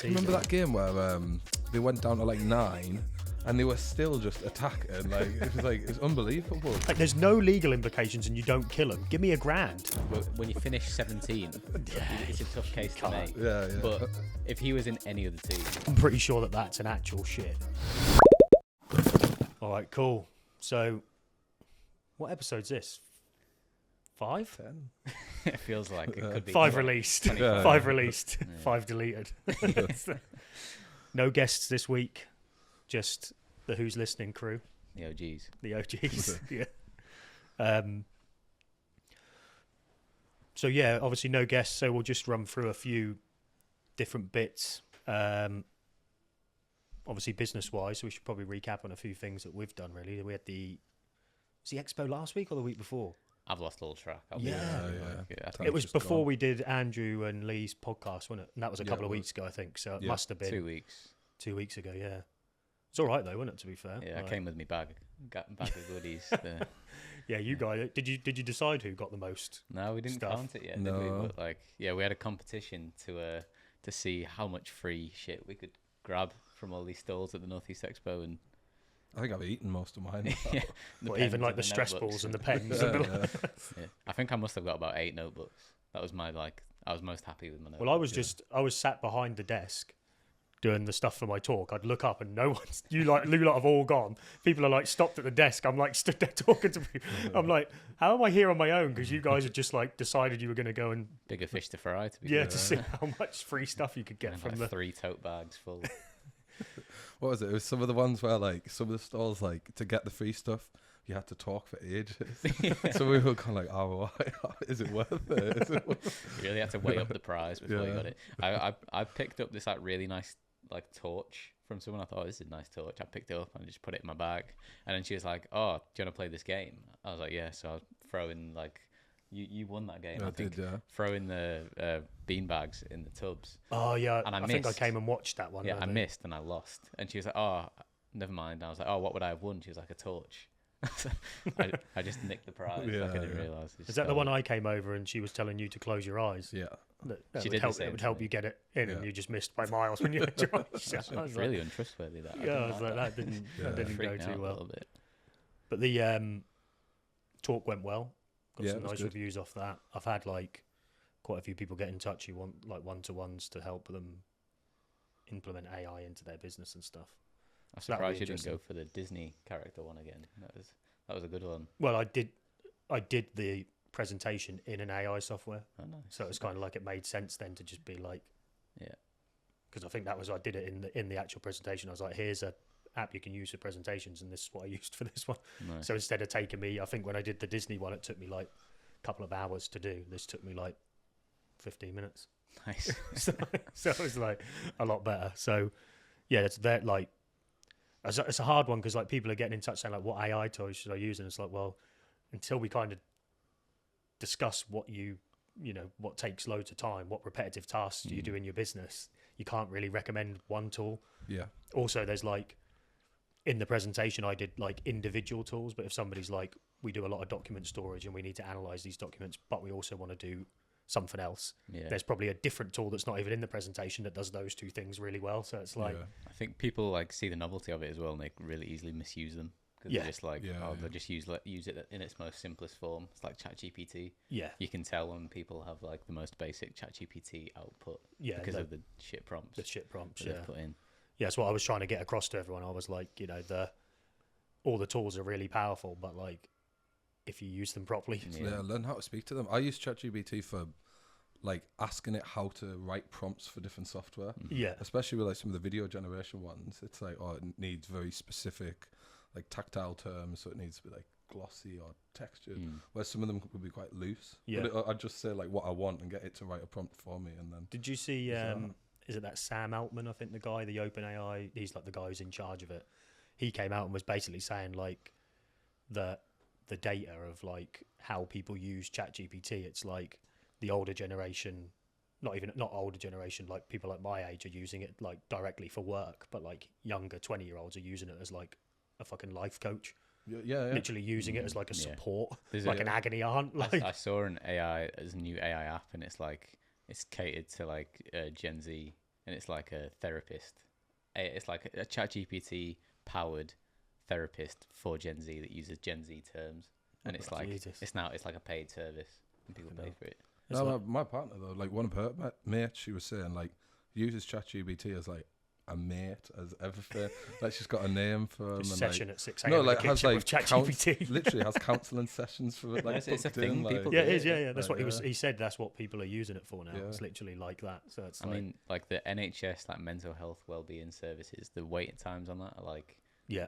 Remember that game where they went down to like 9 and they were still just attacking? It's unbelievable. Like, there's no legal implications and you don't kill them. Give me $1,000. But when you finish 17, it's a tough case to make. Yeah. But if he was in any other team, I'm pretty sure that that's an actual shit. All right, cool. So, what episode's this? 5? 10. it feels like it could be 5 released. 5 released. 5 deleted. No guests this week. Just the Who's Listening crew. The OGs. The OGs. Yeah. So yeah, obviously no guests. So we'll just run through a few different bits. Obviously business-wise, we should probably recap on a few things that we've done. Really, we had was the Expo last week or the week before? I've lost all track. It was before we did Andrew and Lee's podcast, wasn't it? And that was a couple of weeks ago, I think. So it must have been 2 weeks. 2 weeks ago, yeah. It's all right though, wasn't it? To be fair. Yeah, I came with me bag of goodies. Yeah, you guys. Did you decide who got the most? No, we didn't count it yet. Did we? But we had a competition to see how much free shit we could grab from all these stalls at the Northeast Expo, and I think I've eaten most of mine. Even like the stress balls and the pens. I think I must have got about 8 notebooks. That was my I was most happy with my notebook. Well, I was sat behind the desk doing the stuff for my talk. I'd look up and no one's you lot have all gone. People are like stopped at the desk. I'm like stood there talking to people. I'm like, how am I here on my own? Because you guys had just like decided you were going to go and bigger fish to fry. To see how much free stuff you could get and from like the 3 tote bags full. What was it? It was some of the ones where like some of the stalls, like to get the free stuff, you had to talk for ages. So we were kind of like, oh, is it worth it? You really had to weigh up the prize before you got it. I picked up this like really nice like torch from someone. I thought, this is a nice torch. I picked it up and I just put it in my bag. And then she was like, oh, do you want to play this game? I was like, yeah. So I was throwing like, you won that game. I think. Throwing the bean bags in the tubs. Oh yeah, and I think I came and watched that one. Yeah, I missed and I lost. And she was like, oh, never mind. And I was like, oh, what would I have won? She was like, a torch. I just nicked the prize. I didn't realise. Is that the one I came over and she was telling you to close your eyes? Yeah. She did it would help you get it in, and you just missed by miles when you had your eyes. I was really untrustworthy. That I was like, that didn't go too well. A little bit. But the talk went well. Got some nice good. reviews off that. I've had like quite a few people get in touch who want like one-to-ones to help them implement AI into their business and stuff. I'm surprised you didn't go for the Disney character one again. That was a good one. Well, I did the presentation in an AI software. Oh, nice. So it's kind of like it made sense then to just be like, yeah. Because I think I did it in the actual presentation. I was like, here's a app you can use for presentations, and this is what I used for this one. Nice. So instead of taking me, I think when I did the Disney one, it took me like a couple of hours to do. This took me like 15 minutes. Nice. so it was like a lot better. So yeah, it's a hard one because like people are getting in touch saying like, what AI toys should I use? And it's like, well, until we kind of discuss what what takes loads of time, what repetitive tasks do you do in your business, you can't really recommend one tool. Yeah. Also, there's like in the presentation I did like individual tools, but if somebody's like, we do a lot of document storage and we need to analyze these documents, but we also want to do something else, there's probably a different tool that's not even in the presentation that does those two things really well. So it's like, I think people like see the novelty of it as well, and they really easily misuse them because they're just like, they'll just use it in its most simplest form. It's like ChatGPT. Yeah, you can tell when people have like the most basic ChatGPT output. Yeah, because of the shit prompts. The shit prompts. They've put in. Yeah, that's what I was trying to get across to everyone. I was like, all the tools are really powerful, but like, if you use them properly. Yeah, learn how to speak to them. I use ChatGPT for like asking it how to write prompts for different software. Yeah. Especially with like some of the video generation ones. It's like, it needs very specific like tactile terms, so it needs to be like glossy or textured, where some of them would be quite loose. Yeah. But I'd just say like what I want and get it to write a prompt for me, and then. Did you see, is it that Sam Altman, I think the guy, the OpenAI, he's like the guy who's in charge of it. He came out and was basically saying like the data of like how people use ChatGPT, it's like the older generation, not older generation, like people like my age are using it like directly for work, but like younger 20-year-olds are using it as like a fucking life coach. Yeah. Literally using it as like a support, like an agony aunt. Like I saw an AI as a new AI app, and it's like it's catered to like Gen Z and it's like a therapist. It's like a ChatGPT powered therapist for Gen Z that uses Gen Z terms, and it's like it's like a paid service, and people pay for it. No, my partner though, like one of her mates, she was saying like uses ChatGPT as like a mate, as everything. Like she's got a name for him. Session like, at 6 a.m. No, like has like ChatGPT. literally has counselling sessions for it. Like it's a thing. like, People yeah, it is. Yeah. That's what he said. That's what people are using it for now. Yeah. It's literally like that. So it's. I mean, like the NHS, like mental health wellbeing services, the waiting times on that are like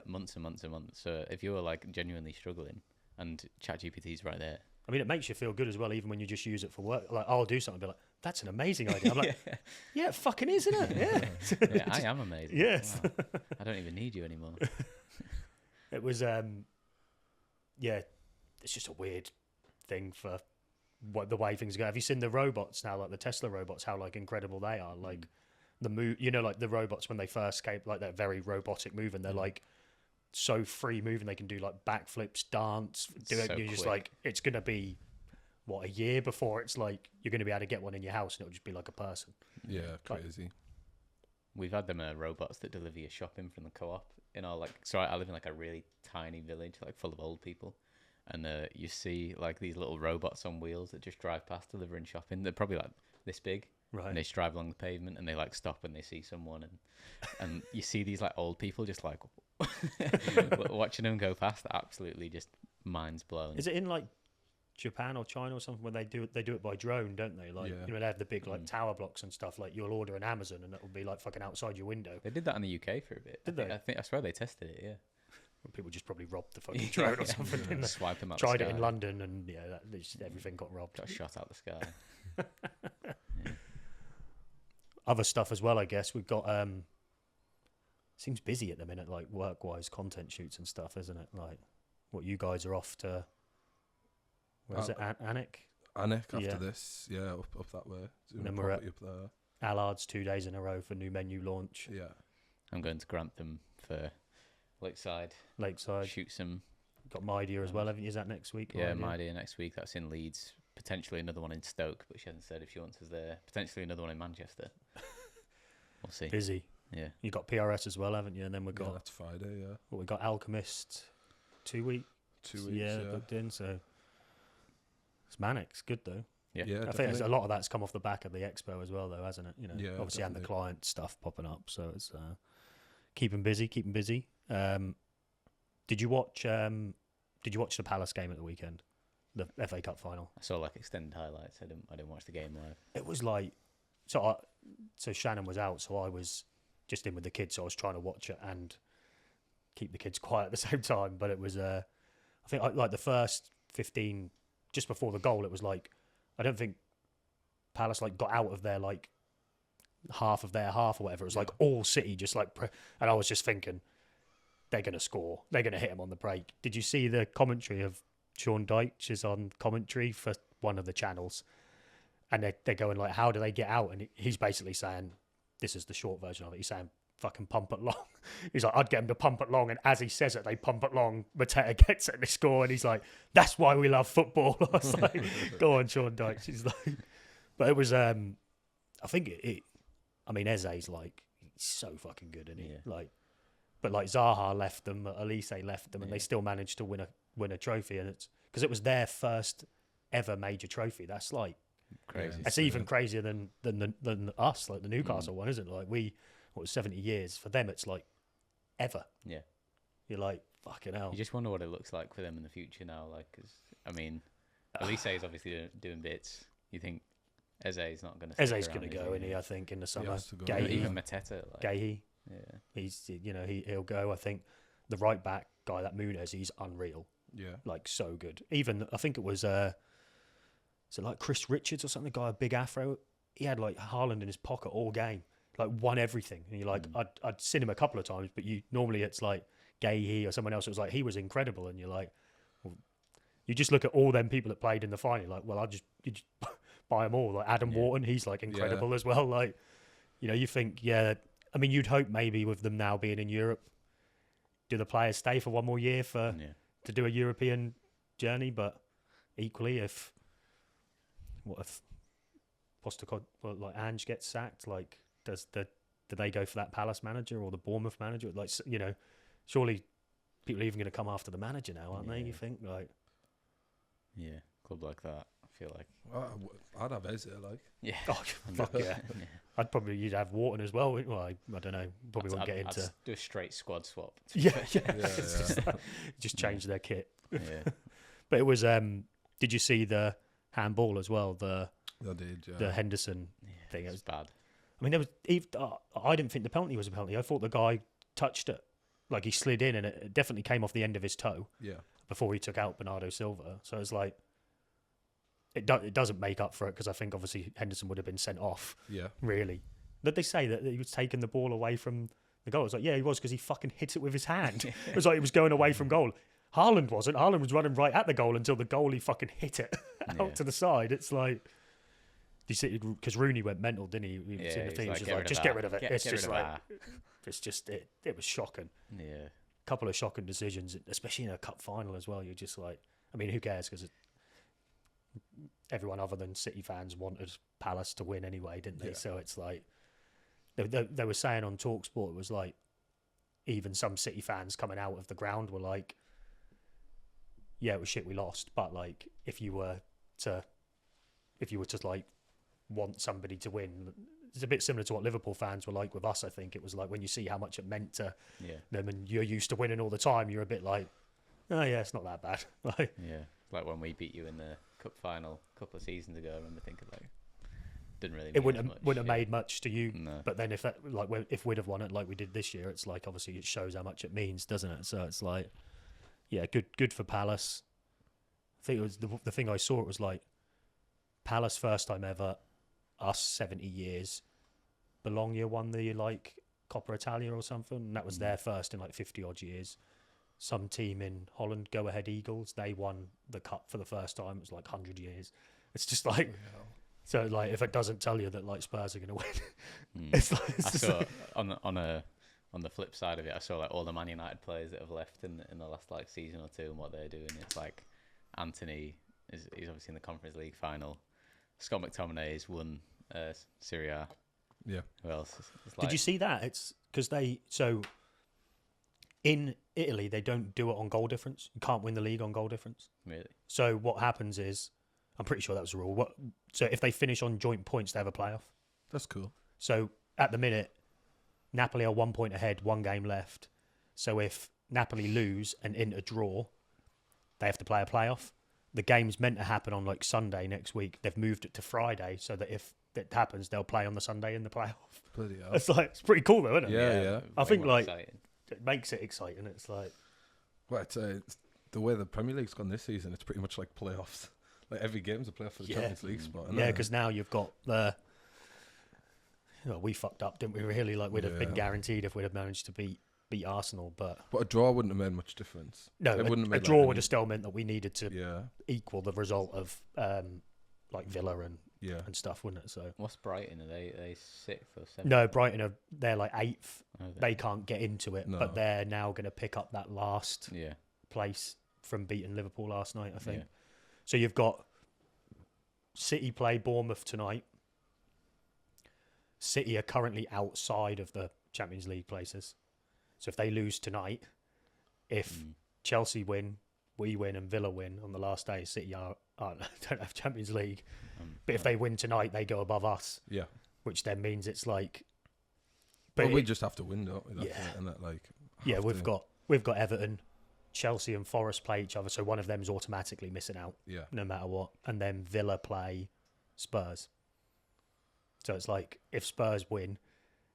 months and months and months. So if you're like genuinely struggling, and ChatGPT's right there. I mean, it makes you feel good as well, even when you just use it for work. Like, I'll do something, and be like, "That's an amazing idea." I'm like, "Yeah, it fucking is, isn't it?" Yeah. Yeah, I am amazing. Yes. Wow. I don't even need you anymore. It was, yeah, it's just a weird thing for the way things go. Have you seen the robots now, like the Tesla robots? How like incredible they are. Like the move, you know, like the robots when they first came, like that very robotic move, and they're like so free moving, they can do like backflips, dance, do it. You're just like, it's gonna be a year before it's like you're gonna be able to get one in your house, and it'll just be like a person. Yeah, crazy. We've had them robots that deliver your shopping from the co-op in our like. So I live in like a really tiny village, like full of old people, and you see like these little robots on wheels that just drive past delivering shopping. They're probably like this big, right? And they just drive along the pavement, and they like stop when they see someone, and you see these like old people just like watching them go past. Absolutely, just minds blown. Is it in like Japan or China or something where they do it by drone, don't they? Like you know, they have the big like tower blocks and stuff. Like you'll order an Amazon and it will be like fucking outside your window. They did that in the UK for a bit. Did they? I swear they tested it. Yeah. Well, people just probably robbed the fucking drone or something. Didn't they? Swipe them out. Tried it in London and everything got robbed. Got shot out the sky. Other stuff as well, I guess. We've got seems busy at the minute, like work wise, content shoots and stuff, isn't it? Like what you guys are off to. Where is it? Anik after this, up that way. And then we're at up there. Allard's 2 days in a row for new menu launch. Yeah, I'm going to Grantham for Lakeside. Shoot some. Got My Idea as well, haven't you? Is that next week? Yeah, My Idea next week. That's in Leeds. Potentially another one in Stoke, but she hasn't said if she wants us there. Potentially another one in Manchester. We'll see. Busy. Yeah. You got PRS as well, haven't you? And then we've got that's Friday. Yeah. Well, we got Alchemist 2 weeks. 2 weeks. Yeah, booked in. So it's manic. It's good though. Yeah. I think a lot of that's come off the back of the Expo as well, though, hasn't it? You know, yeah, obviously, definitely. and the client stuff popping up. So it's keeping busy. Did you watch the Palace game at the weekend? The FA Cup final. I saw like extended highlights. I didn't watch the game live. It was like so Shannon was out, so I was just in with the kids. So I was trying to watch it and keep the kids quiet at the same time. But it was I think like the first 15 just before the goal, it was like I don't think Palace like got out of their like half of their half or whatever. It was like all City just like and I was just thinking they're going to score. They're going to hit him on the break. Did you see the commentary of Sean Dyche is on commentary for one of the channels, and they're going like, how do they get out? And he's basically saying, this is the short version of it. He's saying, fucking pump it long. He's like, I'd get him to pump it long, and as he says it, they pump it long. Mateta gets it and they score, and he's like, that's why we love football. I was like, go on, Sean Dyche. He's like, but it was, I think I mean, Eze's like, he's so fucking good, isn't he? Yeah. Like, but like Zaha left them, Elise left them, and they still managed to win a trophy, and it's because it was their first ever major trophy. That's like crazy. It's even crazier than us, like the Newcastle one, isn't it? Like what was 70 years for them? It's like ever. Yeah, you're like fucking hell. You just wonder what it looks like for them in the future now. Like, cause I mean, Elise is obviously doing bits. You think Eze's not going to? Eze's going to go, isn't he? I think in the summer. Even Mateta. Like, Gahey. Yeah, he's he'll go. I think the right back guy, that Muniz, he's unreal. Yeah, like so good. Even I think it was so like Chris Richards or something, the guy with big afro. He had like Haaland in his pocket all game, like won everything. And you're like, I'd seen him a couple of times, but normally it's like Gahey or someone else. It was like he was incredible, and you're like, well, you just look at all them people that played in the final. Like, well, you just buy them all. Like Adam Wharton, he's like incredible as well. Like, you think, I mean, you'd hope maybe with them now being in Europe, do the players stay for one more year to do a European journey? But equally, if Postecoglou, like Ange gets sacked, like does the do they go for that Palace manager or the Bournemouth manager? Like, you know, surely people are even going to come after the manager now, aren't they? You think, like, club like that. I feel like I'd have Eze, like. Yeah. Oh, fuck yeah. You'd have Wharton as well. Well, I don't know. Probably won't get into. I'd do a straight squad swap. Just change their kit. Yeah. But it was. Did you see the handball as well? I did. Yeah. The Henderson thing. It was bad. I mean, there was. I didn't think the penalty was a penalty. I thought the guy touched it, like he slid in, and it definitely came off the end of his toe. Yeah. Before he took out Bernardo Silva, so it's like. It doesn't make up for it because I think obviously Henderson would have been sent off. Yeah. Really. Did they say that he was taking the ball away from the goal? It's like, yeah, he was because he fucking hit it with his hand. It was like he was going away from goal. Haaland wasn't. Haaland was running right at the goal until the goalie fucking hit it out to the side. It's like, you see, because Rooney went mental, didn't he? He was in the thing. He was just like, just get rid of it. It's just like, it's just, it was shocking. Yeah. A couple of shocking decisions, especially in a cup final as well. You're just like, I mean, who cares? Because everyone other than City fans wanted Palace to win anyway, didn't they? Yeah. So it's like they were saying on TalkSport, it was like even some City fans coming out of the ground were like, yeah, it was shit, we lost, but like if you were to like want somebody to win, it's a bit similar to what Liverpool fans were like with us. I think it was like when you see how much it meant to them and you're used to winning all the time, you're a bit like, oh yeah, it's not that bad. Like, yeah, like when we beat you in the Cup final a couple of seasons ago, I remember thinking like, didn't really. It wouldn't have made much to you. No. But then if we'd have won it like we did this year, it's like obviously it shows how much it means, doesn't it? So it's like, yeah, good for Palace. I think it was the thing I saw. It was like Palace first time ever, us 70 years. Bologna won the like Coppa Italia or something, and that was their first in like 50 odd years. Some team in Holland, Go Ahead Eagles, they won the cup for the first time. It was like 100 years. It's just like, so like if it doesn't tell you that like Spurs are going to win, it's like I saw on the flip side of it, I saw like all the Man United players that have left in the last like season or two and what they're doing. It's like Anthony he's obviously in the Conference League final. Scott McTominay has won Serie A. Yeah. Who else? It's like, did you see that? It's because in Italy, they don't do it on goal difference. You can't win the league on goal difference. Really? So what happens is, I'm pretty sure that was the rule. So if they finish on joint points, they have a playoff. That's cool. So at the minute, Napoli are 1 point ahead, 1 game left. So if Napoli lose and Inter draw, they have to play a playoff. The game's meant to happen on like Sunday next week. They've moved it to Friday so that if it happens, they'll play on the Sunday in the playoff. Bloody hell. It's pretty cool though, isn't it? Yeah. I think like exciting. It makes it exciting. It's like, well, it's the way the Premier League's gone this season. It's pretty much like playoffs. Like every game's a playoff for the Champions League spot. Yeah, because now you've got the. We fucked up, didn't we? Really, like we'd have been guaranteed if we'd have managed to beat Arsenal, but a draw wouldn't have made much difference. No, a draw would have still meant that we needed to equal the result of like Villa and stuff, wouldn't it? So what's Brighton? Are they 6th or 7th? No, Brighton they're like 8th. They can't get into it, but they're now going to pick up that last place from beating Liverpool last night, I think. Yeah. So you've got City play Bournemouth tonight. City are currently outside of the Champions League places. So if they lose tonight, if Chelsea win, we win, and Villa win on the last day, City don't have Champions League. But if they win tonight, they go above us. Yeah. Which then means it's like. But we just have to win, don't we? And that, like. Yeah, we've got Everton, Chelsea, and Forest play each other, so one of them is automatically missing out. Yeah. No matter what, and then Villa play Spurs. So it's like if Spurs win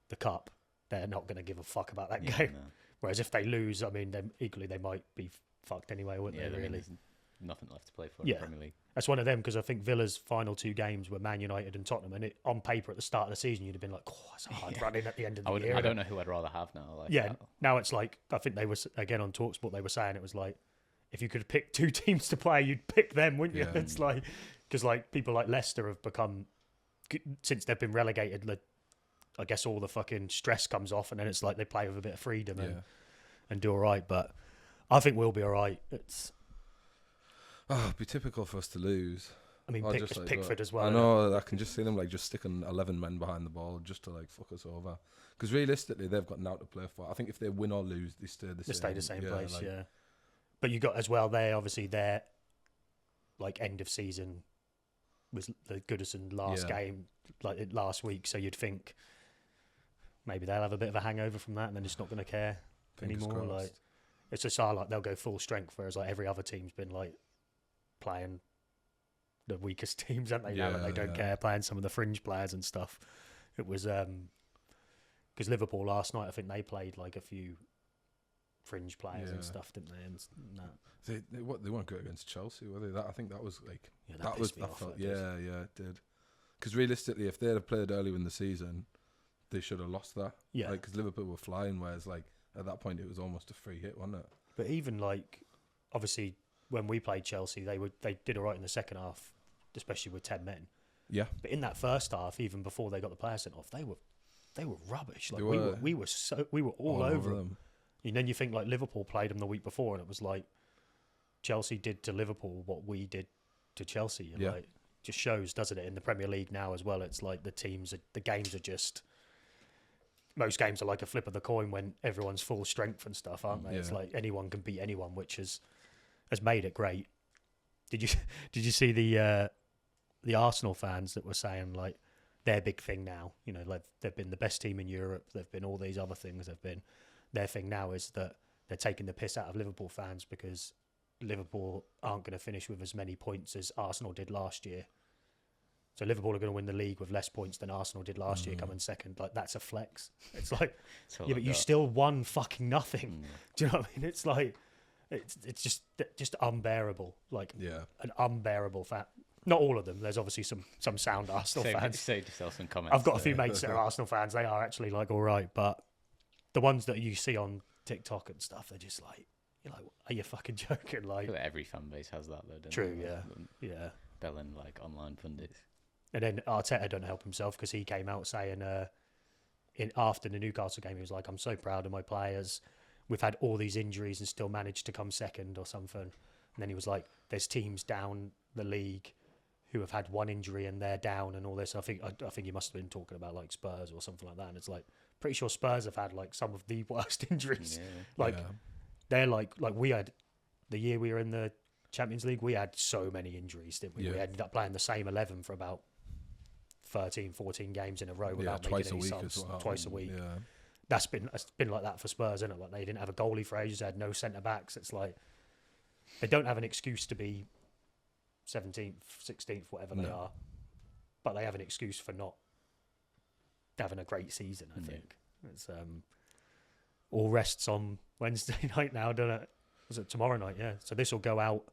the cup, they're not going to give a fuck about that game. No. Whereas if they lose, I mean, then equally they might be fucked anyway, wouldn't they? Really, nothing left to play for in the Premier League. That's one of them because I think Villa's final 2 games were Man United and Tottenham, and on paper at the start of the season you'd have been like, "Oh, it's a hard run in at the end of the year." I don't know who I'd rather have now. Now it's like I think they were again on TalkSport. They were saying it was like if you could pick 2 teams to play, you'd pick them, wouldn't you? It's like because like people like Leicester have become since they've been relegated. I guess all the fucking stress comes off, and then it's like they play with a bit of freedom and do all right. But I think we'll be all right. It'd be typical for us to lose. I mean, Or just like, Pickford as well. I know. I can just see them like just sticking 11 men behind the ball just to like fuck us over. Because realistically, they've got now to play for. I think if they win or lose, they stay the same. They stay the same place, yeah. But you got as well. Their like end of season was the Goodison last game, like last week. So you'd think maybe they'll have a bit of a hangover from that, and then just not going to care anymore. Crossed. Like it's just like they'll go full strength, whereas like every other team's been like playing the weakest teams, haven't they? Now that they don't care, playing some of the fringe players and stuff. It was because Liverpool last night, I think they played like a few fringe players and stuff, didn't they? And that. They weren't good against Chelsea, were they? I think that was like that was off, felt, it did. Because realistically, if they'd have played earlier in the season, they should have lost that. Yeah, because Liverpool were flying, whereas like at that point it was almost a free hit, wasn't it? But even like obviously when we played Chelsea, they did all right in the second half, especially with 10 men. Yeah. But in that first half, even before they got the players sent off, they were rubbish. Like we were all over them. And then you think like Liverpool played them the week before, and it was like Chelsea did to Liverpool what we did to Chelsea. And like just shows, doesn't it? In the Premier League now as well, it's like the games are just. Most games are like a flip of the coin when everyone's full strength and stuff, aren't they? Yeah. It's like anyone can beat anyone, which has made it great. Did you see the Arsenal fans that were saying like their big thing now? You know, like they've been the best team in Europe. They've been all these other things. Their thing now is that they're taking the piss out of Liverpool fans because Liverpool aren't going to finish with as many points as Arsenal did last year. So Liverpool are going to win the league with less points than Arsenal did last year, coming second. Like, that's a flex. It's like, but you still won fucking nothing. Do you know what I mean? It's like, it's just unbearable. Like, an unbearable fact. Not all of them. There's obviously some sound Arsenal fans. Save yourself some comments. I've got a few mates that are Arsenal fans. They are actually like all right, but the ones that you see on TikTok and stuff, they're just like, you're like, are you fucking joking? Like, every fan base has that though. True, they? Yeah. Belling like online pundits. And then Arteta don't help himself because he came out saying after the Newcastle game, he was like, I'm so proud of my players. We've had all these injuries and still managed to come second or something. And then he was like, there's teams down the league who have had one injury and they're down and all this. I think he must have been talking about like Spurs or something like that. And it's like, pretty sure Spurs have had like some of the worst injuries. They're like we had the year we were in the Champions League, we had so many injuries, didn't we? We ended up playing the same 11 for about 13, 14 games in a row without making any subs. Twice a week. Yeah. It's been like that for Spurs, isn't it? Like they didn't have a goalie for ages, they had no centre backs. It's like they don't have an excuse to be 17th, 16th, whatever they are, but they have an excuse for not having a great season. I think it's all rests on Wednesday night now, doesn't it? Was it tomorrow night? Yeah. So this will go out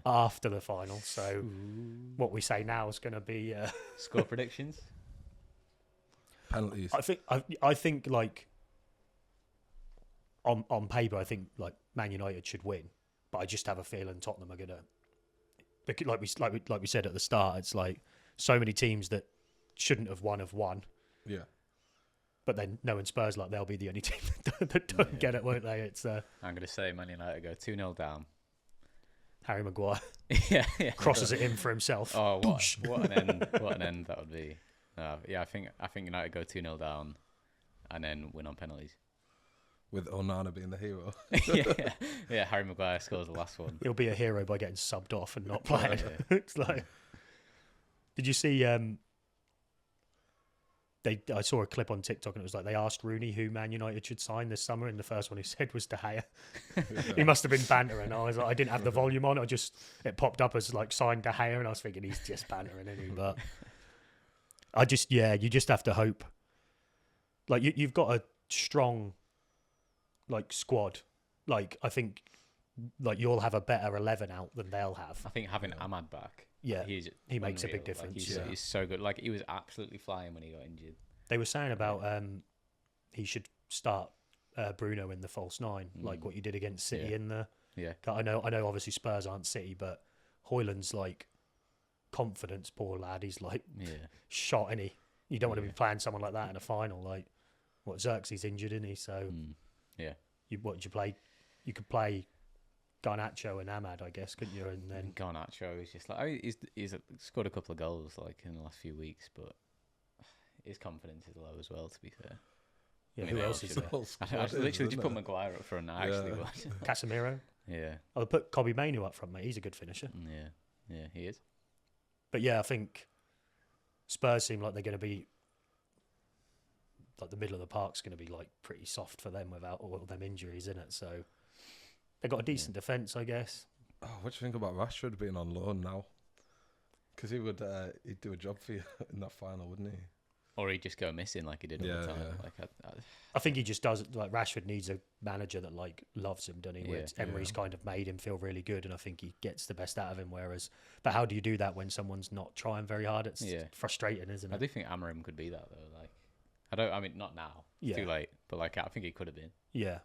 after the final. So what we say now is going to be score predictions, penalties. I think like on paper, I think like Man United should win, but I just have a feeling Tottenham are gonna. Like we said at the start, it's like so many teams that shouldn't have won. Yeah. But then knowing Spurs, like they'll be the only team that don't get it, won't they? It's I'm going to say Man United go 2-0 down. Harry Maguire yeah. crosses it in for himself. Oh, what an end! What an end that would be. I think United go 2-0 down, and then win on penalties. With Onana being the hero. yeah. Harry Maguire scores the last one. He'll be a hero by getting subbed off and not playing. It's like, did you see? I saw a clip on TikTok and it was like they asked Rooney who Man United should sign this summer, and the first one he said was De Gea. He must have been bantering. I was like, I didn't have the volume on. It popped up as like signed De Gea, and I was thinking he's just bantering, isn't he? But you just have to hope. Like you've got a strong like squad. Like I think like you'll have a better 11 out than they'll have. I think having Ahmad back. Yeah, he makes a big difference. Like he's so good. Like he was absolutely flying when he got injured. They were saying about he should start Bruno in the false nine, like what you did against City in the. Yeah. I know. Obviously, Spurs aren't City, but Højlund's like confidence, poor lad. He's like shot, and you don't want to be playing someone like that in a final. Like what Xerxes injured, isn't he? So yeah. What did you play? You could play Garnacho and Ahmad, I guess, couldn't you? And then Garnacho is just like he's scored a couple of goals like in the last few weeks, but his confidence is low as well. To be fair, yeah, who else is there? I literally just put Maguire up front. I actually would. Casemiro. Yeah, I'll put Kobe Mainoo up front, mate. He's a good finisher. Yeah, he is. But yeah, I think Spurs seem like they're going to be like the middle of the park's going to be like pretty soft for them without all them injuries in it. So they've got a decent defence, I guess. Oh, what do you think about Rashford being on loan now? Because he'd do a job for you in that final, wouldn't he? Or he'd just go missing like he did all the time. Yeah. Like I think he just does. Like Rashford needs a manager that like loves him, doesn't he? Yeah. Emery's kind of made him feel really good, and I think he gets the best out of him. But how do you do that when someone's not trying very hard? It's frustrating, isn't it? I do think Amorim could be that though. Like I mean, not now. It's too late. But like, I think he could have been. Yeah.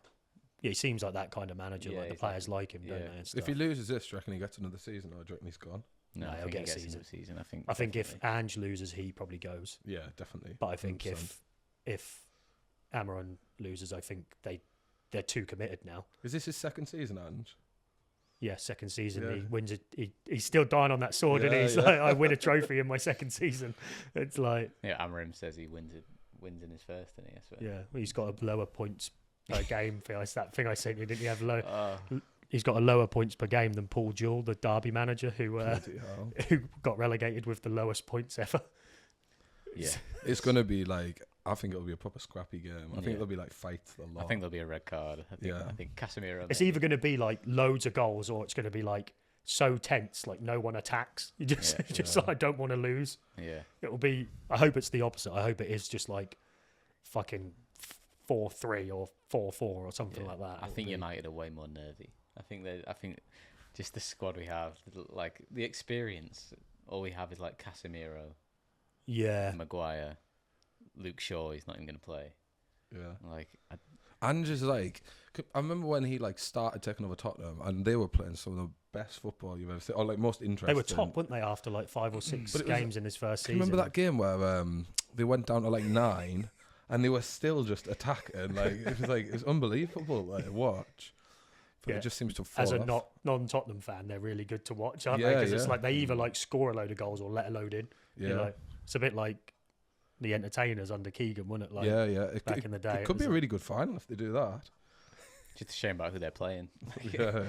Yeah, he seems like that kind of manager. Like the players like him, don't they? And if he loses this, do you reckon he gets another season, or do you reckon he's gone? No, he'll get a season. I think if Ange loses, he probably goes. Yeah, definitely. But I think 100%. if Amorim loses, I think they're too committed now. Is this his second season, Ange? Yeah, second season. Yeah. He wins it. He's still dying on that sword, and he's like, I win a trophy in my second season. It's like Amorim says he wins in his first, and he's got a lower points per game. That thing I sent you, didn't you have low? He's got a lower points per game than Paul Jewell, the Derby manager, who got relegated with the lowest points ever. Yeah, it's gonna be like, I think it'll be a proper scrappy game. I think there'll be like fights a lot. I think there'll be a red card. I think Casemiro. It's either going to be like loads of goals, or it's going to be like so tense, like no one attacks. You just like, I don't want to lose. Yeah, it'll be. I hope it's the opposite. I hope it is just like fucking 4-3 or 4-4 or something like that. I think United are way more nervy. I think just the squad we have, like the experience. All we have is like Casemiro, Maguire, Luke Shaw. He's not even going to play. Yeah, like and just like, I remember when he like started taking over Tottenham, and they were playing some of the best football you've ever seen, or like most interesting. They were top, weren't they, after like 5 or 6 games in his first season? Remember that game where they went down to like 9, and they were still just attacking. Like it was unbelievable. Like watch. But it just seems to fall as a off. non-Tottenham fan, they're really good to watch, aren't they? Because it's like they either like score a load of goals or let a load in. Yeah, you know? It's a bit like the Entertainers under Keegan, wasn't it? Like back in the day, it could be a really good final if they do that. Just a shame about who they're playing. Yeah,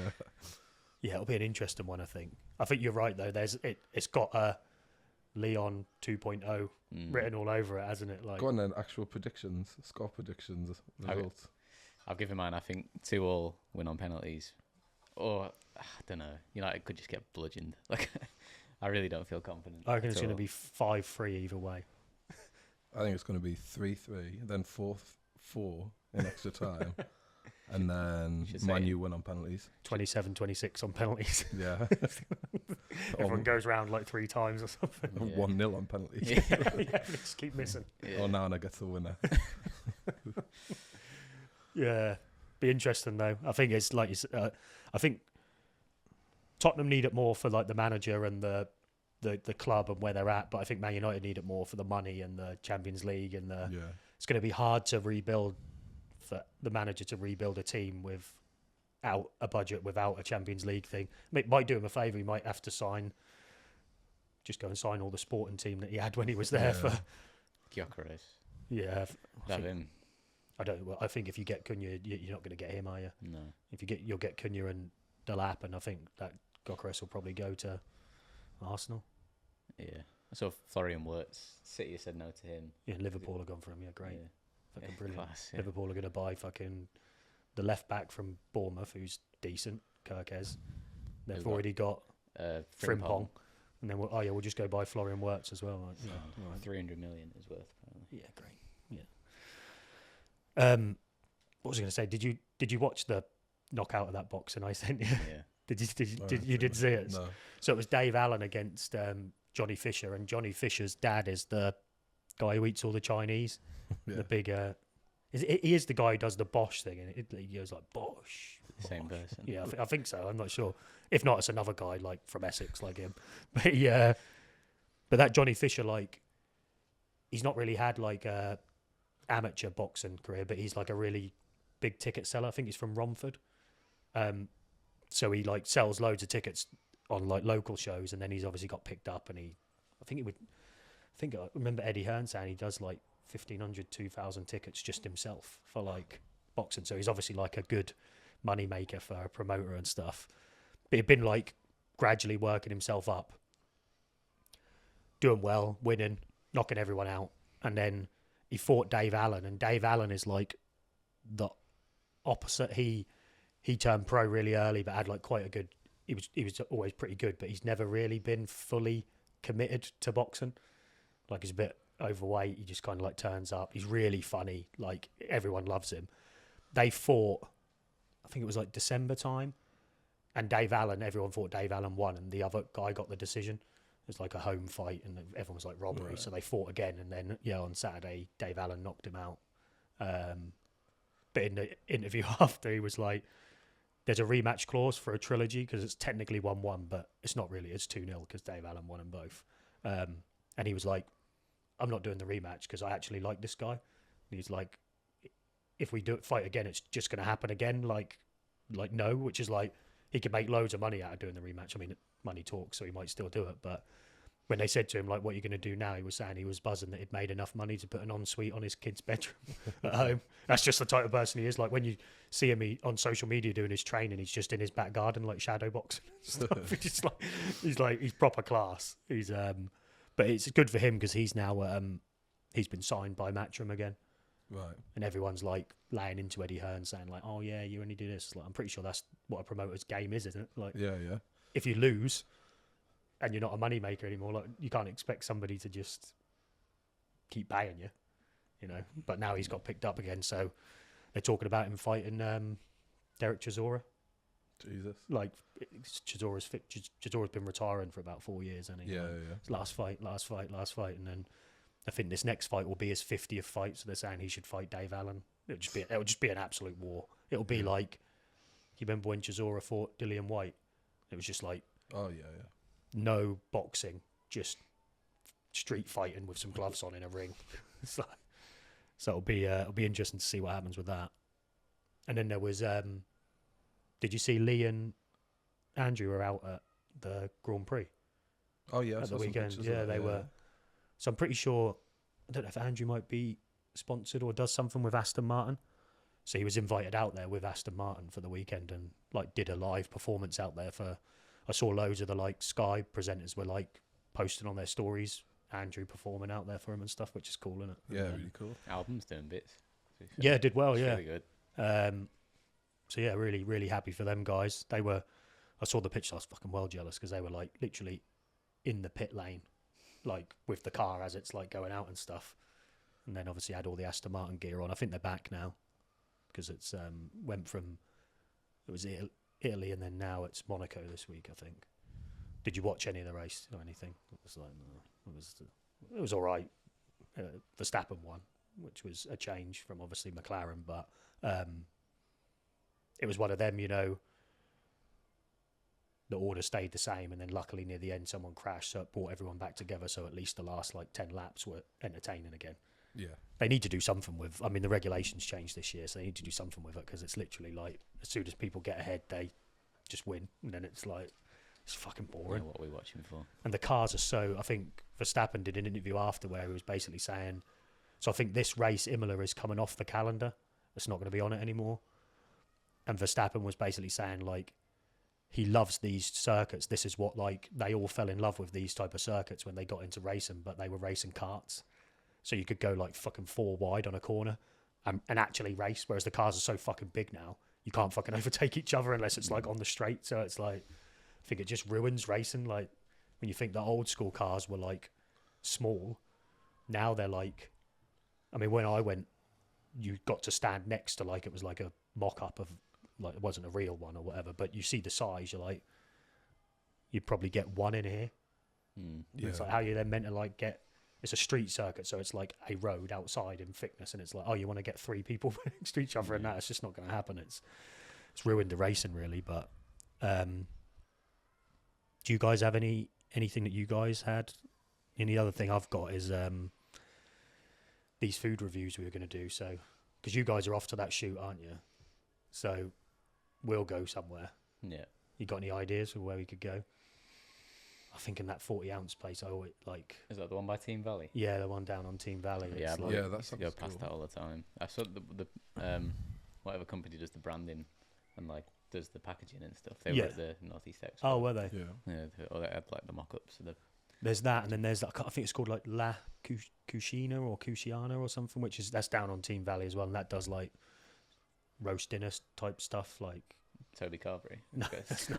it'll be an interesting one. I think you're right though. It's got a Leon 2.0 written all over it, hasn't it? Like, go on then, actual predictions, score predictions, results. I've given mine. I think 2-2 win on penalties, or I don't know. United could just get bludgeoned. Like, I really don't feel confident. I reckon it's going to be 5-3 either way. I think it's going to be 3-3, then 4-4 in extra time, and then Man U win on penalties. 27-26 on penalties. Yeah. Everyone goes round like 3 times or something. 1-0 on penalties. Just keep missing. Or Nana gets the winner. Yeah, be interesting though. I think it's like I think Tottenham need it more for like the manager and the club and where they're at, but I think Man United need it more for the money and the Champions League and it's going to be hard to rebuild, for the manager to rebuild a team without a budget, without a Champions League thing. It might do him a favour. He might have to just go and sign all the sporting team that he had when he was there for Gyökeres. Yeah, Love him. I think if you get Cunha, you're not going to get him, are you? No. You'll get Cunha and Delap, and I think that Gyökeres will probably go to Arsenal. Yeah. So Florian Wirtz, City said no to him. Yeah, Liverpool have gone for him. Yeah, great. Yeah. Fucking brilliant. Class, Liverpool are going to buy fucking the left back from Bournemouth, who's decent, Kirkes. They've already got Frimpong. And then we'll just go buy Florian Wirtz as well. Like, right. 300 million is worth. Apparently. Yeah, great. Yeah. What was I going to say? Did you watch the knockout of that boxing I sent you? Yeah. Did you see it? No. So it was Dave Allen against Johnny Fisher, and Johnny Fisher's dad is the guy who eats all the Chinese. The big he is the guy who does the Bosch thing, and he goes like Bosch. Same person. Yeah, I think so. I'm not sure. If not, it's another guy like from Essex, like him. But that Johnny Fisher, like, he's not really had like a amateur boxing career, but he's like a really big ticket seller. I think he's from Romford. So he like sells loads of tickets on like local shows, and then he's obviously got picked up, and I remember Eddie Hearn saying he does like 1,500, 2,000 tickets just himself for like boxing. So he's obviously like a good money maker for a promoter and stuff. But he'd been like gradually working himself up, doing well, winning, knocking everyone out. And then he fought Dave Allen, and Dave Allen is like the opposite. He turned pro really early, but had like quite a good, he was always pretty good, but he's never really been fully committed to boxing. Like, he's a bit overweight. He just kind of like turns up. He's really funny. Like, everyone loves him. They fought, I think it was like December time, and Dave Allen, everyone thought Dave Allen won, and the other guy got the decision. It was like a home fight, and everyone was like robbery. Right. So they fought again, and then on Saturday, Dave Allen knocked him out. But in the interview after, he was like, there's a rematch clause for a trilogy because it's technically 1-1, but it's not really. It's 2-0 because Dave Allen won them both. And he was like, I'm not doing the rematch because I actually like this guy. And he's like, if we fight again, it's just going to happen again. Like no, which is like, he could make loads of money out of doing the rematch. I mean, money talks, so he might still do it. But when they said to him, like, what are you going to do now? He was saying he was buzzing that he'd made enough money to put an ensuite on his kid's bedroom at home. That's just the type of person he is. Like, when you see him on social media doing his training, he's just in his back garden, like shadow boxing and stuff. He's proper class. But it's good for him because he's now, he's been signed by Matchroom again. Right. And everyone's like laying into Eddie Hearn saying like, oh yeah, you only do this. Like, I'm pretty sure that's what a promoter's game is, isn't it? Like, yeah. If you lose and you're not a money maker anymore, like, you can't expect somebody to just keep paying you, But now he's got picked up again, so they're talking about him fighting Derek Chisora. Jesus. Like, Chisora's been retiring for about 4 years, and yeah. Last fight, and then I think this next fight will be his 50th fight, so they're saying he should fight Dave Allen. It'll just be an absolute war. It'll be like, you remember when Chisora fought Dillian White? It was just like, oh yeah. No boxing, just street fighting with some gloves on in a ring. So it'll be interesting to see what happens with that. And then there was, did you see Lee and Andrew were out at the Grand Prix? Oh yeah, at the weekend. Yeah, they were. So I'm pretty sure, I don't know if Andrew might be sponsored or does something with Aston Martin. So he was invited out there with Aston Martin for the weekend and like did a live performance out there for. I saw loads of the like Sky presenters were like posting on their stories Andrew performing out there for him and stuff, which is cool, isn't it? Yeah, really cool. Album's doing bits. Yeah, did well. It's yeah, really good. So yeah, really, really happy for them guys. They were. I saw the picture. I was fucking well jealous because they were like literally in the pit lane, like with the car as it's like going out and stuff. And then obviously had all the Aston Martin gear on. I think they're back now because it's went from it was Italy and then now it's Monaco this week, I think. Did you watch any of the race or anything? It was like it was all right. Verstappen won, which was a change from obviously McLaren, but it was one of them, the order stayed the same, and then luckily near the end someone crashed, so it brought everyone back together, so at least the last like 10 laps were entertaining again. Yeah. They need to do something with, I mean, the regulations changed this year, so they need to do something with it, because it's literally like, as soon as people get ahead, they just win, and then it's like, it's fucking boring. Yeah, what are we watching for? And the cars are so, I think Verstappen did an interview after where he was basically saying, so I think this race, Imola, is coming off the calendar. It's not going to be on it anymore. And Verstappen was basically saying, like, he loves these circuits. This is what, like, they all fell in love with these type of circuits when they got into racing, but they were racing karts. So you could go, like, fucking 4 wide on a corner and actually race, whereas the cars are so fucking big now, you can't fucking overtake each other unless it's, like, on the straight. So it's, like, I think it just ruins racing. Like, when you think the old school cars were, like, small, now they're, like, I mean, when I went, you got to stand next to, like, it was, like, a mock-up of, like, it wasn't a real one or whatever, but you see the size, you're like, you'd probably get one in here. Yeah. It's like how you then meant to, like, get, it's a street circuit, so it's like a road outside in thickness, and it's like, oh, you want to get 3 people next to each other, and that, it's just not going to happen. It's ruined the racing, really. But do you guys have anything that you guys had? Any other thing I've got is these food reviews we were going to do, so, because you guys are off to that shoot, aren't you? So we'll go somewhere. Yeah. You got any ideas for where we could go? I think in that 40-ounce place, I always like. Is that the one by Team Valley? Yeah, the one down on Team Valley. Yeah, like, yeah, that's go past that all the time. I saw the whatever company does the branding and like does the packaging and stuff. They were at the Northeast Expo. Oh, were they? Yeah. Or they had like the mock-ups. So there's that, and then there's that. I think it's called like La Cucina or Cuciana or something, that's down on Team Valley as well, and that does like roast dinner type stuff, like. Toby Carvery. No.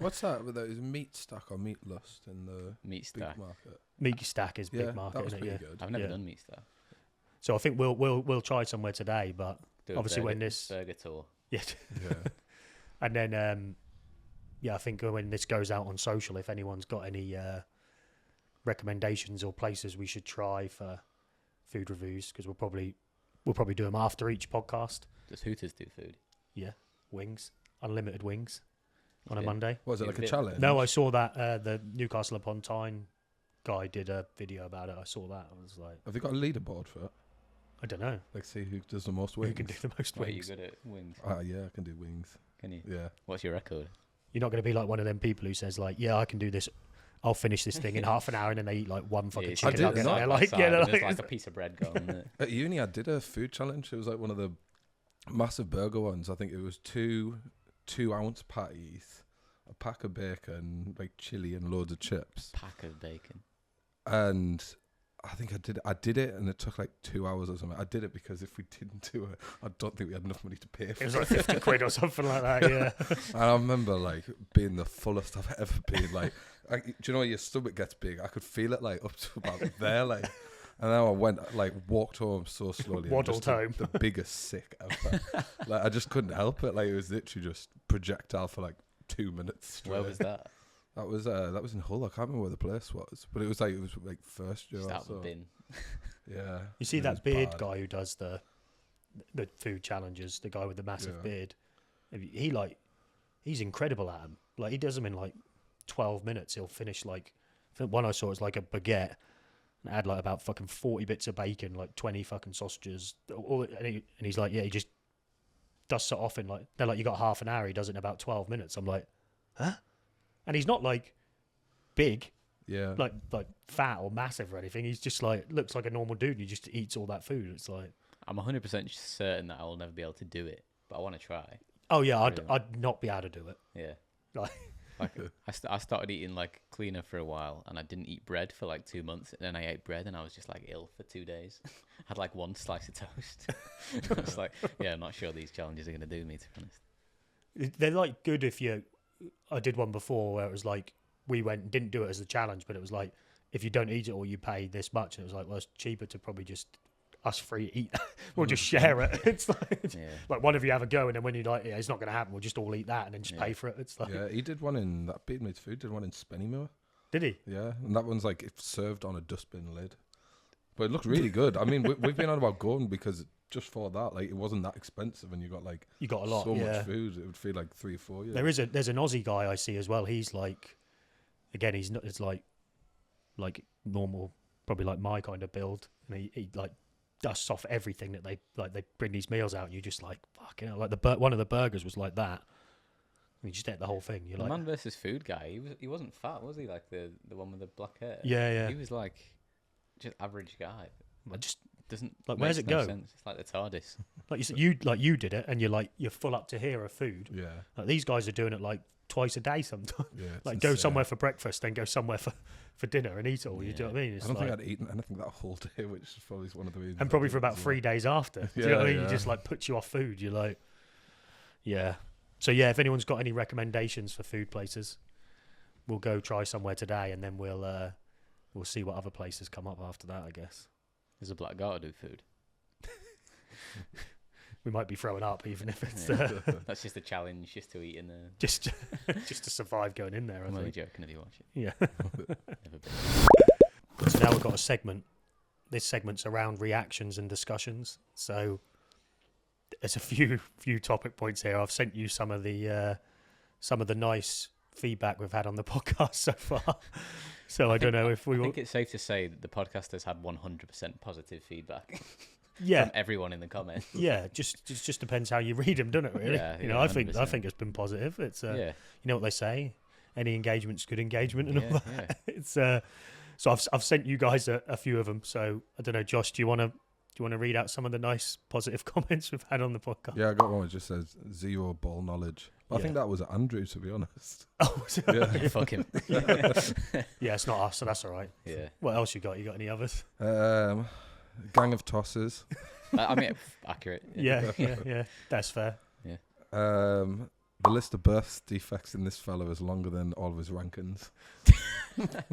What's that? With those meat stack or meat lust in the Meat stack market? Meat stack is big market, that was isn't it? pretty good. I've never done meat stack. So I think we'll try somewhere today, but obviously when this burger tour. Yeah. And then I think when this goes out on social, if anyone's got any recommendations or places we should try for food reviews, because we'll probably do them after each podcast. Does Hooters do food? Yeah, wings. Unlimited wings on a Monday. Was it like a challenge? No, I saw that the Newcastle upon Tyne guy did a video about it. I saw that. I was like, have they got a leaderboard for it? I don't know. Like, see who does the most wings. Who can do the most Are you wings? good at wings? Yeah, I can do wings. Can you? Yeah. What's your record? You're not going to be like one of them people who says like, yeah, I can do this. I'll finish this thing in half an hour, and then they eat like one fucking chicken nugget. They're There's like a piece of bread going. Isn't it? At uni, I did a food challenge. It was like one of the massive burger ones. I think it was 2-ounce patties, a pack of bacon, like chili and loads of chips. Pack of bacon. And I think I did it, and it took like 2 hours or something. I did it because if we didn't do it, I don't think we had enough money to pay for it. It was like 50 quid or something like that, yeah. And I remember like being the fullest I've ever been. Like, do you know when your stomach gets big? I could feel it like up to about there, like. And then I walked home so slowly. Waddled home. The biggest sick ever. Like, I just couldn't help it. Like, it was literally just projectile for like 2 minutes straight. Where was that? That was in Hull. I can't remember where the place was, but it was like first year. Just out or so. the bin. Yeah. You see that beard guy who does the food challenges, the guy with the massive beard. He's incredible at them. Like, he does them in like 12 minutes. He'll finish like, I think one I saw was like a baguette. And had like about fucking 40 bits of bacon, like 20 fucking sausages. And he's like, yeah, he just dusts it off in like, they're like, you got half an hour. He does it in about 12 minutes. I'm like, huh? And he's not like big, like fat or massive or anything. He's just like, looks like a normal dude. He just eats all that food. It's like, I'm 100% certain that I will never be able to do it, but I want to try. Oh yeah, I'd not be able to do it. Yeah. I started eating like cleaner for a while, and I didn't eat bread for like 2 months. And then I ate bread, and I was just like ill for 2 days. Had like one slice of toast. I was like, yeah, I'm not sure these challenges are going to do me, to be honest. They're like good if you. I did one before where it was like we went and didn't do it as a challenge, but it was like if you don't eat it or you pay this much, and it was like, well, it's cheaper to probably just us free eat. We'll just share it. It's like one of you have a go, and then when you're like, yeah, it's not going to happen, we'll just all eat that and then just pay for it. It's like, yeah, he did one in that Beat Mates Food. Did one in Spennymoor. Did he? Yeah, and that one's like it's served on a dustbin lid, but it looked really good. I mean, we've been on about going because just for that, like, it wasn't that expensive, and you got a lot, so much food. It would feel like 3 or 4 years. There's an Aussie guy I see as well. He's like, again, he's not. It's like normal, probably like my kind of build, and he like dusts off everything that they bring these meals out, and you just like fucking hell. Like one of the burgers was like that. You just ate the whole thing. You're the like, Man versus Food guy. He wasn't fat, was he? Like the one with the black hair. Yeah. He was like just average guy. I just doesn't like, where's it go? Sense. It's like the TARDIS. Like you said, you did it, and you're full up to here of food. Yeah. Like these guys are doing it like twice a day sometimes. Yeah. Like go somewhere for breakfast, then go somewhere for dinner and eat all. You do what I mean? I don't think I'd eaten anything that whole day, which is probably one of the reasons. And probably for about 3 days after. Do you know what I mean? You just like puts you off food. You're like, yeah. So yeah, if anyone's got any recommendations for food places, we'll go try somewhere today, and then we'll see what other places come up after that, I guess. There's a black guy to do food. We might be throwing up, even if it's that's just a challenge, just to eat in there. just to survive going in there. I'm only joking if you watch it. Yeah. Never been. So now we've got a segment. This segment's around reactions and discussions. So there's a few topic points here. I've sent you some of the nice feedback we've had on the podcast so far. So I don't know if we. I think it's safe to say that the podcast has had 100% positive feedback. Yeah, from everyone in the comments. Yeah, it just depends how you read them, doesn't it? Really, Yeah, I think it's been positive. It's you know what they say, any engagement's good engagement and all that. Yeah. It's so I've sent you guys a few of them. So I don't know, Josh, do you want to read out some of the nice positive comments we've had on the podcast? Yeah, I got one that just says 0 ball knowledge. I think that was Andrew, to be honest. Oh, so Yeah, fuck him. yeah, it's not us, so that's all right. Yeah. What else you got? You got any others? Gang of tossers. I mean, accurate. Yeah. That's fair. Yeah. The list of birth defects in this fella is longer than all of his rankings.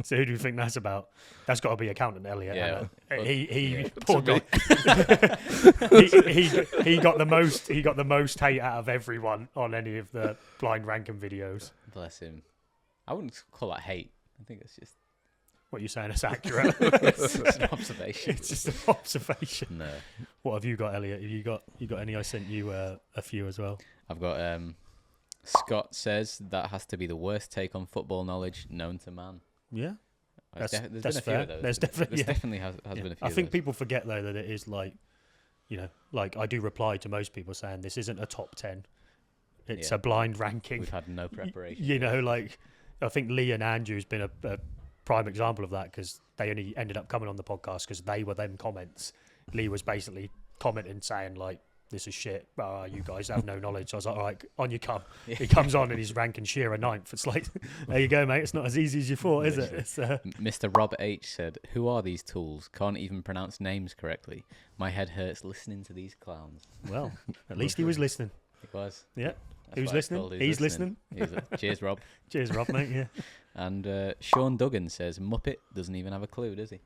So who do you think that's about? That's got to be accountant Elliot. Yeah. He poor guy. he got the most hate out of everyone on any of the blind ranking videos. Bless him. I wouldn't call that hate. I think it's just What you're saying is accurate. it's just an observation. It's just an observation. No. What Have you got, Elliot? Have you got any? I sent you a few as well. I've got Scott says that has to be the worst take on football knowledge known to man. Yeah. There's been a few fair. of those. There's definitely has been a few. I think people forget though that it is like, like I do reply to most people saying this isn't a top 10. It's a blind ranking. We've had no preparation. Like I think Lee and Andrew's been a prime example of that because they only ended up coming on the podcast because they were them comments. Lee was basically commenting saying like, this is shit. You guys have no knowledge. I was like, all right, on you come. He comes on and he's ranking Shearer 9th. It's like, there you go, mate. It's not as easy as you thought, is it? Mr. Rob H said, who are these tools? Can't even pronounce names correctly. My head hurts listening to these clowns. Well, at least he was listening. He was. Yeah. That's Who's listening? He's listening. Cheers, Rob. Cheers, Rob, mate. Yeah. And Sean Duggan says, Muppet doesn't even have a clue, does he?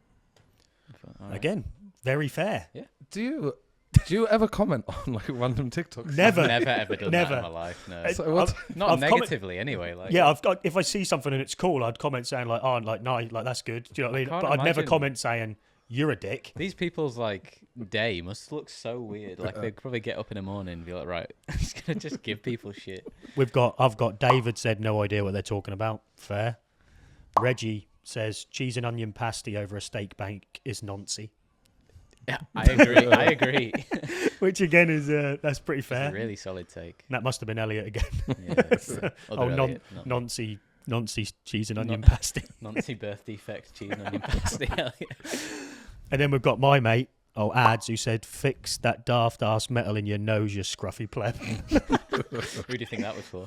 Right. Again, very fair. Yeah. Do you ever comment on like random TikToks? Never. I've never ever done that in my life. No. So Not negatively anyway. Like. Yeah, if I see something and it's cool, I'd comment saying like, "Oh, like no, like that's good." Do you know what I mean? But I'd never comment saying you're a dick. These people's like day must look so weird. Like they'd probably get up in the morning and be like, "Right, I'm just gonna just give people shit." I've got David said no idea what they're talking about. Fair. Reggie says cheese and onion pasty over a steak bank is noncy. Yeah, I agree. Which again is that's pretty fair. It's a really solid take. That must have been Elliot again. Yeah, noncy cheese and onion pasty. Noncy birth defect cheese and onion pasty. And then we've got my mate, Ads, who said, "Fix that daft ass metal in your nose, you scruffy pleb." Who do you think that was for?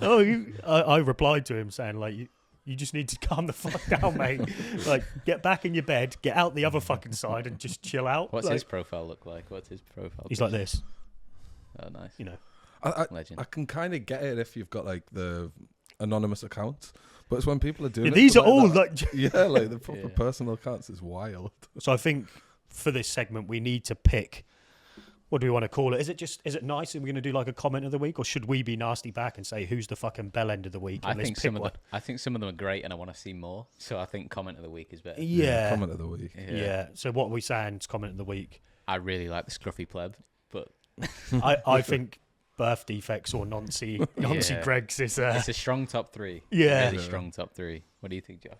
I replied to him saying like. You just need to calm the fuck down, mate. Like, get back in your bed, get out the other fucking side, and just chill out. What's like, his profile look like? He's like this. Oh, nice. I can kind of get it if you've got like the anonymous accounts, but it's when people are doing these are all like like the proper personal accounts is wild. So I think for this segment we need to pick. What do we want to call it? Is it nice and we're going to do like a comment of the week, or should we be nasty back and say who's the fucking bell end of the week? I think some of them are great and I want to see more. So I think comment of the week is better. Yeah. Comment of the week. Yeah. So what are we saying is comment of the week? I really like the scruffy pleb, but I think birth defects or Noncy Greg's is it's a strong top 3. Yeah. Really strong top 3. What do you think, Josh?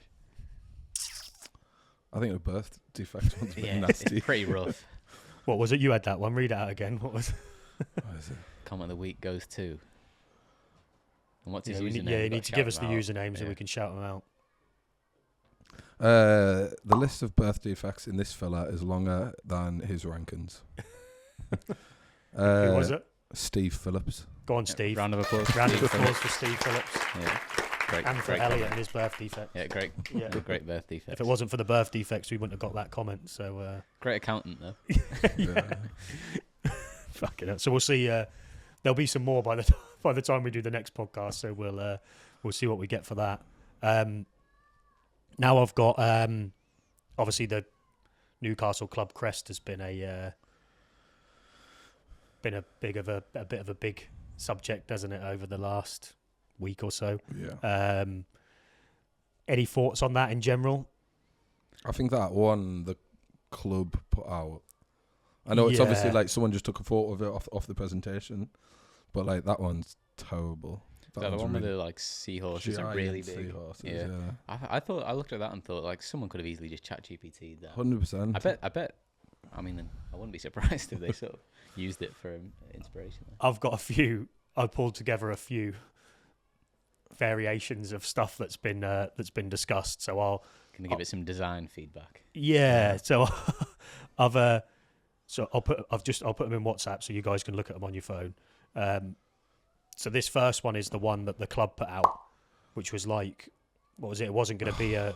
I think the birth defect one's pretty nasty. It's pretty rough. What was it? You had that one. Read it out again. What was it? What is it? Comment of the week goes to. And what's his username? You need to give us the username so we can shout them out. The list of birth defects in this fella is longer than his rankings. Who was it? Steve Phillips. Go on, Steve. Round of applause. Round of applause for Steve Phillips. Yeah. Great, and for Elliot and his birth defect. Yeah, great. Yeah. Great birth defect. If it wasn't for the birth defects, we wouldn't have got that comment. So great accountant though. Fucking hell. So we'll see. There'll be some more by the time we do the next podcast. So we'll see what we get for that. Now I've got obviously the Newcastle club Crest has been a bit of a big subject, hasn't it, over the last week or so? Yeah. Any thoughts on that in general? I think that one the club put out. I know it's obviously like someone just took a photo of it off the presentation, but like that one's terrible. The one with the like seahorses are really big. Yeah. I thought I looked at that and thought like someone could have easily just ChatGPT'd that. 100%. I bet. I mean, I wouldn't be surprised if they sort of used it for inspiration. I've got a few. I pulled together a few variations of stuff that's been discussed. So I'll give it some design feedback. Yeah. So I'll put them in WhatsApp so you guys can look at them on your phone. So this first one is the one that the club put out, which was like, what was it? It wasn't going to be a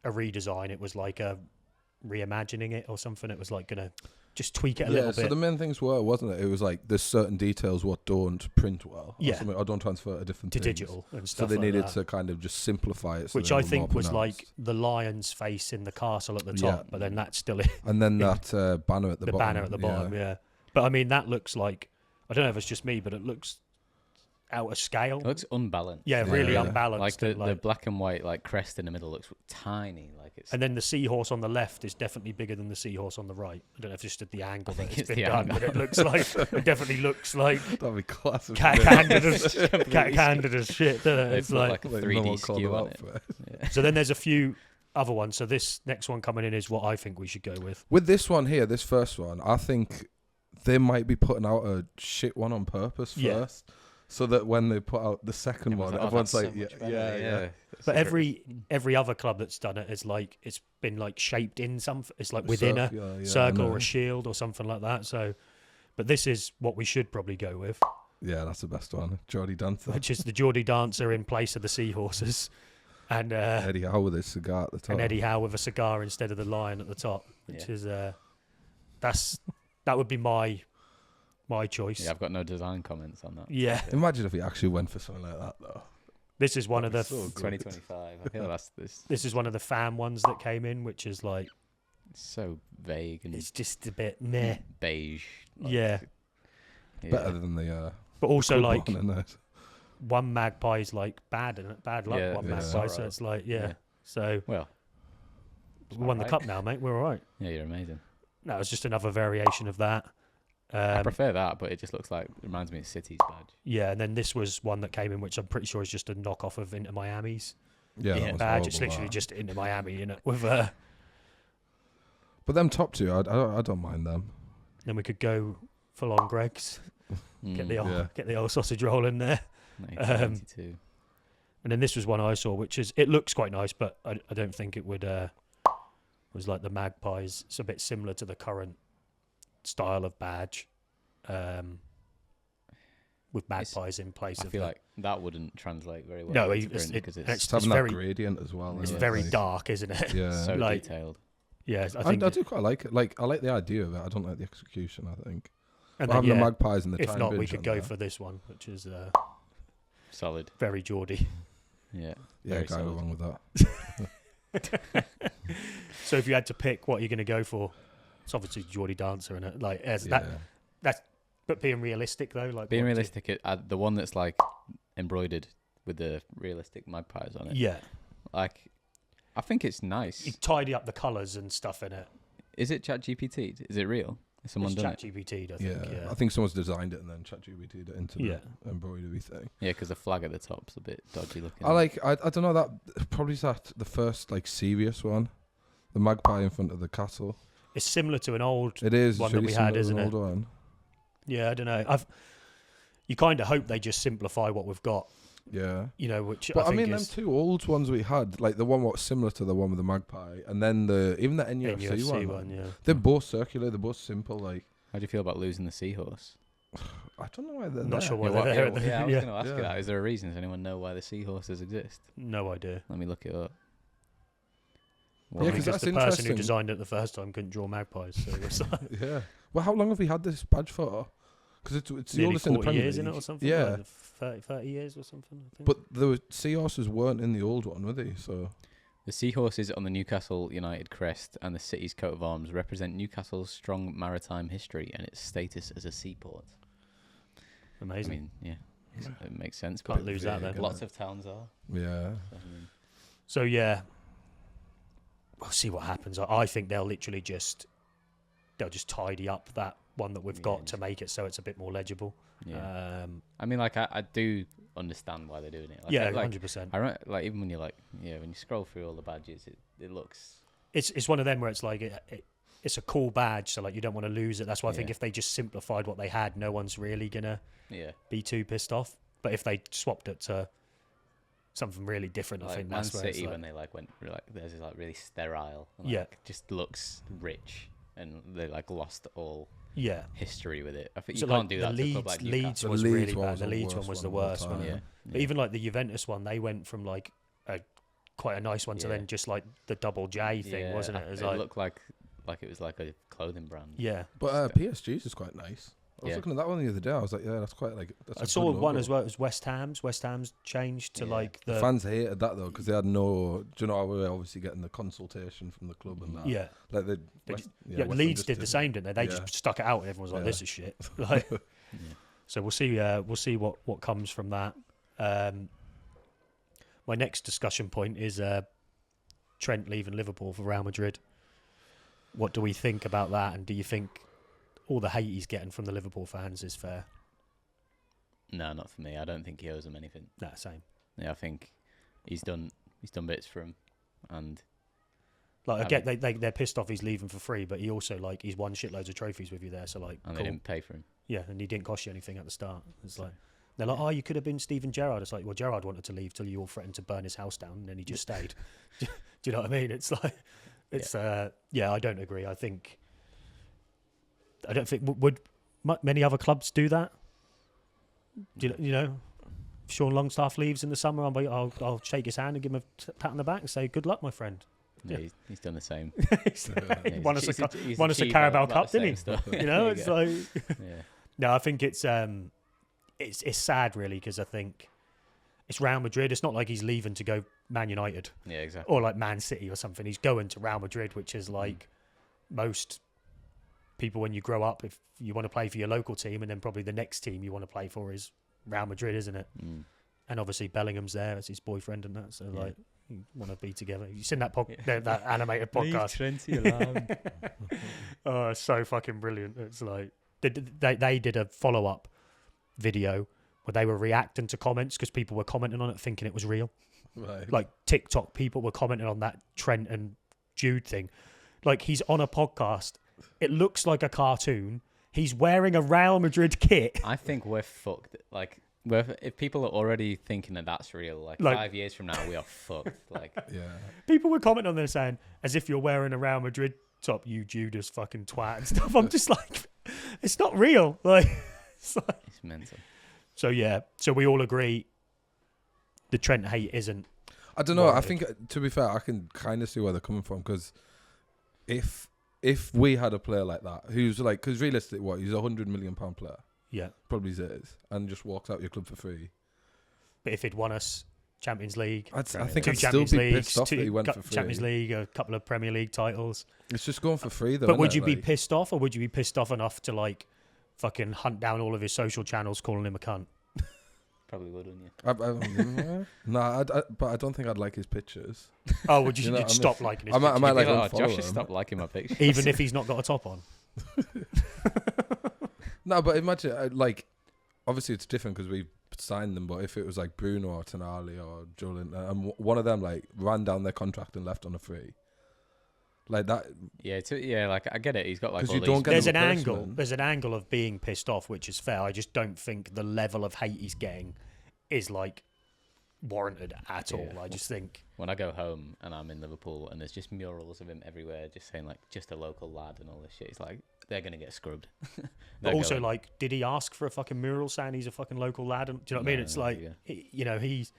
redesign. It was like a reimagining it or something. It was like going to just tweak it a little bit. So the main things were, wasn't it? It was like there's certain details what don't print well. Or don't transfer to different to things. Digital and stuff. So they like needed that. to kind of just simplify it. So which I think was like the lion's face in the castle at the top, but then that's still it. And then that banner at the bottom. The banner at the bottom, yeah. But I mean, that looks like, I don't know if it's just me, but it looks out of scale. It looks unbalanced. Yeah, really unbalanced. Like the black and white like crest in the middle looks tiny. And then the seahorse on the left is definitely bigger than the seahorse on the right. I don't know if it's just at the angle that it's been done, but it definitely looks like that'd be classic. Candid as shit. It's like a 3D skew on it. Yeah. So then there's a few other ones. So this next one coming in is what I think we should go with. With this one here, this first one, I think they might be putting out a shit one on purpose first. So that when they put out the second one, everyone's like, yeah. But every other club that's done it is like, it's been like shaped in something. It's like within a circle or a shield or something like that. So, but this is what we should probably go with. Yeah, that's the best one. Geordie Dancer. Which is the Geordie Dancer in place of the seahorses. And Eddie Howe with his cigar at the top. And Eddie Howe with a cigar instead of the lion at the top. Which is, that would be my choice. Yeah, I've got no design comments on that. Yeah. Imagine if he actually went for something like that, though. This is one of the... 2025. I feel that's this. This is one of the fan ones that came in, which is like... It's so vague and... It's just a bit meh. Beige. Yeah. Better than the... but also like... One magpie is like bad luck, one magpie. Right. So it's like, So... Well... We won the cup now, mate. We're all right. Yeah, you're amazing. No, it's just another variation of that. I prefer that, but it just looks like, it reminds me of City's badge. Yeah, and then this was one that came in, which I'm pretty sure is just a knockoff of Inter Miami's badge. It's literally just Inter Miami, with But them top two, I don't mind them. Then we could go full on Greg's, get the old sausage roll in there. 1992. And then this was one I saw, which is, it looks quite nice, but I don't think it would. Was like the Magpies. It's a bit similar to the current style of badge, with magpies in place. I feel like that wouldn't translate very well. No, because it's having that gradient as well. It's very dark, isn't it? Yeah, so detailed. Yeah, I do quite like it. Like, I like the idea of it. I don't like the execution. I think. And having the magpies and the if not, we could go for this one, which is solid, very Geordie. Yeah, go along with that. So if you had to pick, what are you going to go for? It's obviously Geordie Dancer, and that's but being realistic though, like being realistic, the one that's like embroidered with the realistic magpies on it. Yeah, like I think it's nice. You tidy up the colours and stuff in it. Is it ChatGPT? Is it real? Has someone done it? ChatGPT, I think. Yeah, I think someone's designed it and then ChatGPT'd it into the embroidery thing. Yeah, because the flag at the top's a bit dodgy looking. I don't know, that probably the first like serious one, the magpie in front of the castle. It's similar to an old one that we had, isn't it? One. Yeah, I don't know. You kind of hope they just simplify what we've got. Yeah. Which but I mean, them two old ones we had, like the one was similar to the one with the magpie, and then even the NUFC one. They're both circular. They're both simple. Like, how do you feel about losing the seahorse? I don't know why they're not there. sure why they're there. Yeah, I was going to ask you that. Is there a reason? Does anyone know why the seahorses exist? No idea. Let me look it up. Yeah, because that's the person who designed it the first time couldn't draw magpies. So yeah. Well, how long have we had this badge for? Because it's the oldest in the Premier League. Years in it or something. Yeah. Like 30 years or something, I think. But the seahorses weren't in the old one, were they? So the seahorses on the Newcastle United crest and the city's coat of arms represent Newcastle's strong maritime history and its status as a seaport. Amazing. I mean, yeah, it makes sense. Can't lose that then. Lots of towns are. Yeah. So yeah, we'll see what happens. I think they'll just tidy up that one that we've got to make it so it's a bit more legible. Yeah. I mean, like I do understand why they're doing it. Like, 100%. I remember, like even when you're like, when you scroll through all the badges, it looks. It's one of them where it's like it's a cool badge, so like you don't want to lose it. That's why I think if they just simplified what they had, no one's really gonna be too pissed off. But if they swapped it to something really different, like I think Man that's where City it's when they like went like there's this like really sterile, and, Yeah. like, just looks rich, and they like lost all yeah. history with it. I think So you can't like do the that to a Leeds, club like Leeds Newcastle. was The really Leeds one bad. was The the Leeds one worst was the one of all worst time. one. Yeah. But even like the Juventus one, they went from like a quite a nice one to Yeah. then just like the double J thing, wasn't it? It was like, looked like it was like a clothing brand. yeah. But PSG's is quite nice. I was Yeah. looking at that one the other day. I was like, yeah, that's quite like. That's I a saw good one logo. as well. It was West Ham's. West Ham's changed to Yeah. like The the fans hated that though because they had no. Do you know? We were obviously getting the consultation from the club and that. yeah. Like They West Leeds Ham did just the same, didn't they? They Yeah. just stuck it out, and everyone was like, Yeah. "This is shit." Like, Yeah. so we'll see. We'll see what comes from that. My next discussion point is Trent leaving Liverpool for Real Madrid. What do we think about that? And do you think all the hate he's getting from the Liverpool fans is fair? No, not for me. I don't think he owes them anything. Nah, same. Yeah, I think he's done bits for him, and Like I get they're pissed off he's leaving for free, but he also like he's won shitloads of trophies with you there. So like, they cool. didn't pay for him. Yeah, and he didn't cost you anything at the start. It's like they're like, oh, you could have been Steven Gerrard. It's like, well, Gerrard wanted to leave till you all threatened to burn his house down, and then he just stayed. Do you know what I mean? It's like, it's yeah, I don't agree. I don't think would many other clubs do that. Do you know? If Sean Longstaff leaves in the summer, I'll shake his hand and give him a pat on the back and say, good luck, my friend. Yeah, he's done the same. He won us a achieved Carabao about Cup, the didn't he? same stuff. You know, There it's go. like Yeah. no, I think it's sad really because I think it's Real Madrid. It's not like he's leaving to go Man United Yeah, exactly. or like Man City or something. He's going to Real Madrid, which is like most people when you grow up, if you want to play for your local team, and then probably the next team you want to play for is Real Madrid, isn't it? Mm. And obviously Bellingham's there as his boyfriend and that, so Yeah. like you want to be together. You seen that that animated podcast? Leave Oh, it's so fucking brilliant. It's like they did a follow-up video where they were reacting to comments because people were commenting on it thinking it was real. Right. Like TikTok people were commenting on that Trent and Jude thing. Like he's on a podcast. It looks like a cartoon. He's wearing a Real Madrid kit. I think we're fucked. Like, if people are already thinking that that's real, like 5 years from now, we are fucked. Like, Yeah. People were commenting on there saying, as if you're wearing a Real Madrid top, you Judas fucking twat and stuff. I'm just like, it's not real. Like, it's mental. So yeah, so we all agree the Trent hate isn't. I don't know. warranted. I think, to be fair, I can kind of see where they're coming from because if we had a player like that who's like, because realistically, what, he's £100 million player, Yeah, probably is, and just walks out your club for free. but if he'd won us Champions League, I think two I'd still Champions be Leagues, pissed off that he went for free. Champions League, a couple of Premier League titles. It's just going for free though. But would innit? you be Like, pissed off, or would you be pissed off enough to like fucking hunt down all of his social channels, calling him a cunt? Probably would, wouldn't you? Nah, but I don't think I'd like his pictures. Oh, would you, You know you'd what I mean? stop liking his I might pictures, like Oh, unfollow Josh should him. stop liking my pictures. even if he's not got a top on. No, but imagine like, obviously it's different because we signed them. But if it was like Bruno or Tonali or Jolin, and one of them like ran down their contract and left on a free, like that. Yeah, like I get it. He's got like 'Cause all you these. don't get There's them an a angle. person. There's an angle of being pissed off, which is fair. I just don't think the level of hate he's getting is like warranted at all. Yeah. I just think. When I go home and I'm in Liverpool and there's just murals of him everywhere, just saying like just a local lad and all this shit, it's like they're gonna get scrubbed. But also, like, did he ask for a fucking mural saying he's a fucking local lad? And, do you know what I mean? No, It's like, yeah. he's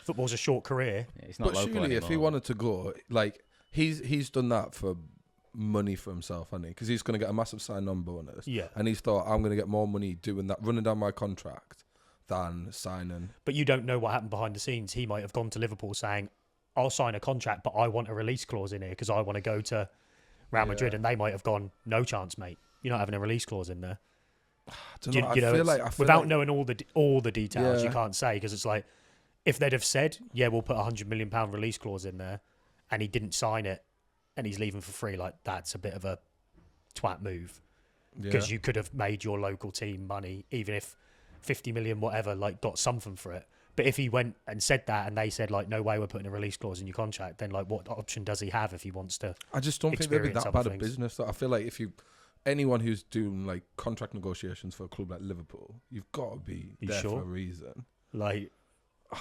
football's a short career. Yeah, it's not But local surely, anymore. if he wanted to go, like he's done that for money for himself, hasn't he? Because he's going to get a massive sign-on bonus. Yeah. And he's thought, I'm going to get more money doing that, running down my contract, than signing. But you don't know what happened behind the scenes. He might have gone to Liverpool saying, I'll sign a contract, but I want a release clause in here because I want to go to Real Madrid. Yeah. And they might have gone, no chance, mate. You're not having a release clause in there. I don't know. I feel without like knowing all the details, you Yeah. can't say, because it's like, if they'd have said, yeah, we'll put £100 million release clause in there, and he didn't sign it, and he's leaving for free, like, that's a bit of a twat move. Because you could have made your local team money, even if 50 million, whatever, like, got something for it. But if he went and said that, and they said, like, no way, we're putting a release clause in your contract, then, like, what option does he have if he wants to? I just don't think they'd be experience that other bad a things. business. I feel like if you anyone who's doing like contract negotiations for a club like Liverpool, you've got to be there sure? for a reason. Like,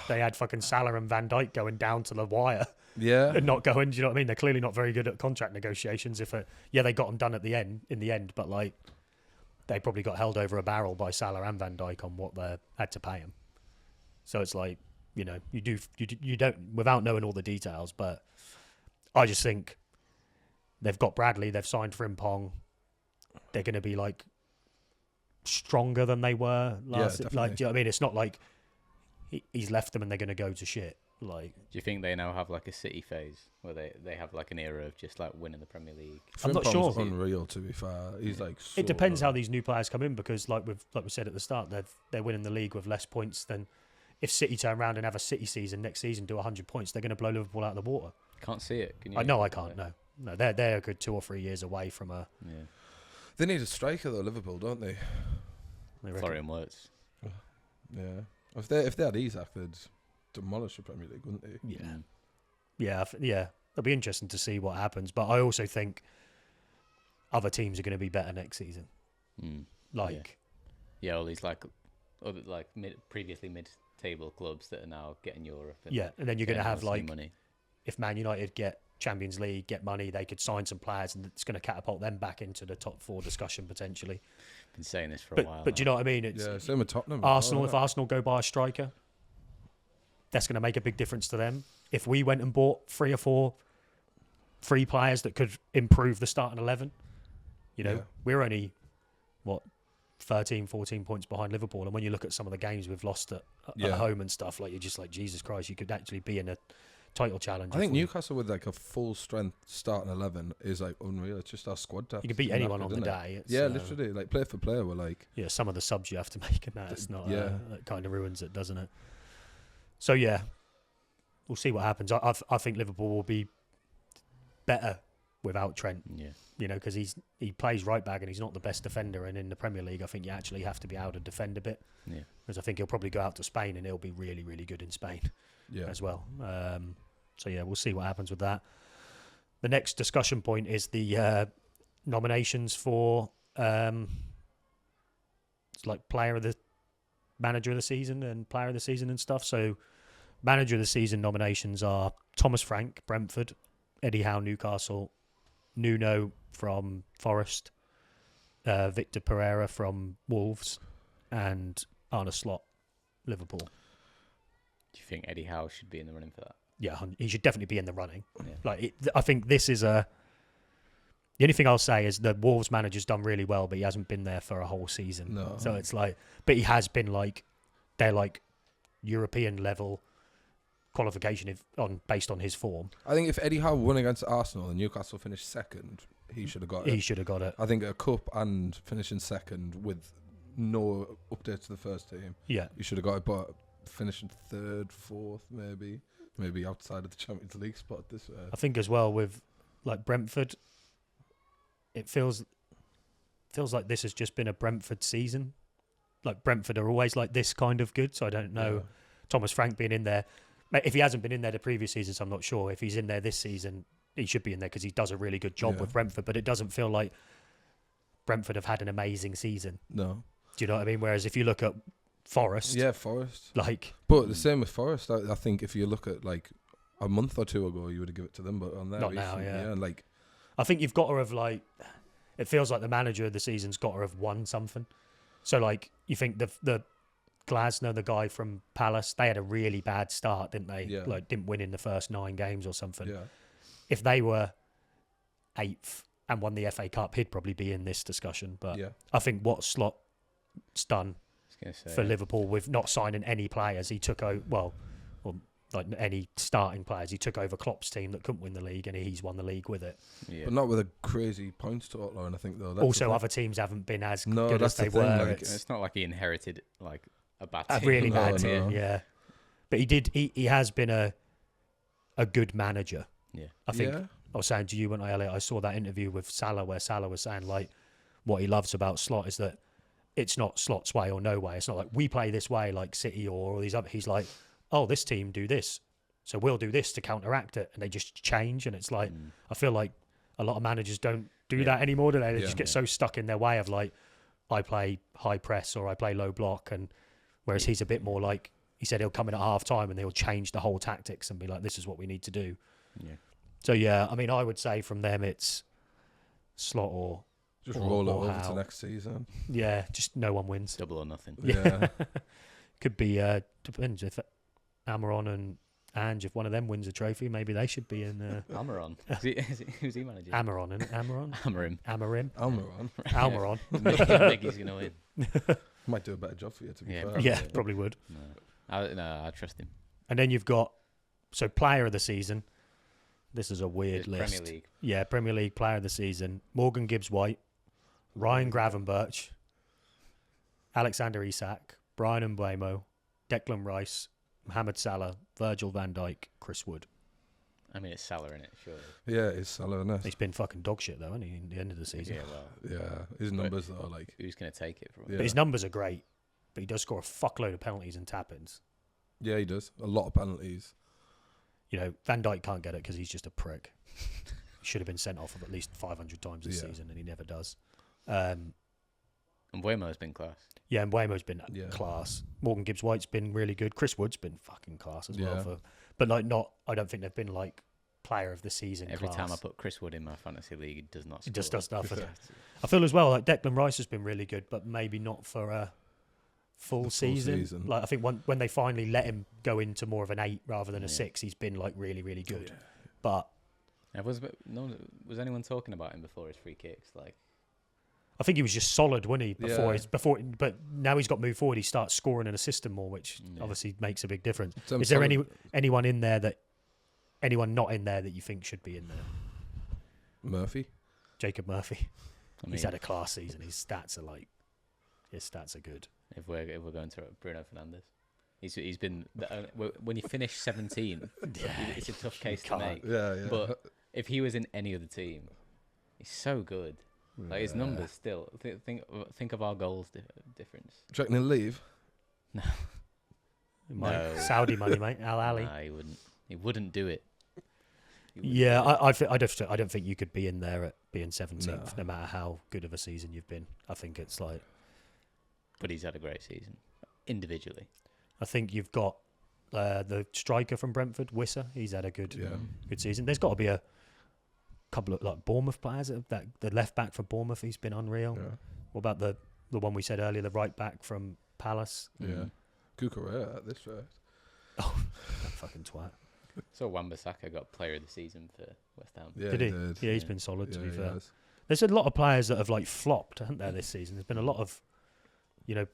they had fucking Salah and Van Dijk going down to the wire. Yeah. And not going, do you know what I mean? They're clearly not very good at contract negotiations. They got them done in the end, but like, they probably got held over a barrel by Salah and Van Dijk on what they had to pay him. So it's like, you know, you don't, without knowing all the details, but I just think they've got Bradley, they've signed Frimpong. They're going to be like stronger than they were last. Like, do you know what I mean? It's not like he's left them and they're going to go to shit. Like, do you think they now have like a City phase where they have like an era of just like winning the Premier League? I'm not sure. Unreal, to be fair. He's like. It depends how these new players come in, because like we said at the start, they're winning the league with less points than if City turn around and have a City season next season, do 100 points, they're going to blow Liverpool out of the water. Can't see it. Can you? I can't. No, they're a good 2 or 3 years away from a. Yeah. They need a striker though, Liverpool, don't they? Florian Wirtz. Yeah. If they had Isak, they'd demolish the Premier League, wouldn't they? Yeah. Yeah. It'll be interesting to see what happens, but I also think other teams are going to be better next season. All these previously mid-table clubs that are now getting Europe. And then you're going to have like money. If Man United get Champions League, get money, they could sign some players, and it's going to catapult them back into the top 4 discussion potentially. Been saying this for a while. But do you know what I mean? It's same with Tottenham. Arsenal. If Arsenal go buy a striker, that's going to make a big difference to them. If we went and bought 3 or 4 free players that could improve the starting 11, you know, we're only 13, 14 points behind Liverpool, and when you look at some of the games we've lost at home and stuff, like, you're just like, Jesus Christ, you could actually be in a title challenge. I think Newcastle with like a full strength starting 11 is like unreal. It's just our squad depth. You can beat anyone on the day. It's, literally, like player for player, we're like, some of the subs you have to make in that, it's not that kind of ruins it, doesn't it? So we'll see what happens. I think Liverpool will be better without Trent. You know, because he plays right back and he's not the best defender, and in the Premier League I think you actually have to be able to defend a bit. Because I think he'll probably go out to Spain and he'll be really, really good in Spain as well. We'll see what happens with that. The next discussion point is the nominations for it's like manager of the season and player of the season and stuff. So manager of the season nominations are Thomas Frank, Brentford; Eddie Howe, Newcastle; Nuno from Forest; Victor Pereira from Wolves; and Arne Slot, Liverpool. Do you think Eddie Howe should be in the running for that? Yeah, he should definitely be in the running. I think this is the only thing I'll say is the Wolves manager's done really well, but he hasn't been there for a whole season. No. So it's like, but he has been like, they're like European level qualification based on his form. I think if Eddie Howe won against Arsenal and Newcastle finished second, he should have got it. He should have got it. I think a cup and finishing second with no updates to the first team. Yeah, he should have got it, but finishing 3rd, 4th, maybe outside of the Champions League spot this way. I think as well with like Brentford, it feels like this has just been a Brentford season. Like Brentford are always like this kind of good, so I don't know. Thomas Frank being in there, if he hasn't been in there the previous seasons, I'm not sure. If he's in there this season, he should be in there because he does a really good job with Brentford, but it doesn't feel like Brentford have had an amazing season. No. Do you know what I mean? Whereas if you look at Forest. Yeah, Forest. But the same with Forest. I think if you look at like a month or 2 ago, you would have given it to them, but on there, not now. Yeah, like I think you've got to have it feels like the manager of the season's got to have won something. So like you think the Glasner, the guy from Palace, they had a really bad start, didn't they? Yeah. Like didn't win in the first 9 games or something. Yeah. If they were 8th and won the FA Cup, he'd probably be in this discussion. But I think what Slot's done for Liverpool with not signing any players, he took over, like any starting players, he took over Klopp's team that couldn't win the league, and he's won the league with it. Yeah. But not with a crazy points total or anything, though. That's also, other teams haven't been as good as they were. Like, it's not like he inherited like a bad team. A really bad team, yeah. But he has been a good manager. Yeah. I think I was saying to you when I saw that interview with Salah where Salah was saying like what he loves about Slot is that it's not Slot's way or no way. It's not like we play this way like City or all these other. He's like, oh, this team do this, so we'll do this to counteract it, and they just change. And it's like I feel like a lot of managers don't do that anymore, do they? They Yeah. just get so stuck in their way of like, I play high press or I play low block, and whereas he's a bit more like, he said he'll come in at half time and he'll change the whole tactics and be like, this is what we need to do. Yeah. So yeah, I mean, I would say from them it's Slot or Just or- roll it or over Howe. to next season. Yeah, just no one wins. Double or nothing. Yeah. Could be depends if Amaron and Ange, if one of them wins a trophy, maybe they should be in Amaron. Who's he managing? Amaron and Amaron. Amarim. Amarim. Almiron Almiron. Miggy's going to win. might do a better job for you, to be Yeah, fair. probably. Yeah, probably would. I trust him. And then you've got player of the season. This is a weird It's list. Premier League. Yeah, Premier League player of the season: Morgan Gibbs-White, Ryan Gravenberch, Alexander Isak, Brian Mbeumo, Declan Rice, Mohamed Salah, Virgil van Dijk, Chris Wood. I mean, it's Salah in it, surely. Yeah, it's Salah, isn't it? He's been fucking dog shit though, hasn't he? In the end of the season. Yeah, well, Yeah, his numbers are like. who's going to take it from him? Yeah. But his numbers are great. But he does score a fuckload of penalties and tap-ins. Yeah, he does a lot of penalties. You know, Van Dijk can't get it because he's just a prick. He should have been sent off at least 500 times this season, and he never does. And Buemo's been class. Yeah, and Buemo's been Yeah. class. Morgan Gibbs-White's been really good. Chris Wood's been fucking class as well. Yeah. But like, not. I don't think they've been like player of the season. Every class. time I put Chris Wood in my fantasy league, he does not He score. just does nothing. Yeah. I feel as well like Declan Rice has been really good, but maybe not for a full season. Like I think when they finally let him go into more of an 8 rather than a 6, he's been like really, really good. But Was anyone talking about him before his free kicks? Like, I think he was just solid, wasn't he? Yeah. But now he's got moved forward. He starts scoring and assisting more, which obviously makes a big difference. Some Is there solid- anyone not in there that you think should be in there? Murphy? Jacob Murphy. I mean, He's had a class season. His stats are good. if we're going to Bruno Fernandes, he's been when you finish 17, it's a tough case to make. Yeah, yeah. But if he was in any other team, he's so good. Like his numbers still. Think of our goals difference. Do you reckon he'll leave? No. Saudi money, mate. Al Ali. Nah, he wouldn't. He wouldn't do it. Yeah, I don't think you could be in there at being 17th, no matter how good of a season you've been. I think it's like. But he's had a great season, individually. I think you've got the striker from Brentford, Wissa. He's had a good season. There's got to be a couple of like Bournemouth players. That the left back for Bournemouth, he's been unreal. Yeah. What about the one we said earlier, the right back from Palace? Yeah. Cucurella at this first. Oh, that fucking twat. So Wan-Bissaka got Player of the Season for West Ham. Yeah, Did he? did. Yeah, he's been solid, to Yeah, be he fair. has. There's a lot of players that have like flopped, haven't there, this season? There's been a lot of,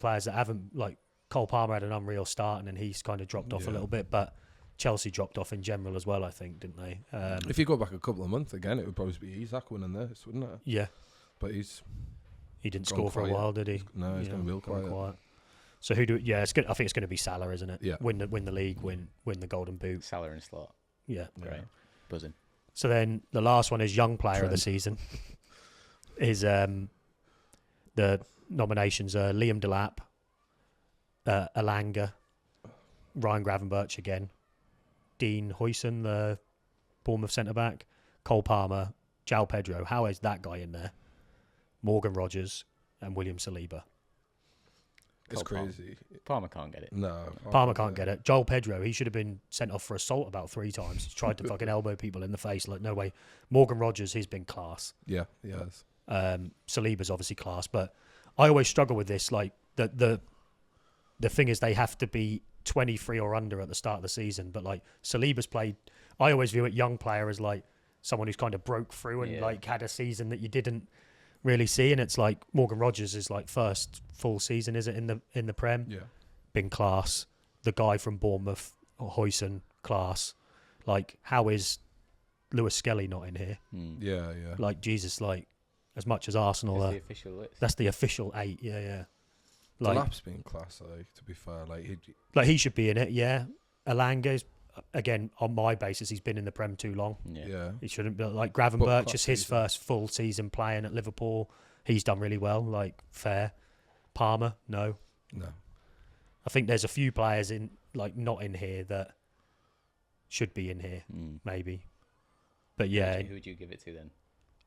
players that haven't, like Cole Palmer had an unreal start and then he's kind of dropped off a little bit, but Chelsea dropped off in general as well, I think, didn't they? If you go back a couple of months again, it would probably be Isak winning this, wouldn't it? Yeah. But He didn't gone score for a quiet. while, did he? No, he's gone real quiet. So who do? Yeah, it's good. I think it's going to be Salah, isn't it? Yeah. Win the league, win the Golden Boot. Salah and Slot. Yeah. Great. Buzzing. So then the last one is Young Player of the Trent. Season. Is the nominations are Liam Delap, Alanga, Ryan Gravenberch again, Dean Huijsen, the Bournemouth centre back, Cole Palmer, João Pedro. How is that guy in there? Morgan Rogers and William Saliba. It's Cole crazy. Palmer can't get it. No. Palmer can't get it. Joel Pedro, he should have been sent off for assault about 3 times. He's tried to fucking elbow people in the face. Like, no way. Morgan Rogers, he's been class. Yeah, he has. Saliba's obviously class, but I always struggle with this. Like, the thing is they have to be 23 or under at the start of the season. But, like, Saliba's played... I always view a young player as, like, someone who's kind of broke through and, like, had a season that you didn't really see. And it's like Morgan Rogers is, like, first full season, is it, in the Prem? Yeah. Been class. The guy from Bournemouth, or Huijsen, class. Like, how is Lewis Skelly not in here? Yeah, yeah. Like, Jesus, like, as much as Arsenal It's are... the official list. That's the official 8, yeah. Like, Delap's been class, to be fair. like, he should be in it, yeah. Alanga's, again, on my basis, he's been in the Prem too long. Yeah. He shouldn't be. Like, Gravenberch, class just his season. first full season playing at Liverpool. He's done really well, like, fair. Palmer, no. No. I think there's a few players in, like, not in here that should be in here, maybe. But yeah, Who would you give it to then?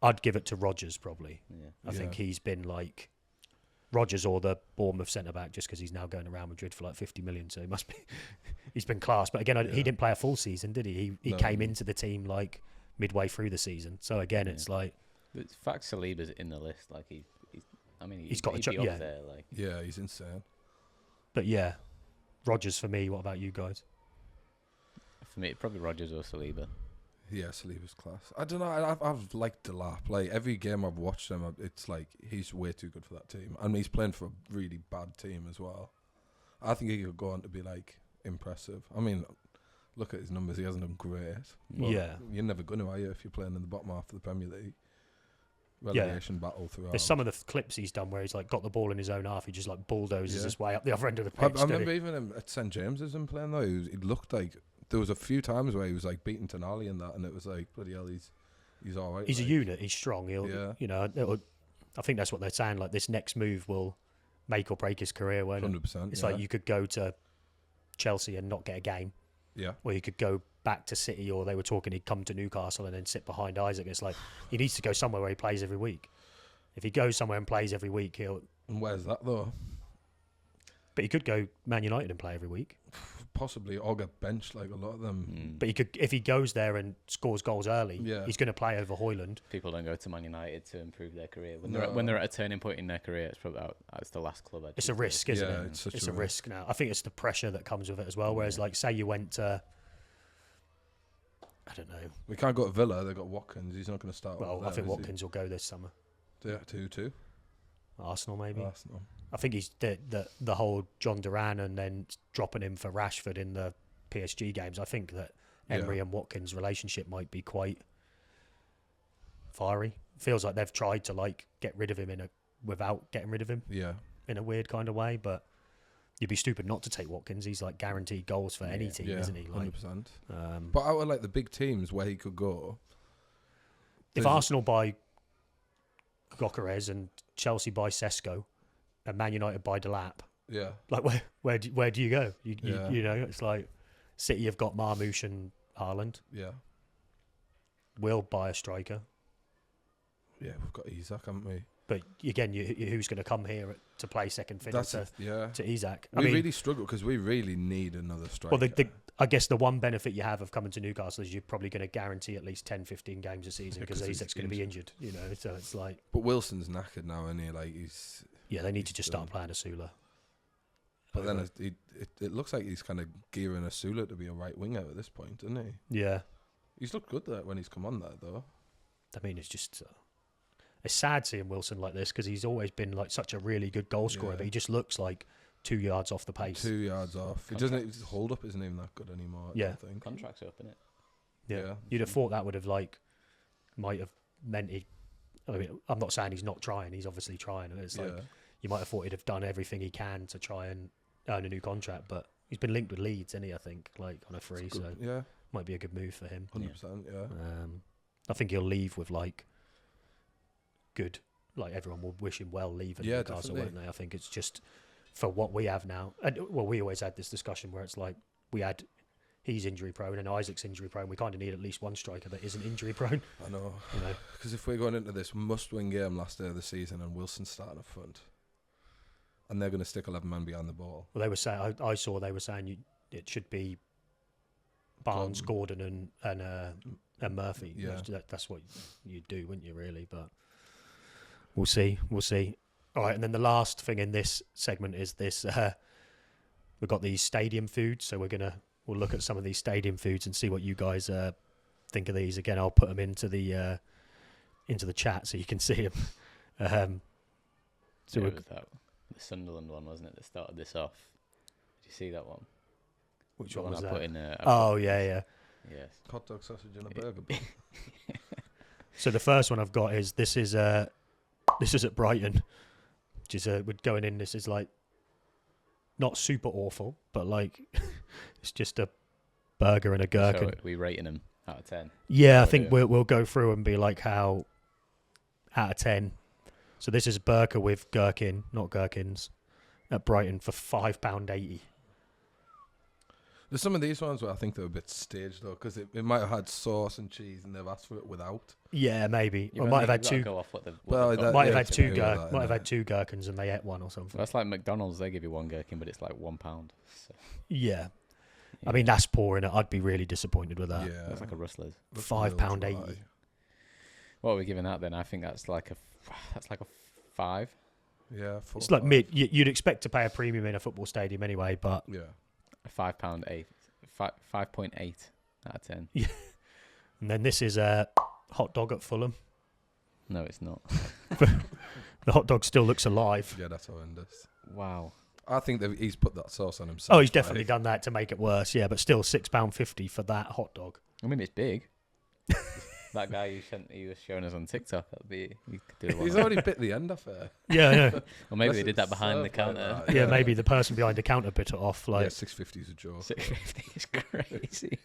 I'd give it to Rodgers probably. Yeah. I think he's been like Rodgers or the Bournemouth centre back, just because he's now going to Real Madrid for like 50 million. So he must be. He's been class, but again, he didn't play a full season, did he? He came into the team like midway through the season. So again, it's like. The fact Saliba's in the list, like he's got a job. Yeah, there, like. Yeah, he's insane. But yeah, Rodgers for me. What about you guys? For me, probably Rodgers or Saliba. Yeah, Saliba's class. I don't know. I've liked Delap. Like every game I've watched him, it's like he's way too good for that team. I mean, he's playing for a really bad team as well. I think he could go on to be like impressive. I mean, look at his numbers. He hasn't done great. Well, yeah, you're never going to, are you, if you're playing in the bottom half of the Premier League? Relegation battle throughout. There's some of the clips he's done where he's like got the ball in his own half. He just like bulldozes his way up the other end of the pitch. I remember even him at St James's him playing though. He looked like there was a few times where he was like beating Tonali and that, and it was like bloody hell, he's all right. He's like. a unit. He's strong. I think that's what they're saying. Like this next move will make or break his career. 100%. It's like you could go to Chelsea and not get a game. Yeah. Or you could go back to City, or they were talking he'd come to Newcastle and then sit behind Isaac. It's like he needs to go somewhere where he plays every week. If he goes somewhere and plays every week, he'll. And where's that though? But he could go Man United and play every week. Possibly, or get benched like a lot of them. But he could, if he goes there and scores goals early, Yeah. he's going to play over Højlund. People don't go to Man United to improve their career. When they're at a turning point in their career, it's probably that's the last club. It's a risk, isn't Yeah, it? it's a risk now. I think it's the pressure that comes with it as well. Whereas, like, say you went to, I don't know. We can't go to Villa. They've got Watkins. He's not going to start. Well, with I them, think is Watkins will go this summer. he? Yeah, 2-2. Arsenal, maybe. Arsenal. I think he's the whole John Duran and then dropping him for Rashford in the PSG games. I think that Emery and Watkins' relationship might be quite fiery. Feels like they've tried to like get rid of him without getting rid of him. Yeah. In a weird kind of way, but you'd be stupid not to take Watkins. He's like guaranteed goals for any team, isn't he? Like, 100%. But out of like the big teams where he could go, if Arsenal buy Gyökeres and Chelsea buy Sesko and Man United buy Delap, yeah, like where do you go? You know, it's like City have got Marmoush and Haaland. yeah, We'll buy a striker. Yeah, we've got Isak, haven't we? But again, who's going to come here to play second fiddle to Isak? We really struggle because we really need another striker. Well, I guess the one benefit you have of coming to Newcastle is you're probably going to guarantee at least 10, 15 games a season because Isak's going to be injured. You know, so it's like. But Wilson's knackered now, isn't he? Like he's. Yeah, they need to just start playing Asula. But then it looks like he's kind of gearing Asula to be a right winger at this point, doesn't he? Yeah. He's looked good there when he's come on there, though. I mean, it's just it's sad seeing Wilson like this because he's always been like such a really good goal scorer, but he just looks like 2 yards off the pace. 2 yards off. His hold up isn't even that good anymore. I don't think. Contract's up, isn't it? Yeah. You'd have thought that would have might have meant he. I mean, I'm not saying he's not trying. He's obviously trying. It's like you might have thought he'd have done everything he can to try and earn a new contract, but he's been linked with Leeds, isn't he? I think like on a free, so might be a good move for him. 100%. Yeah. I think he'll leave with good. Like everyone will wish him well leaving Newcastle, won't they? I think it's just for what we have now. And well, we always had this discussion where it's like he's injury prone and Isaac's injury prone. We kind of need at least one striker that isn't injury prone. I know. Because if we're going into this must-win game last day of the season and Wilson's starting up front, and they're going to stick 11 men behind the ball. Well, they were saying I saw they were saying it should be Barnes, Gordon, and Murphy. Yeah, that's what you'd do, wouldn't you? Really, but we'll see. All right, and then the last thing in this segment is this. We've got these stadium foods, so we'll look at some of these stadium foods and see what you guys think of these. Again, I'll put them into the chat so you can see them. So it was the Sunderland one, wasn't it, that started this off? Did you see that one? Which one was that? Put in yeah. Yes. Hot dog, sausage, and a burger bun. So the first one I've got is this is at Brighton, which is we're going in. This is like not super awful, but like it's just a burger and a gherkin. So we rating them out of 10. Yeah, I think we'll go through and be like how out of 10. So this is a burger with gherkin, not gherkins, at Brighton for £5.80. There's some of these ones where I think they're a bit staged though, because it might have had sauce and cheese and they've asked for it without. Yeah, maybe. Or might have had two. Might have had two gherkins and they ate one or something. Well, that's like McDonald's. They give you one gherkin, but it's like £1. So. Yeah. I mean, that's pouring it. I'd be really disappointed with that. Yeah. That's like a Rustler's. £5.80. What are we giving that then? I think that's like a 5. Yeah, 4, it's like mid. You'd expect to pay a premium in a football stadium anyway, but yeah, a £5.8, 5.8 out of 10. Yeah. And then this is a hot dog at Fulham. No, it's not. The hot dog still looks alive. Yeah, that's horrendous. Wow. I think that he's put that sauce on himself. Oh, he's definitely done that to make it worse. Yeah, but still £6.50 for that hot dog. I mean, it's big. That guy you was showing us on TikTok, you could do one. He's already bit the end off it. Yeah, yeah. Or maybe they did that behind the counter. Like that, Yeah, maybe the person behind the counter bit it off. Like, yeah, $6.50 is a joke. $6.50 is crazy.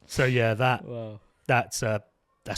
So yeah, Wow. that's got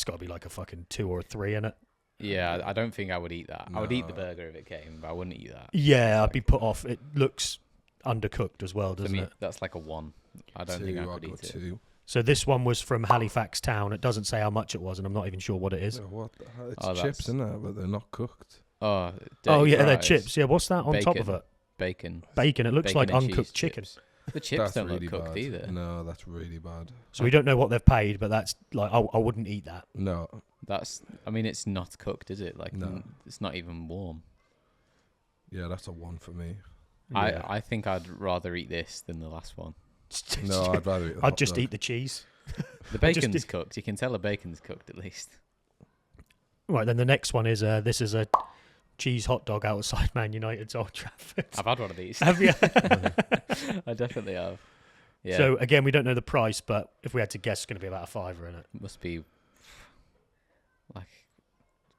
to be like a fucking 2 or a 3 in it. Yeah, I don't think I would eat that. No. I would eat the burger if it came, but I wouldn't eat that. Yeah, I'd be put off. It looks undercooked as well, doesn't it? That's like a 1. I don't think I could eat it. 2. So this one was from Halifax Town. It doesn't say how much it was, and I'm not even sure what it is. Yeah, what the hell? It's chips, isn't it? But they're not cooked. Oh, yeah, fries, they're chips. Yeah, what's that on top of it? Bacon. Bacon. It looks Bacon like and uncooked cheese chicken. chips. The chips That's don't really look cooked bad. either. No, that's really bad. So we don't know what they've paid, but that's like I wouldn't eat that. No. It's not cooked, is it? Like, No. It's not even warm. Yeah, that's a 1 for me. Yeah. I think I'd rather eat this than the last one. No, I'd rather eat the I'd hot just dog. eat the cheese. The bacon's cooked. You can tell the bacon's cooked at least. Right, then the next one is this is a cheese hot dog outside Man United's Old Trafford. I've had one of these. Have you? I definitely have. Yeah. So again, we don't know the price, but if we had to guess, it's going to be about a £5 in it. Must be like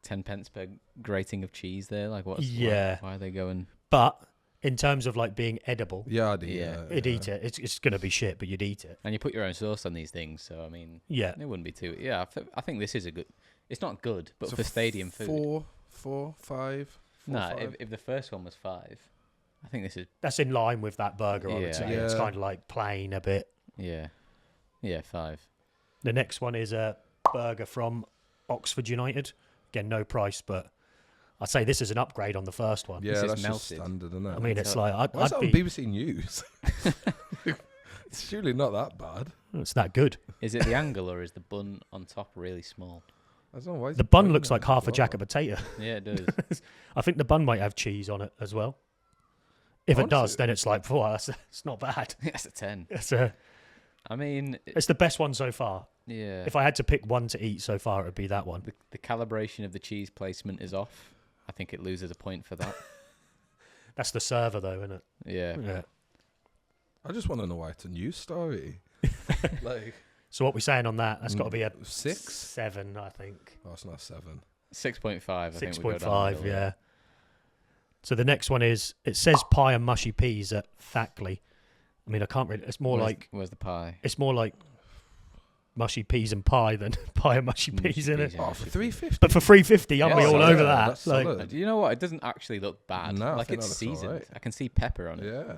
10 pence per grating of cheese there. Like, Yeah. Why are they going? But in terms of like being edible, Yeah, I'd eat Yeah. you'd eat it. It's going to be shit, but you'd eat it. And you put your own sauce on these things, so I mean, Yeah. it wouldn't be too. Yeah, I think this is a good. It's not good, but So for stadium food. 4, 5. No, if the first one was 5, I think this is. That's in line with that burger, I would Yeah. say. It's Yeah. kind of like plain a bit. Yeah, 5. The next one is a burger from Oxford United. Again, no price, but I'd say this is an upgrade on the first one. Yeah, This is that's just melted. standard, isn't it? I mean, it's like Why is that I'd on be. BBC News? It's surely not that bad. It's that good. Is it the angle or is the bun on top really small? I don't know why. The bun looks like half a jack of potato. Yeah, it does. I think the bun might have cheese on it as well. If it does, Honestly- then it's like, oh, it's not bad. That's a 10. I mean, It's the best one so far. yeah. If I had to pick one to eat so far, it would be that one. The calibration of the cheese placement is off. I think it loses a point for that. That's the server, though, isn't it? Yeah. Yeah. I just want to know why it's a news story. Like So what we're saying on that? That's got to be a 6. 7, I think. Oh, it's not 7. 6.5. I think we go down the 6.5, middle, yeah. So the next one is, it says pie and mushy peas at Thackley. I mean, I can't really, it's more Where's the pie? it's more like mushy peas and pie than pie and mushy Mushy peas in it. peas, yeah. Oh, for 3.50. But for $3.50, I'm Yeah, all solid. over Yeah, that. that's Like, solid. You know what? It doesn't actually look bad. No, I like think it's that looks seasoned. alright. I can see pepper on it. Yeah.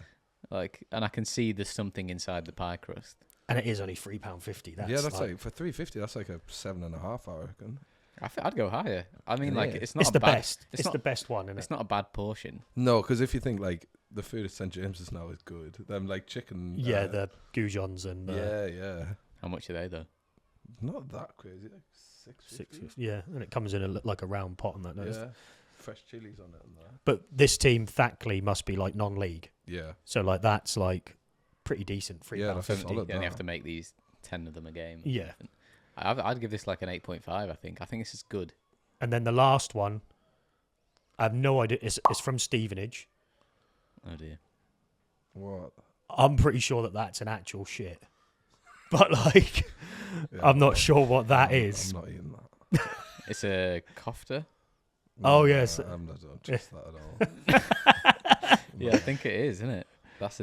Like, and I can see there's something inside the pie crust. and it is only £3.50. Yeah, that's like for 3.50. That's like a 7.5, I reckon. I'd go higher. I mean, like, Yeah. it's not it's a the bad, best. It's not, the best one, isn't It's it? not a bad portion. No, because if you think like the food at St James's now is good, them like chicken. Yeah, the goujons and yeah. How much are they though? Not that crazy. Like 6.50. yeah, and it comes in like a round pot and that. does. Yeah. Fresh chilies on it and that. But this team Thackley must be like non-league, Yeah. so like that's like pretty decent. Yeah, £3.50. that's solid. You only have that. to make these 10 of them a game. Yeah, I'd give this like an 8.5. I think this is good. and then the last one, I have no idea. It's from Stevenage. Oh dear. What? I'm pretty sure that that's an actual shit, but like Yeah, I'm not sure what that is. I'm not eating that. It's a kofta. Oh, yes. I don't trust that at all. Yeah, I think it is, isn't it? That's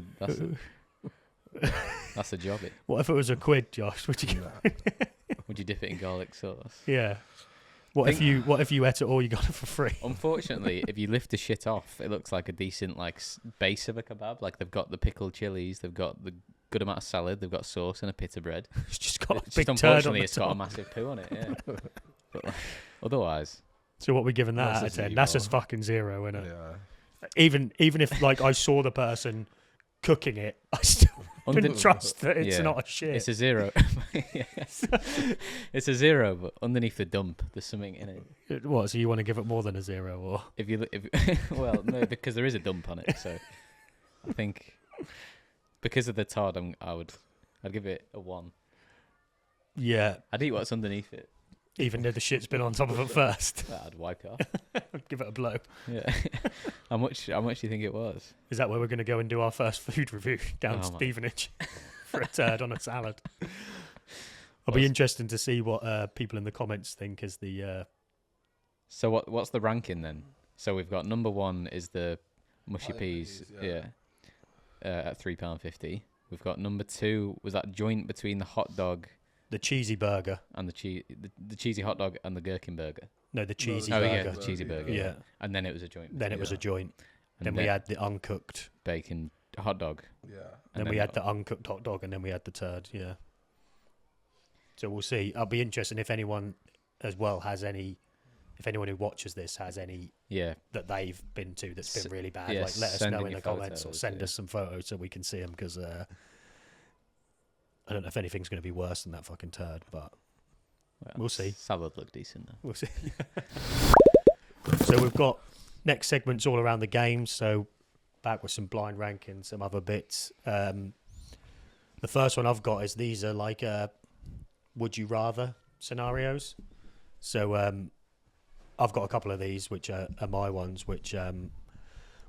a jobbie. What if it was a quid, Josh? Would you? Nah. Would you dip it in garlic sauce? Yeah. What if you ate it all? You got it for free. Unfortunately, if you lift the shit off, it looks like a decent base of a kebab. Like they've got the pickled chilies, they've got the good amount of salad. They've got sauce and a pita bread. It's just got a It's big just turd on unfortunately the it's got a top. massive poo on it. Yeah. But like, otherwise, So what we giving that That's out a of 10? That's a zero. fucking 0, isn't it? Yeah. Even if like I saw the person cooking it, I still wouldn't trust that it's Yeah. not a shit. it's a 0. Yes. It's a 0, but underneath the dump, there's something in it. What? So you want to give it more than a 0, or Well, no, because there is a dump on it. So I think because of the Todd, I'd give it a 1. yeah? I'd eat what's underneath it. Even though the shit's been on top of it first, I'd wipe it off. I'd give it a blow. Yeah. How much do you think it was? Is that where we're going to go and do our first food review down Oh, my. Stevenage for a turd on a salad? It'll be interesting to see what people in the comments think as the. So what's the ranking then? So we've got number 1 is the mushy Pie peas, peas, at £3.50. We've got number 2 was that joint between the hot dog The cheesy burger. and the cheesy hot dog and the gherkin burger. No, the cheesy Oh burger. yeah, the cheesy burger. Yeah. And then it was a joint. Then it was a joint. And Then we had the uncooked. bacon hot dog. Yeah. And Then we had the uncooked hot dog, and then we had the turd. Yeah. So we'll see. I'll be interested if anyone as well has any. If anyone who watches this has any that they've been to that's been really bad, yeah, like let us send know in in your the comments or photos, send yeah. us some photos so we can see them, because I don't know if anything's going to be worse than that fucking turd, but we'll see. Salad looked decent though. We'll see. So we've got next segments all around the games. So back with some blind ranking, some other bits. The first one I've got is these are like would you rather scenarios. So I've got a couple of these which are my ones. Which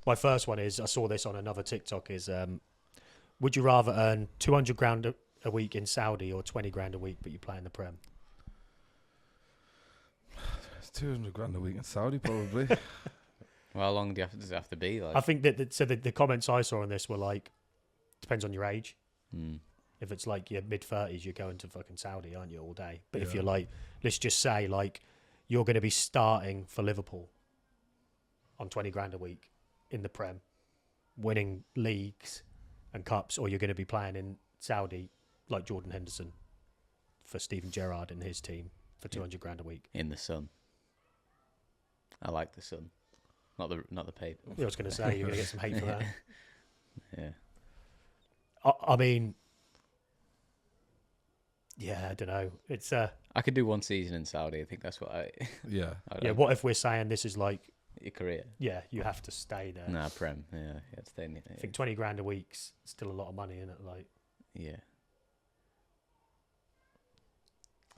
my first one is, I saw this on another TikTok, is would you rather earn 200 grand a week in Saudi or 20 grand a week but you play in the Prem? It's 200 grand a week in Saudi, probably. Well, how long does it have to be? Like, I think that the comments I saw on this were like, depends on your age. hmm. If it's like your mid-30s, you're going to fucking Saudi, aren't you, all day? But if Yeah. you're like, let's just say like you're going to be starting for Liverpool on 20 grand a week in the Prem, winning leagues and cups, or you're going to be playing in Saudi like Jordan Henderson for Steven Gerrard and his team for 200 grand a week. In the sun. I like the sun, not the paper. I was going to say you're going to get some hate for that. Yeah. I mean, yeah, I don't know. It's I could do one season in Saudi. I think that's what Yeah. yeah. What if we're saying this is like, your career? yeah, you have to stay there. Nah, Prem. Yeah, you have to stay in it. I think 20 grand a week's still a lot of money, isn't it? Like, Yeah.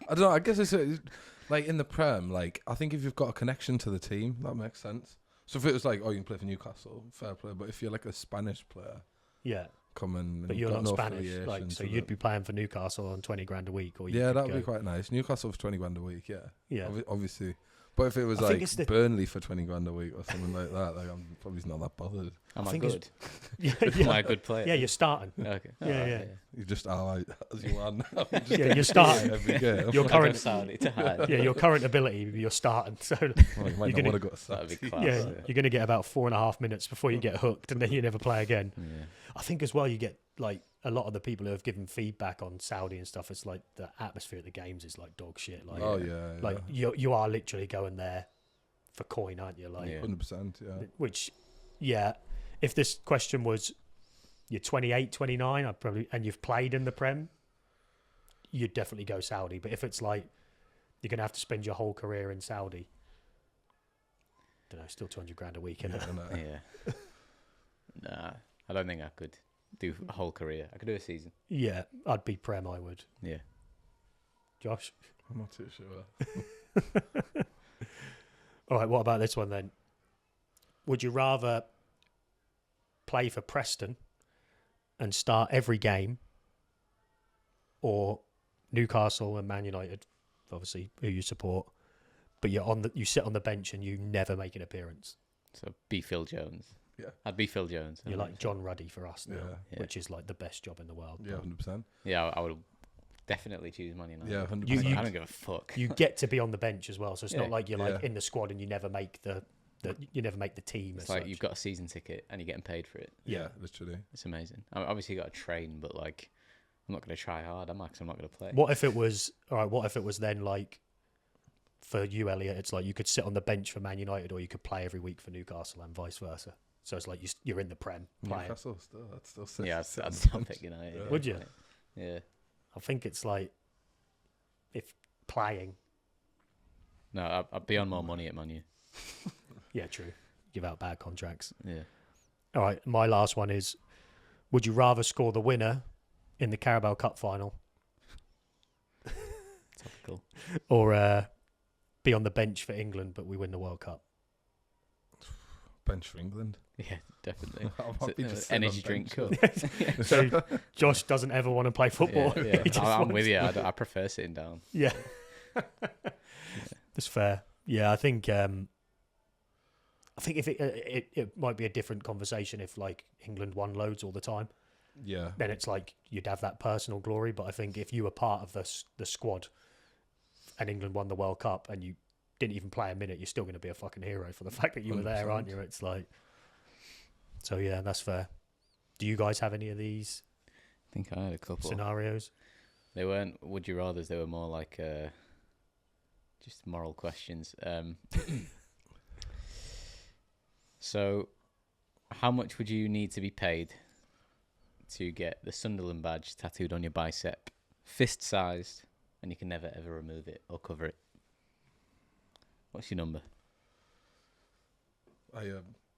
I don't know. I guess it's like in the Prem. Like, I think if you've got a connection to the team, that makes sense. So if it was like, oh, you can play for Newcastle, fair play. But if you're like a Spanish player, yeah, coming, but and you're got not no Spanish, affiliation like, so to you'd the- be playing for Newcastle on 20 grand a week, or you Yeah, could that would go, be quite nice. Newcastle for 20 grand a week, yeah. yeah. Obviously. But if it was I think like it's the- Burnley for 20 grand a week or something like that, like I'm probably not that bothered. Am I think it's- good? yeah, Am I a good player? yeah, you're starting. Okay. Yeah, yeah. You just are like, as you are now. Just Yeah, you're starting. every game. Your I go current, to Saudi to hide. yeah, your current ability, you're starting. So Well, you might you're not gonna- want to go to That'd be Saudi. class. yeah, Yeah. you're going to get about 4.5 minutes before you get hooked, and then you never play again. Yeah. I think as well, you get like a lot of the people who have given feedback on Saudi and stuff. It's like the atmosphere at the games is like dog shit. Like, Oh, yeah. like you are literally going there for coin, aren't you? Like, Yeah. 100%, yeah. which, yeah, if this question was you're 28, 29, I'd probably, and you've played in the Prem, you'd definitely go Saudi. But if it's like you're going to have to spend your whole career in Saudi, don't know, still 200 grand a week, innit? Yeah, no. Yeah. Nah, I don't think I could do a whole career. I could do a season. Yeah, I'd be Prem, I would. Yeah. Josh? I'm not too sure. All right, what about this one then? Would you rather play for Preston and start every game, or Newcastle and Man United, obviously who you support, but you sit on the bench and you never make an appearance? So be Phil Jones. Yeah. I'd be Phil Jones. You're like John Ruddy for us now, Yeah. which is like the best job in the world. Yeah, 100%. Yeah, I would definitely choose Man United. Yeah, 100%. You- I don't give a fuck. You get to be on the bench as well, so it's Yeah. not like you're like Yeah. in the squad and you never make the that you never make the team. It's like you've got a season ticket and you're getting paid for it. Yeah, literally. It's amazing. I mean, obviously you got to train, but like, I'm not going to try hard, am I? Because I'm not going to play. What if it was all right? What if it was then like for you, Elliot? It's like you could sit on the bench for Man United, or you could play every week for Newcastle, and vice versa. So it's like you're in the Prem playing. Newcastle still, I'd still sit. Yeah, I'd still pick United. Yeah. Would you? Yeah. I think it's like if playing. No, I'd be on more money at Man U. Yeah, true. Give out bad contracts. Yeah. All right, my last one is: would you rather score the winner in the Carabao Cup final, Topical. or be on the bench for England but we win the World Cup? Bench for England. Yeah, definitely. I'll be just sitting Energy on drink bench. cup. So Josh doesn't ever want to play football. Yeah, He just I'm with wants- you. I prefer sitting down. Yeah. That's fair. Yeah, I think if it might be a different conversation if like England won loads all the time. Yeah. Then it's like you'd have that personal glory. But I think if you were part of the squad and England won the World Cup and you didn't even play a minute, you're still going to be a fucking hero for the fact that you were there, 100%. aren't you? It's like, so yeah, that's fair. Do you guys have any of these I think I had a couple. scenarios? They weren't would you rathers, they were more like just moral questions. So how much would you need to be paid to get the Sunderland badge tattooed on your bicep, fist sized, and you can never ever remove it or cover it? What's your number?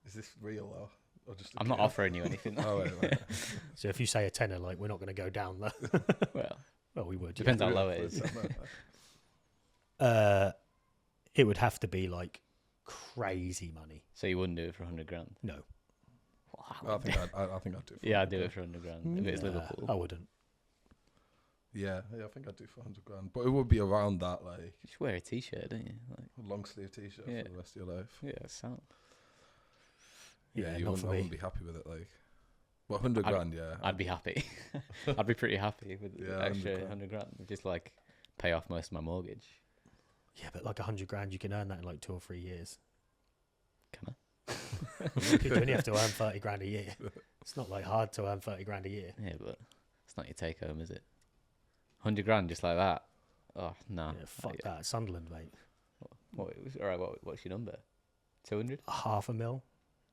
Is this real or just? I'm not offering you anything. Oh, right. So if you say a tenner, like we're not going to go down there. Well, We would. depends yeah. how low it is. It would have to be like crazy money. So you wouldn't do it for 100 grand? No. I think I'd do it. Yeah, I'd do it for 100 grand if it's Liverpool. I wouldn't. Yeah, I think I'd do it for 100 grand. But it would be around that, like You should wear a t-shirt, don't you? Like, a long sleeve t-shirt Yeah. for the rest of your life. yeah, sound. Yeah, you not wouldn't, for I me. wouldn't be happy with it. Like, but 100 grand, yeah. I'd be happy. I'd be pretty happy with the Yeah, extra 100 100 grand. Just like pay off most of my mortgage. Yeah, but like 100 grand, you can earn that in like 2 or 3 years. Can I? You only have to earn 30 grand a year. It's not like hard to earn 30 grand a year. Yeah, but it's not your take home, is it? 100 grand just like that. Oh no. Yeah, fuck that. Sunderland, mate. All right. What's your number? 200. 500,000?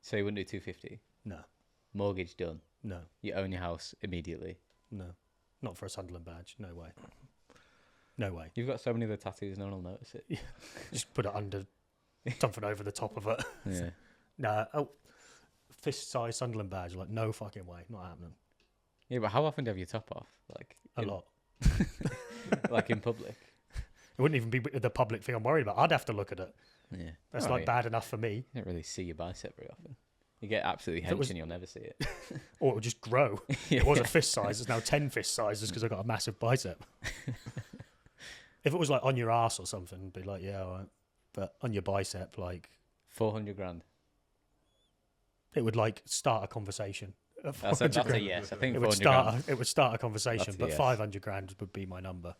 So you wouldn't do 250. No, Mortgage done. no, You own your house immediately. no. Not for a Sunderland badge. No way. No way. You've got so many other tattoos, no one will notice it. Just put it under something over the top of it. Yeah. Nah. Oh, fist size Sunderland badge. Like, no fucking way. Not happening. Yeah, but how often do you have your top off? Like A lot. Like in public. It wouldn't even be the public thing I'm worried about. I'd have to look at it. Yeah. That's Oh, like yeah. bad enough for me. You don't really see your bicep very often. You get absolutely If it hench was- and you'll never see it. Or it would just grow. Yeah. It was a fist size. It's now 10 fist sizes because I've got a massive bicep. If it was like on your ass or something, it'd be like, yeah, all right. But on your bicep, like, 400 grand. it would like start a conversation. At That's 400 a grand. yes. I think It would 400 grand. start a conversation, That's a but yes. 500 grand would be my number.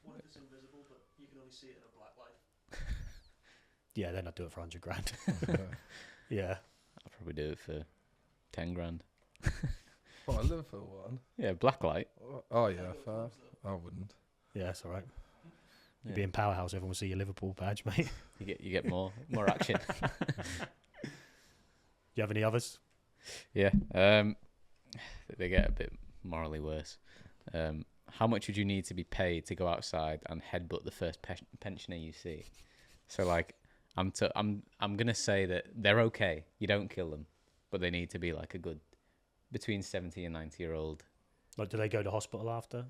What if it's invisible, but you can only see it in a black light? Yeah, then I'd do it for 100 grand. Yeah. I'll probably do it for 10 grand. Oh, a Liverpool one. Yeah, blacklight. Oh yeah, fair. I wouldn't. Yeah, that's all right. You'd Yeah. be in Powerhouse, everyone will see your Liverpool badge, mate. You get more action. Do you have any others? Yeah. They get a bit morally worse. How much would you need to be paid to go outside and headbutt the first pensioner you see? So like, I'm gonna say that they're okay. You don't kill them, but they need to be like a good between 70 and 90-year-old. Like, do they go to hospital after?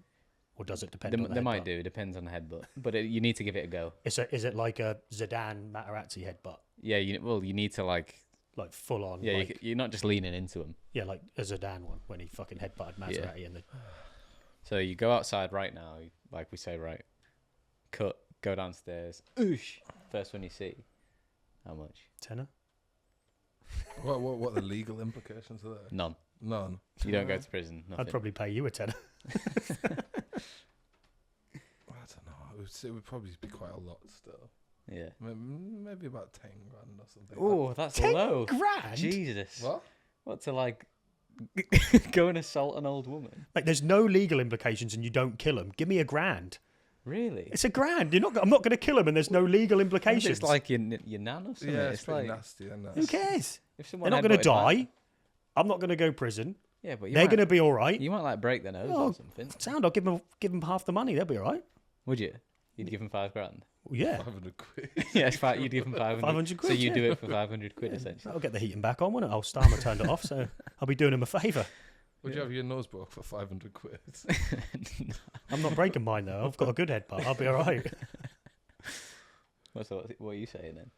Or does it depend on the They might headbutt? do. Depends on the headbutt, but you need to give it a go. Is it like a Zidane Materazzi headbutt? Yeah. You need to like. Like full on? Yeah. Like, You're not just leaning into them. yeah, like a Zidane one when he fucking headbutted Maserati and the So you go outside right now, like we say, right, cut, go downstairs, oosh, first one you see. How much? tenner. What are the legal implications of that? None. None. You don't go to prison. Nothing. I'd probably pay you a tenner. I don't know. It would probably be quite a lot still. Yeah. Maybe about 10 grand or something. Oh, that's 10 low. grand? Jesus. What? To like go and assault an old woman? Like, there's no legal implications and you don't kill him. Give me £1,000. Really? It's £1,000. I'm not going to kill him and there's no legal implications. It's like your nan or something. Yeah, it's like nasty, isn't it? Who cares? if someone They're not going to headbutted die. I'm not going to go prison. Yeah, but They're going to be all right. You might like break their nose Oh, or something. Sound, I'll give them half the money. They'll be all right. Would you? You'd give them £5 grand. Well, yeah. 500 quid. Yeah, it's fine. You'd give them 500. 500 quid, So you yeah. do it for 500 quid essentially. I'll get the heating back on, won't it? I'll Starmer turned it off, so I'll be doing him a favour. Would you have your nose broke for 500 quid? I'm not breaking mine though. I've got a good headbutt. I'll be all right. What are you saying then?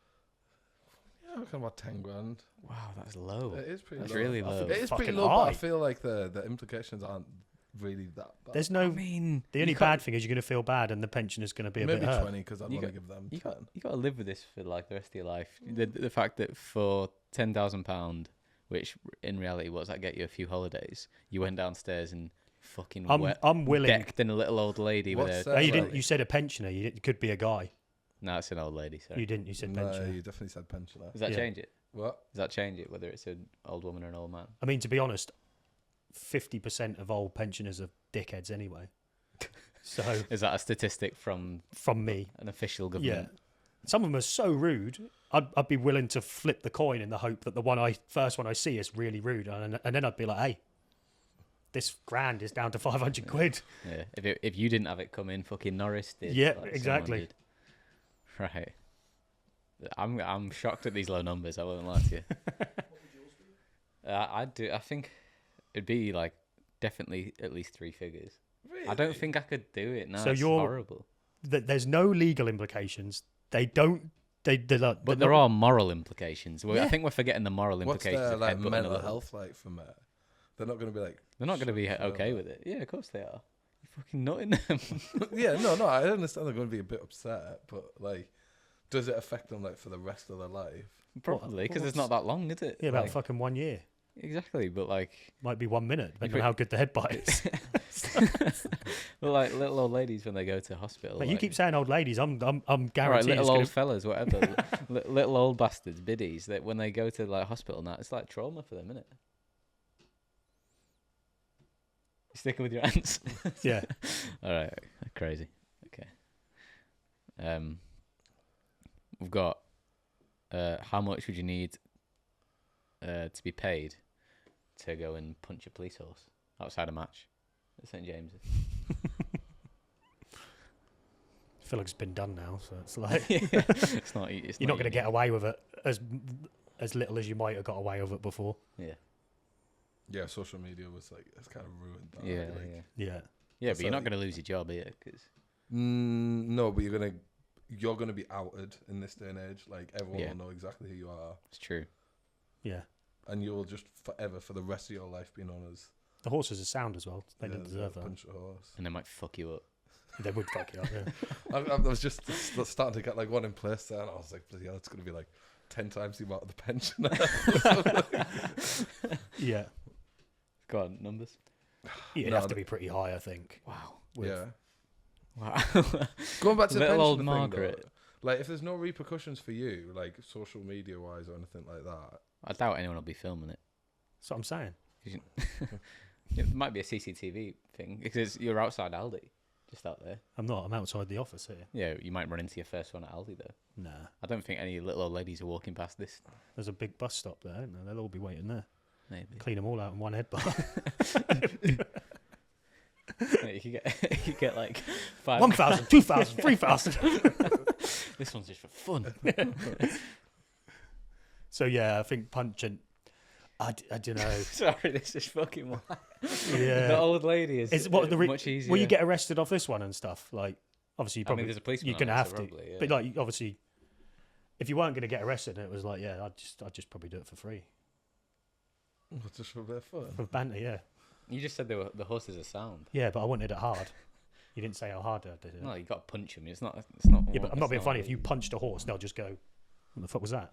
Yeah, I reckon about 10 grand. Wow, that's low. It is pretty That's low. really low. It is pretty Fucking low, but I high. feel like the implications aren't really that bad. There's no. I mean, The only bad thing is you're going to feel bad, and the pensioner's going to be a Maybe bit hurt. 20 because I'd You want to got- give them you 10. got to live with this for like the rest of your life. The fact that for £10,000, which in reality was that get you a few holidays, you went downstairs and fucking I'm willing. decked in a little old lady with What's a. that? No, you Well, didn't. You said a pensioner. It could be a guy. No, it's an old lady. Sorry. You didn't. You said No, pensioner. you definitely said pensioner. Does that Yeah. change it? What? Does that change it? Whether it's an old woman or an old man? I mean, to be honest, 50% of old pensioners are dickheads anyway. So Is that a statistic from me, an official yeah. government? Some of them are so rude. I'd be willing to flip the coin in the hope that the first one I see is really rude, and then I'd be like, hey, this grand is down to 500 quid. Yeah. If you didn't have it come in, fucking Norris did. Yeah, like someone exactly. did. Right. I'm shocked at these low numbers. I won't lie to you. I think it'd be like definitely at least 3 figures. Really? I don't think I could do it. No, So it's you're- horrible. There's no legal implications. They don't. They're not, But they're there not- are moral implications. I Yeah. think we're forgetting the moral What's implications their of like headbutting a mental little- health like from it? They're not going to be like. They're not going to be shut okay up. with it. Yeah, of course they are. You're fucking nutting them. Yeah, no, I understand they're going to be a bit upset, but like, does it affect them like for the rest of their life? Probably because it's not that long, is it? Yeah, about Like, fucking 1 year. exactly, but like, Might be 1 minute, depending on it- how good the headbutt is. well, like little old ladies when they go to hospital. Mate, you like- keep saying old ladies. I'm All right, guaranteed. little it's old gonna, fellas, whatever. Little old bastards, biddies. That when they go to like hospital now, it's like trauma for them, isn't it? You sticking with your answer? yeah. All right, crazy. Okay. We've got. How much would you need to be paid to go and punch a police horse outside a match at St James's? I feel like it's been done now, so it's like It's not. It's you're not going to unique. get away with it as little as you might have got away with it before. Yeah. Yeah, social media was like it's kind of ruined that. Yeah. like, Yeah. Yeah. Yeah, but you're not So- going to lose your job here because. No, but you're gonna be outed in this day and age. Like everyone Yeah. will know exactly who you are, It's true. Yeah. and you'll just forever for the rest of your life be known as. The horses are sound as well. They didn't the deserve that. punch a horse. And they might fuck you up. They would fuck you up. Yeah. I was just starting to get like one in place there, and I was like, bloody hell, it's gonna be like 10 times the amount of the pensioner. Yeah. Go on, numbers. You'd No, have to be pretty high, I think. Wow. with- Yeah. Wow. Going back to the Little old pensioner thing, Margaret. though, like if there's no repercussions for you, like social media wise or anything like that. I doubt anyone will be filming it. That's what I'm saying. It might be a CCTV thing because you're outside Aldi, just out there. I'm not. I'm outside the office here. Yeah, you might run into your first one at Aldi though. Nah. I don't think any little old ladies are walking past this. There's a big bus stop there, isn't there? They'll all be waiting there. Maybe Clean them all out in one headbutt. you could get like 5. 1,000, 2,000, 3,000. This one's just for fun. So yeah, I think punching. I don't know. Sorry, this is fucking wild. Yeah. The old lady is what much easier. Will you get arrested off this one and stuff? Like, obviously, you I probably mean, there's a policeman. you're gonna on it, have so to. probably, yeah. But like, obviously, if you weren't gonna get arrested, and it was like, yeah, I'd just probably do it for free Just for a bit of fun. for banter. Yeah, You just said the horses are sound. yeah, but I wanted it hard. You didn't say how hard I did it. No, you got to punch them. It's not. Yeah, but I'm not being that's funny. If you punched a horse, they'll just go, "What the fuck was that?"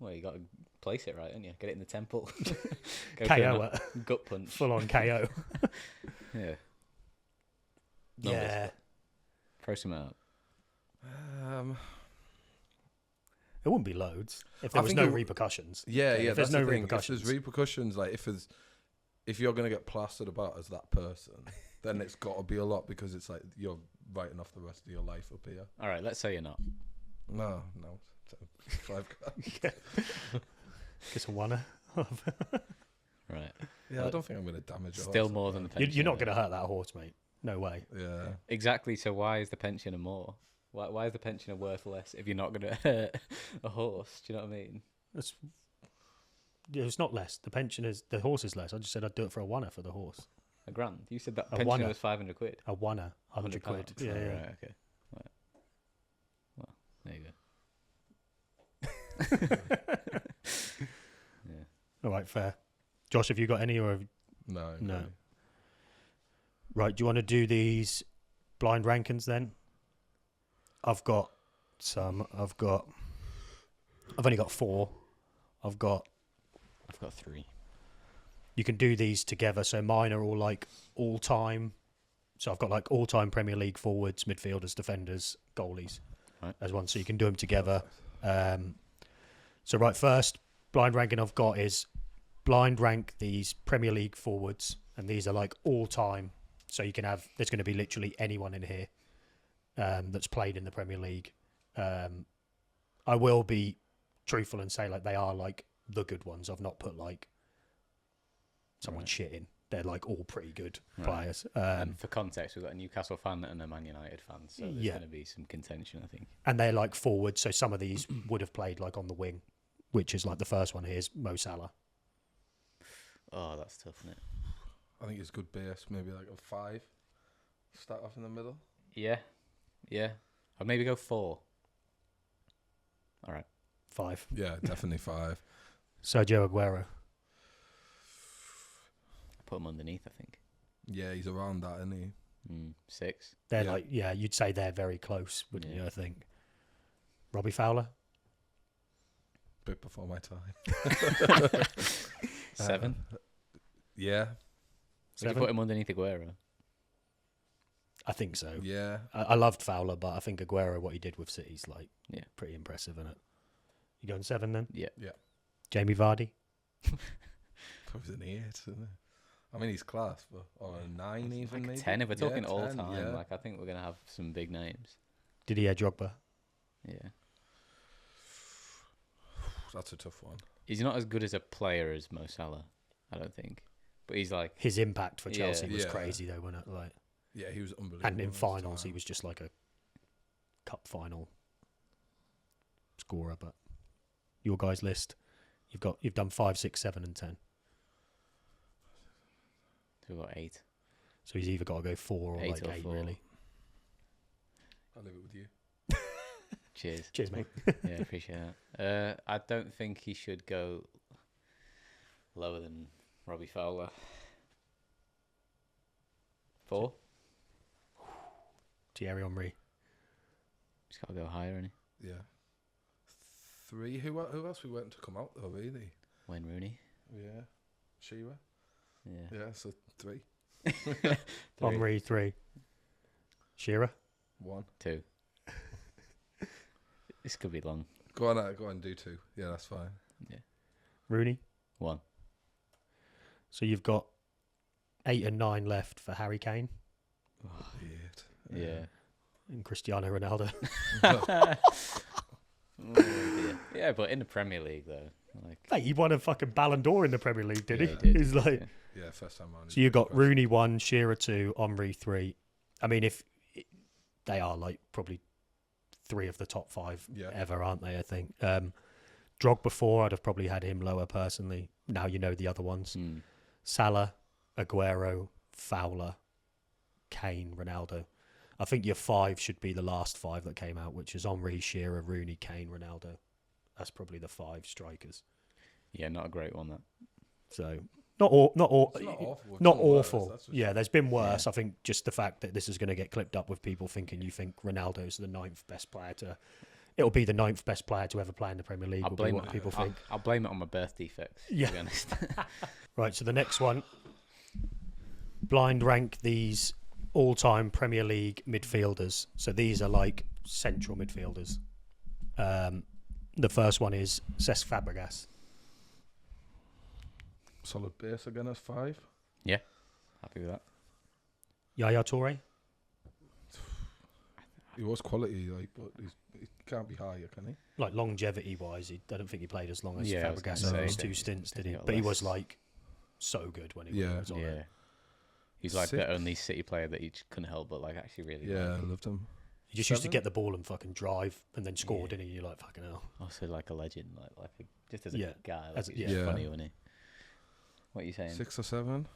Well, you got to place it right, haven't you? Get it in the temple. Go for KO a it, gut punch. full on KO. Yeah. Yeah, Throw some out. It wouldn't be loads if there was no repercussions. Yeah, If that's there's no the thing. repercussions. If there's repercussions, like if you're gonna get plastered about as that person, then it's got to be a lot because it's like you're writing off the rest of your life up here. All right, let's say you're not. No. 5 grand. Just a oneer. Right. Yeah, I don't think I'm gonna damage a Still horse. more than the pension. You're not going to hurt that horse, mate. No way. Yeah. Exactly. So why is the pensioner more? Why is the pensioner worth less if you're not going to hurt a horse? Do you know what I mean? It's not less. The horse is less. I just said I'd do it for a oneer for the horse. $1 grand. You said that A pensioner oneer. was 500 quid. A oneer, 100 quid. £100. Yeah, yeah. Right, okay. Right. Well, there you go. Yeah. All right, fair. Josh, have you got any or No. No. Really. right? Do you want to do these blind rankings then? I've got some. I've only got 4. I've got 3. You can do these together. So mine are all like all time. So I've got like all time Premier League forwards, midfielders, defenders, goalies as one. So you can do them together. So right, first blind ranking I've got is blind rank these Premier League forwards, and these are like all time. So you can have. There's going to be literally anyone in here that's played in the Premier League. I will be truthful and say like they are like the good ones. I've not put like someone shit in. They're like all pretty good players. And for context, we've got a Newcastle fan and a Man United fan, so there's going to be some contention, I think. And they're like forwards, so some of these would have played like on the wing, which is like the first one here is Mo Salah. Oh, that's tough, isn't it? I think it's good base. Maybe like a 5. Start off in the middle. Yeah. I'd maybe go 4. All right. 5. Yeah, definitely 5. Sergio Aguero. Put him underneath, I think. Yeah, he's around that, isn't he? 6. They're like, you'd say they're very close, wouldn't you? I think. Robbie Fowler. Bit before my time. 7. Yeah. Would you put him underneath Aguero? I think so. Yeah. I loved Fowler, but I think Aguero, what he did with City's like pretty impressive, isn't it? You going 7 then? Yeah. Jamie Vardy. Probably an 8, isn't it? I mean, he's class, but or a 9 even, Like maybe. 10 if we're talking 10, all time. yeah. Like I think we're gonna have some big names. Didier Drogba. Yeah. That's a tough one. He's not as good as a player as Mo Salah, I don't think. But he's like His impact for Chelsea was Yeah. crazy though, wasn't it? Like, Yeah, he was unbelievable. and in at the finals, he time. was just like a cup final scorer. But your guys' list, you've done 5, 6, 7, and 10. we've got 8. So he's either got to go 4 or 8 like or 8, 4. really. I'll leave it with you. Cheers. Cheers, mate. Yeah, appreciate that. I don't think he should go lower than Robbie Fowler. 4. Thierry Henry. He's got to go higher, isn't he? Yeah. 3. Who else we went to come out though? Really? Wayne Rooney. Yeah. Shearer. Yeah. Yeah. So 3. Henry 3. Shearer. 1. 2. This could be long. Go on. Do 2. Yeah, that's fine. Rooney. 1. So you've got 8 and 9 left for Harry Kane 8. Yeah. and Cristiano Ronaldo. Oh, dear. Yeah, but in the Premier League though, like Mate, he won a fucking Ballon d'Or in the Premier League, did Yeah, he? he did. He's like, Yeah, first time round. so you've got Rooney 1, Shearer 2, Henry 3. I mean, if they are like probably 3 of the top 5 ever, aren't they? I think. Drogba 4, I'd have probably had him lower personally. Now you know the other ones. Salah, Aguero, Fowler, Kane, Ronaldo. I think your 5 should be the last 5 that came out, which is Henry, Shearer, Rooney, Kane, Ronaldo. That's probably the 5 strikers. yeah, not a great one that. So not awful. It's not awful. We've Not done worse, awful. that's for Yeah, sure. there's been worse. I think just the fact that this is going to get clipped up with people thinking you think Ronaldo's the 9th best player to. It'll be the 9th best player to ever play in the Premier League. I'll will be blame what it. people think. I'll blame it on my birth defects. Yeah. To be honest. Right, so the next one, blind rank these all-time Premier League midfielders. So these are like central midfielders. The first one is Cesc Fabregas. Solid base again as 5. Happy with that. Yaya Toure. He was quality, like, but he can't be higher, can he? Like longevity wise, I don't think he played as long as Yeah, I was Fabregas gonna in his say, 2 stints, did he? got But he less. was like so good when he was on Yeah. it. He's like 6. the only City player that you just couldn't help but like actually really Yeah, like. I loved him. He just used to 7? get the ball and fucking drive and then score, Yeah. didn't he? You're like, fucking hell. Also like a legend, just as a Yeah, guy, like as- he's yeah. just Yeah. funny, wasn't he? What are you saying? 6 or 7.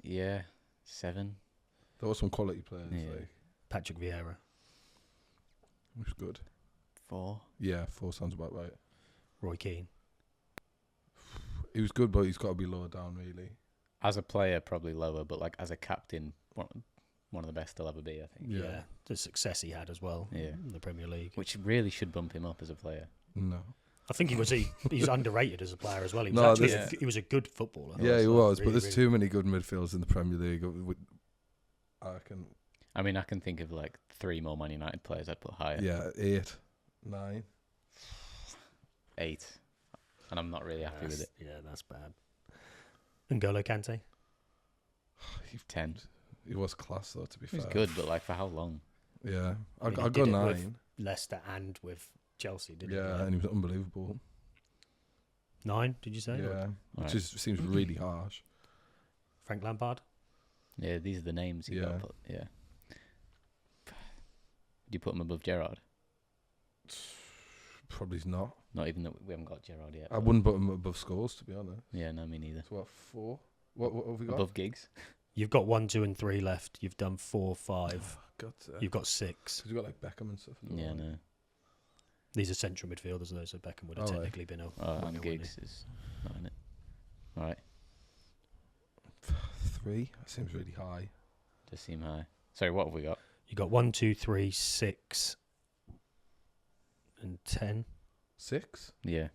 Yeah, 7. There were some quality players, Yeah. like, Patrick Vieira. which was good. 4. Yeah, 4 sounds about right. Roy Keane. He was good, but he's got to be lower down, really. As a player, probably lower, but like as a captain, one of the best he'll ever be, I think. Yeah. The success he had as well Yeah. in the Premier League. Which really should bump him up as a player. No. I think he's underrated as a player as well. He was No, actually this- he was a good footballer. Yeah, he was, but Really, there's really- too many good midfielders in the Premier League. I can, I mean, I can think of like 3 more Man United players I'd put higher. yeah, 8, 9. 8. And I'm not really happy with it. Yeah, that's bad. N'Golo Kante. 10. He was class, though, to be He was fair. good, but like for how long? Yeah, I mean, he I did got it with 9. Leicester and with Chelsea, didn't Yeah, he? and he was unbelievable. 9, did you say? Yeah, which Right. is seems really harsh. Frank Lampard. Yeah, these are the names you got Yeah. to put. Yeah. Do you put him above Gerrard? Probably not. Not even that we haven't got Gerrard yet. I but- wouldn't put him above Scholes, to be honest. Yeah, no, me neither. So what, 4? What have we got? Above Giggs? You've got 1, 2, and 3 left. You've done 4, 5. God, You've got 6. because you got like Beckham and stuff. as well, Yeah, haven't you? no. These are central midfielders, though, so Beckham would have Oh, right. technically been a. Oh, winger, and wouldn't Giggs is not in it. All right. 3 seems really high. Does seem high. Sorry, what have we got? You got 1, 2, 3, 6, and 10. 6, Yeah.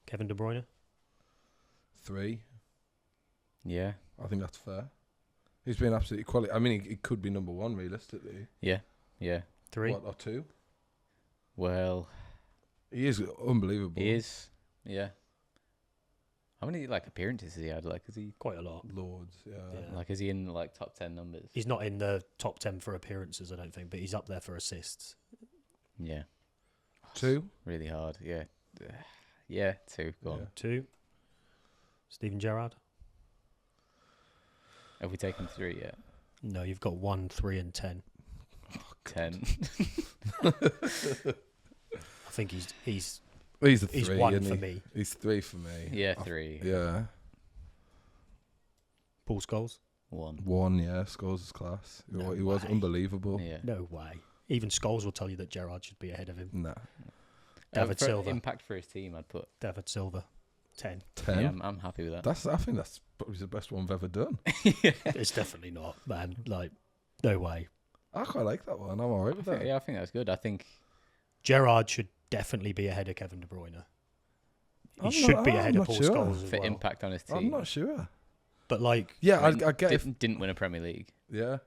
Kevin De Bruyne. 3. Yeah. I think that's fair. He's been absolutely quality. I mean, he could be number 1 realistically. Yeah. 3. What, or 2? Well, He is unbelievable. he is. Yeah. How many like appearances has he had? Like, is he Quite a lot. Loads, yeah. Yeah. like is he in like top 10 numbers? He's not in the top 10 for appearances, I don't think, but he's up there for assists. Yeah. 2? Really hard. Yeah. Yeah. 2. Go Yeah. on. 2. Steven Gerrard. Have we taken 3 yet? No, you've got 1, 3, and 10. 10. I think he's Well, he's a 3, he's 1 isn't for he? me. He's 3 for me. Yeah, 3. Yeah. Paul Scholes. 1. 1, yeah. Scholes is class. No he was way. unbelievable. Yeah. No way. Even Scholes will tell you that Gerrard should be ahead of him. Nah. David For Silva. Impact for his team, I'd put. David Silva. 10. 10. Yeah, I'm happy with that. I think that's probably the best one I've ever done. It's definitely not, man. Like, no way. I quite like that one. I'm alright with that. Yeah, I think that's good. I think Gerrard should definitely be ahead of Kevin De Bruyne. He I'm should not- be I'm ahead of not Paul sure. Scholes as for well. impact on his team. I'm not sure. But like, Yeah, I mean, I get it. didn't win a Premier League. Yeah.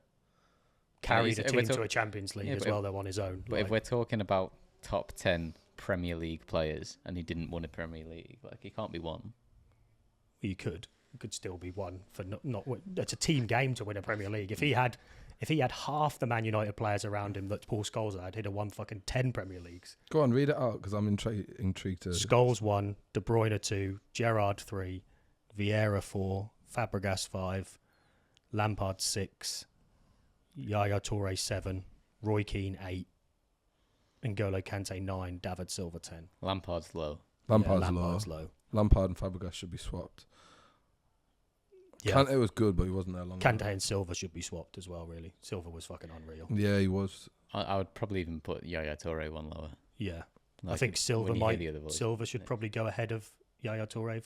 carried a if we're team to talk- a Champions League Yeah, as but well, though, on his own. But if we're talking about top 10 Premier League players and he didn't win a Premier League, like he can't be 1. you could still be 1 for not. It's a team game to win a Premier League. If he had half the Man United players around him that Paul Scholes had, he'd have won fucking 10 Premier Leagues. Go on, read it out because I'm intrigued to. Scholes 1, De Bruyne 2, Gerrard 3, Vieira 4, Fabregas 5, Lampard 6, Yaya Toure 7, Roy Keane 8, N'Golo Kante 9, David Silva 10. Lampard's low. Lampard's Lampard's low. low. Lampard and Fabregas should be swapped. Yeah, Kante was good, but he wasn't there long. Kante and Silva should be swapped as well, really. Silva was fucking unreal. Yeah, he was. I would probably even put Yaya Toure 1 lower. Yeah. I Like, think Silva when you hear the other voice. Silva should probably go ahead of Yaya Toure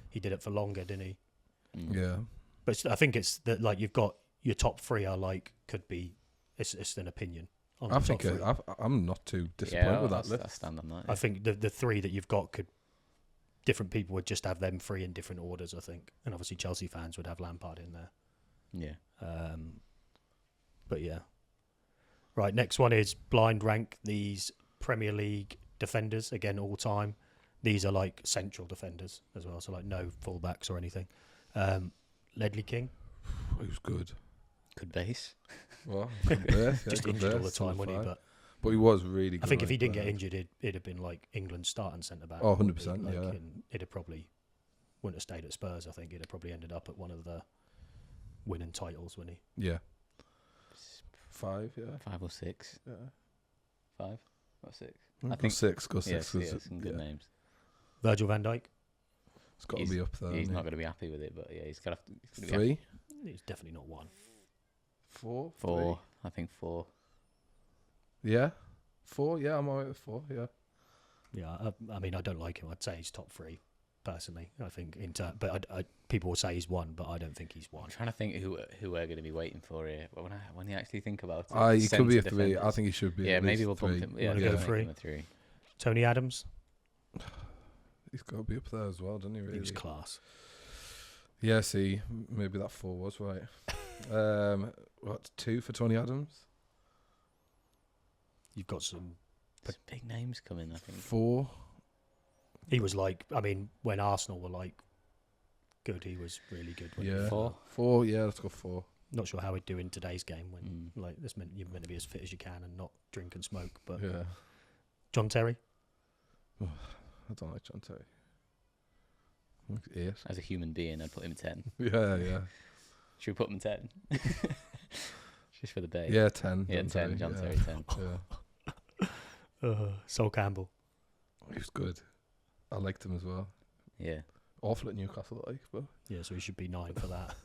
he did it for longer, didn't he? Mm. Yeah. But I think it's that like you've got your top 3 are like could be it's an opinion. On I the think top 3. I'm not too disappointed with that I list. stand on that. I think the 3 that you've got could different people would just have them 3 in different orders, I think. And obviously Chelsea fans would have Lampard in there. Yeah. But yeah. Right, next one is blind rank these Premier League defenders, again, all time. These are like central defenders as well, so like no fullbacks or anything. Ledley King. He was good. Good base. Well, good base, yeah, Just good injured all base, the time, still wasn't he? fine. But he was really good. I think if he like, didn't get injured, it'd have been like England's starting centre back. Oh, wouldn't 100%, he? yeah. And it'd have probably wouldn't have stayed at Spurs. I think it'd have probably ended up at one of the winning titles, wouldn't he? Yeah. 5, yeah. 5 or 6. Yeah. 5 or 6. I think 6. Go 6. Yes, yeah, some good names. Virgil van Dijk. It's got to be up there. He's not going to be happy with it, but yeah, he's got to. 3. He's definitely not 1. 4. 4. I think 4. Yeah. 4. Yeah, I'm alright with 4. Yeah. Yeah, I mean, I don't like him. I'd say he's top 3, personally. I think but people will say he's 1, but I don't think he's 1. I'm trying to think who we're going to be waiting for here. When you actually think about it, He could be a 3. defenders. I think he should be. Yeah, at maybe least we'll 3. pump him. Yeah, Wanna go 3? 3. Tony Adams. He's got to be up there as well, doesn't he? Really? He was class. Yeah. See, maybe that 4 was right. What 2 for Tony Adams? You've got some. There's big names coming. I think 4. He was like, I mean, when Arsenal were like good, he was really good. Yeah. 4. 4. Yeah, let's go 4. Not sure how he'd do in today's game when like you're meant to be as fit as you can and not drink and smoke. But Yeah. John Terry. I don't like John Terry. 8. as a human being, I'd put him 10. Yeah. Should we put him 10? Just for the day. Yeah, 10. Yeah, John 10. Terry, John yeah. Terry 10. Yeah. Sol Campbell. He was good. I liked him as well. Yeah. Awful at Newcastle, but Yeah, so he should be 9 for that.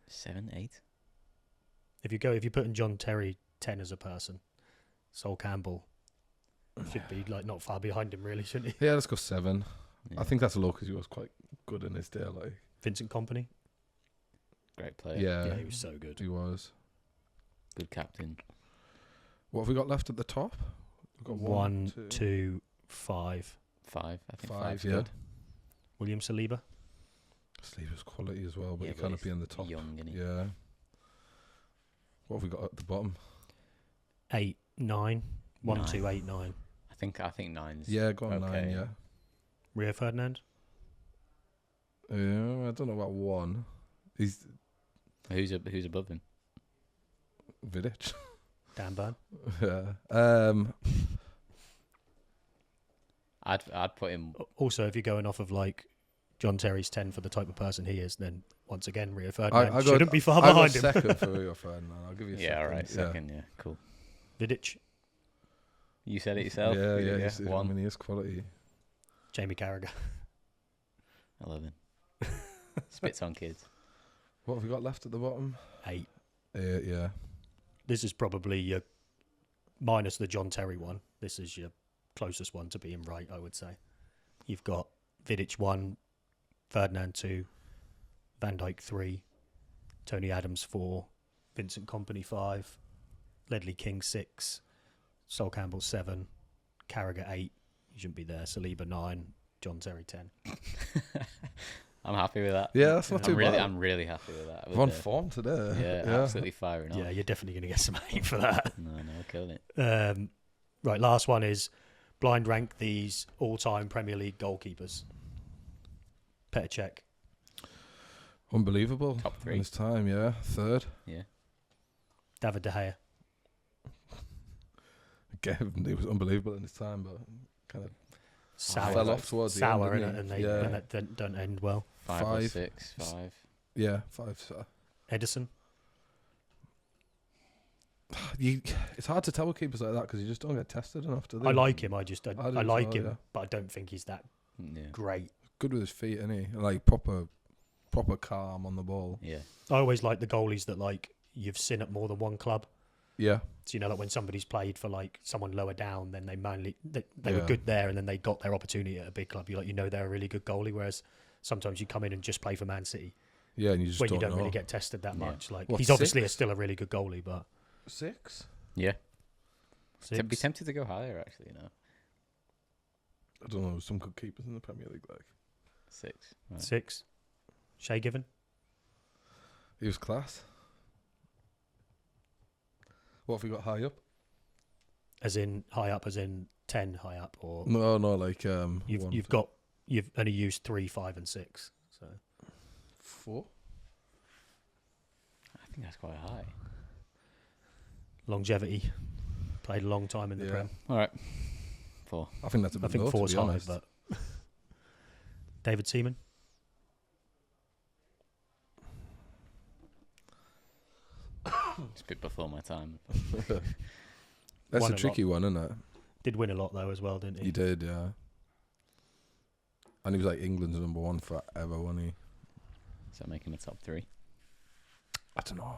7, 8. If you put in John Terry 10 as a person, Sol Campbell should be like not far behind him, really, shouldn't he? yeah, let's go 7. Yeah. I think that's low because he was quite good in his day. Like, Vincent Kompany. Great player. yeah, He was so good. he was. Good captain. What have we got left at the top? We've got 1, 2, 5. 5. I think 5. 5's Yeah, good. William Saliba. Saliba's quality as well, but Yeah, he but cannot he's be in the top. young, isn't he? Yeah. What have we got at the bottom? 8, 9. 1, 9. 2, 8, 9. I think 9's. Yeah, go on okay. 9. Yeah. Rio Ferdinand. Yeah, I don't know about 1. He's Who's above him? Vidic. Dan Burn. Yeah. I'd put him. Also, if you're going off of like John Terry's 10 for the type of person he is, then once again Rio Ferdinand shouldn't be far I behind got him. second for Rio Ferdinand. I'll give you a second. Yeah, all right. Second, yeah, cool. Vidic, You said it yourself. Yeah. He's, I 1. mean, he is quality. Jamie Carragher. 11. Spits on kids. What have we got left at the bottom? 8. 8, yeah. This is probably your minus the John Terry one. This is your closest one to being right, I would say. You've got Vidic 1, Ferdinand 2, Van Dijk 3, Tony Adams 4, Vincent Kompany 5, Ledley King 6, Sol Campbell 7, Carragher 8. You shouldn't be there. Saliba 9, John Terry 10. I'm happy with that. Yeah, that's not too bad. I'm really happy with that. We're on form today. Yeah, absolutely firing off. Yeah, you're definitely going to get some hate for that. No, killing it. Right, last one is blind rank these all-time Premier League goalkeepers. Petr Cech. Unbelievable. Top 3. In his time, yeah. 3rd. Yeah. David De Gea. Again, he was unbelievable in his time, but kind of Sour. fell off towards the Sour, end, innit? didn't he? And that don't end well. 5 or 5. 6. 5. Yeah, 5. Edison. It's hard to tell with keepers like that because you just don't get tested enough, do they? I like him. I do like as him, well, yeah. but I don't think he's that Yeah. great. Good with his feet, isn't he? Like proper calm on the ball. Yeah. I always like the goalies that like you've seen at more than one club. Yeah. So you know, like when somebody's played for like someone lower down, then they were Yeah. good there, and then they got their opportunity at a big club. They're a really good goalie. Whereas sometimes you come in and just play for Man City, Yeah, and you just when you don't don't know. really get tested that Yeah. much. Like What, he's obviously 6? still a really good goalie, but 6? Yeah. 6. Be tempted to go higher, actually, I don't know. There's some good keepers in the Premier League. Like 6. Right. 6. Shay Given. he was class. What have we got high up? as in high up, as in 10 high up, or No, like you've only used 3, 5, and 6. So 4. I think that's quite high. Longevity, played a long time in the Prem. All right, 4. I think that's a bit low, 4's to be high, honest. but David Seaman. It's a bit before my time. That's Won a a tricky one, isn't it? Did win a lot though as well, didn't he? He did, yeah. And he was like England's number 1 forever, wasn't he? Does that make him a top 3? I don't know.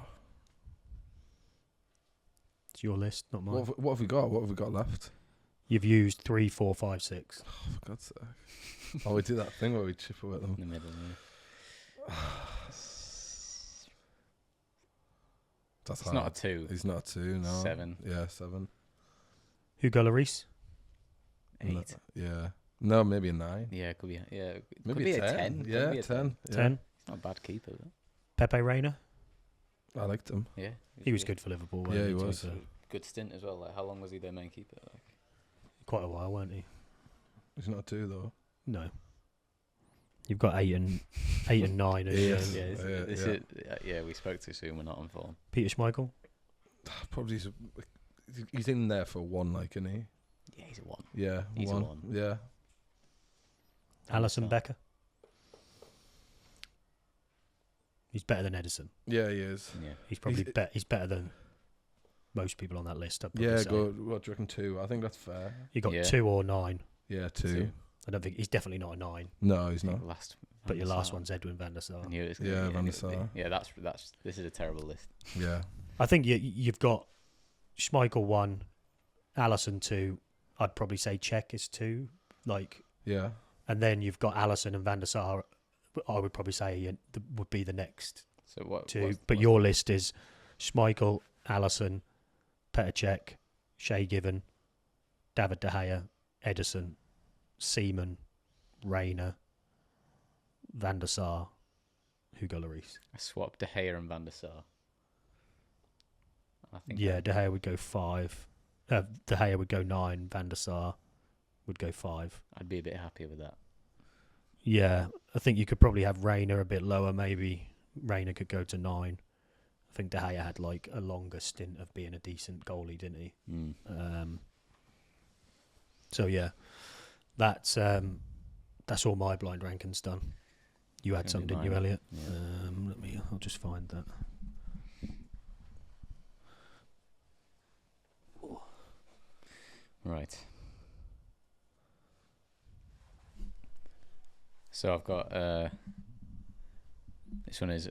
It's your list, not mine. What have we got? What have we got left? You've used 3, 4, 5, 6. Oh, for God's sake. Oh, we do that thing where we chip away at them. In the middle, yeah. That's It's hard. not a 2. He's not a 2, no. 7. Yeah, 7. Hugo Lloris. 8. No, yeah. No, maybe a 9. Yeah, could be. Yeah, Maybe could be a 10. a 10. Yeah, Could be a 10. Yeah. 10. It's not a bad keeper, though. Pepe Reina. I liked him. Yeah, He was good for Liverpool. Yeah, wasn't he to be was. fair? Good stint as well. Like, how long was he their main keeper? Like, Quite a while, weren't he? He's not a 2, though. No. You've got 8 and 9. as Yeah. yeah, we spoke too soon. We're not on form. Peter Schmeichel. Probably he's in there for 1, like, isn't he? Yeah, he's a 1. Yeah, He's a 1. 1. Yeah. Alisson Becker. He's better than Edison. Yeah, he is. Yeah. He's probably he's better than most people on that list. I'd probably Yeah, say. what do you reckon, 2? I think that's fair. You got Yeah. 2 or 9. Yeah, 2. 2. I don't think he's definitely not a 9. No, he's not. Last, But your last Sar. one's Edwin van der Sar. I knew it was Yeah, gonna be- Van I der knew it would Sar. be. Yeah, that's. This is a terrible list. Yeah. I think you've got Schmeichel 1, Alisson 2. I'd probably say Czech is 2. Like, Yeah. and then you've got Alisson and van der Sar. I would probably say would be the next So what? 2. But your list is Schmeichel, Alisson, Petr Cech, Shea Given, David De Gea, Edison, Seaman, Reina, Van der Sar, Hugo Lloris. I swapped De Gea and Van der Sar. I think. Yeah, De Gea would go 5. De Gea would go 9. Van der Sar would go 5. I'd be a bit happier with that. Yeah, I think you could probably have Reina a bit lower. Maybe Reina could go to 9. I think De Gea had like a longer stint of being a decent goalie, didn't he? So yeah, that's all my blind rankings done. You had some, didn't you, Elliot? Yeah. I'll just find that. Right. So I've got this one is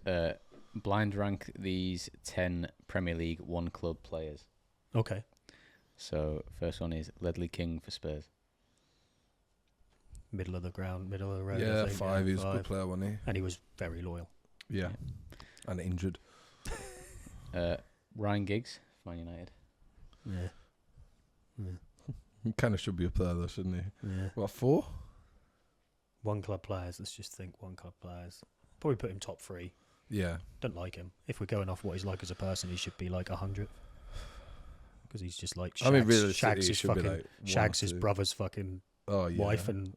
blind rank these 10 Premier League 1 club players. Okay. So first one is Ledley King for Spurs. Middle of the ground, middle of the road. I Yeah, think. 5. He was a 5. good player, wasn't he? And he was very loyal. Yeah. And injured. Ryan Giggs, Man United. Yeah. He kind of should be up there, though, shouldn't he? Yeah. What, 4? 1 club players. Let's just think 1 club players. Probably put him top 3. Yeah. Don't like him. If we're going off what he's like as a person, he should be like 100. Because he's just like shags, realistically, shags he his should be fucking like 1 shags or his 2. brother's fucking Oh, yeah. wife and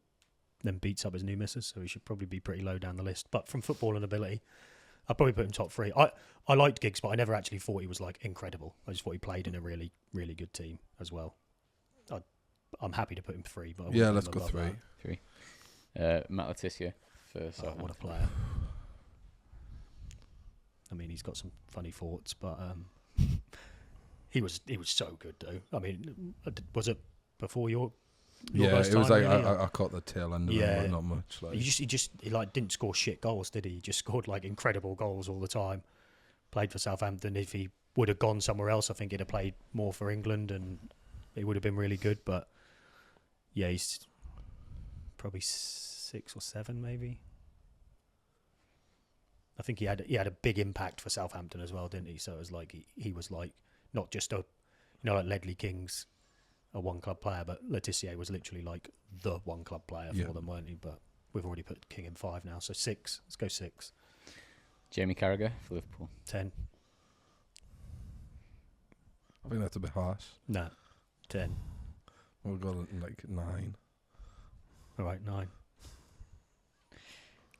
then beats up his new missus. So he should probably be pretty low down the list. But from football and ability, I'd probably put him top 3. I liked Giggs, but I never actually thought he was like incredible. I just thought he played in a really, really good team as well. I'm happy to put him 3. But I wouldn't put let's him go above 3. that. Matt Letizia for Oh, Southampton. what a player. I mean, he's got some funny thoughts, but he was so good though. I mean, was it before your Yeah, guys' it was time, like really? I caught the tail end of Yeah. it, but not much. Like, He like didn't score shit goals, did he? He just scored like incredible goals all the time. Played for Southampton. If he would have gone somewhere else, I think he'd have played more for England and it would have been really good. But yeah, he's probably 6 or 7 maybe. I think he had a big impact for Southampton as well, didn't he? So it was like he was like not just like Ledley King's a 1 club player, but Letizia was literally like the 1 club player for them, weren't he? But we've already put King in 5 now, so 6. Let's go 6. Jamie Carragher for Liverpool. 10. I think that's a bit harsh. No. 10. We'll go like 9. All right, 9.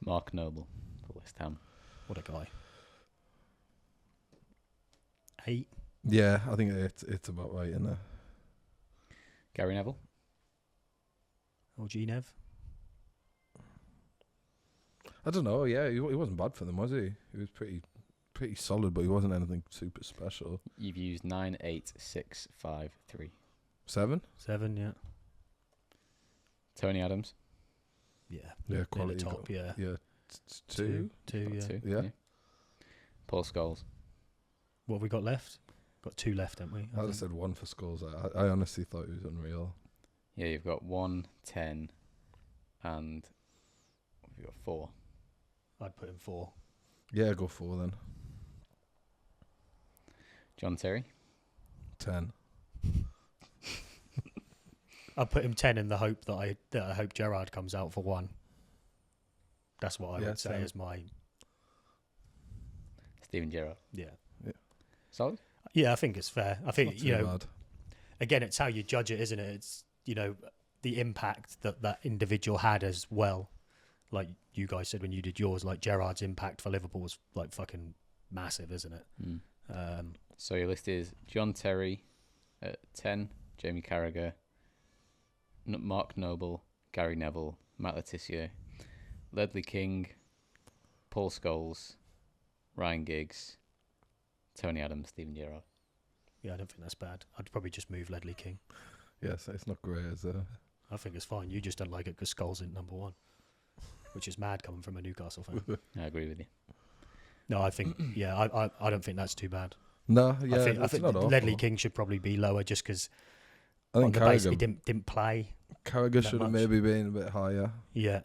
Mark Noble for West Ham. What a guy. 8. Yeah, I think it's about right in there. Gary Neville. Or G-Nev. I don't know. Yeah, he wasn't bad for them, was he? He was pretty solid, but he wasn't anything super special. You've used 9, 8, 6, 5, 3. 7? 7, yeah. Tony Adams. Yeah. Yeah, quality. In the top, yeah. Yeah, 2. 2, yeah. 2. Yeah. Paul Scholes. What have we got left? Got 2 left, haven't we? I just said 1 for Skulls. I honestly thought he was unreal. Yeah, you've got 1, 10, and you've got 4. I'd put him 4. Yeah, go 4 then. John Terry. 10. I'd put him 10 in the hope that I hope Gerrard comes out for 1. That's what I would say same. is my... Steven Gerrard. Yeah. Solid. Yeah, I think it's fair. I think, Not too bad. again, it's how you judge it, isn't it? It's, the impact that individual had as well. Like you guys said when you did yours, like Gerrard's impact for Liverpool was like fucking massive, isn't it? So your list is John Terry at 10, Jamie Carragher, Mark Noble, Gary Neville, Matt Letizia, Ledley King, Paul Scholes, Ryan Giggs, Tony Adams, Steven Gerrard. Yeah, I don't think that's bad. I'd probably just move Ledley King. Yes, it's not great, is it? I think it's fine. You just don't like it because Scholes isn't number 1, which is mad coming from a Newcastle fan. I agree with you. No, I think, I don't think that's too bad. No, yeah, I think not awful. Ledley King should probably be lower just because I think on the base he Carragher didn't play. Carragher that should have much. maybe been a bit higher. Yeah.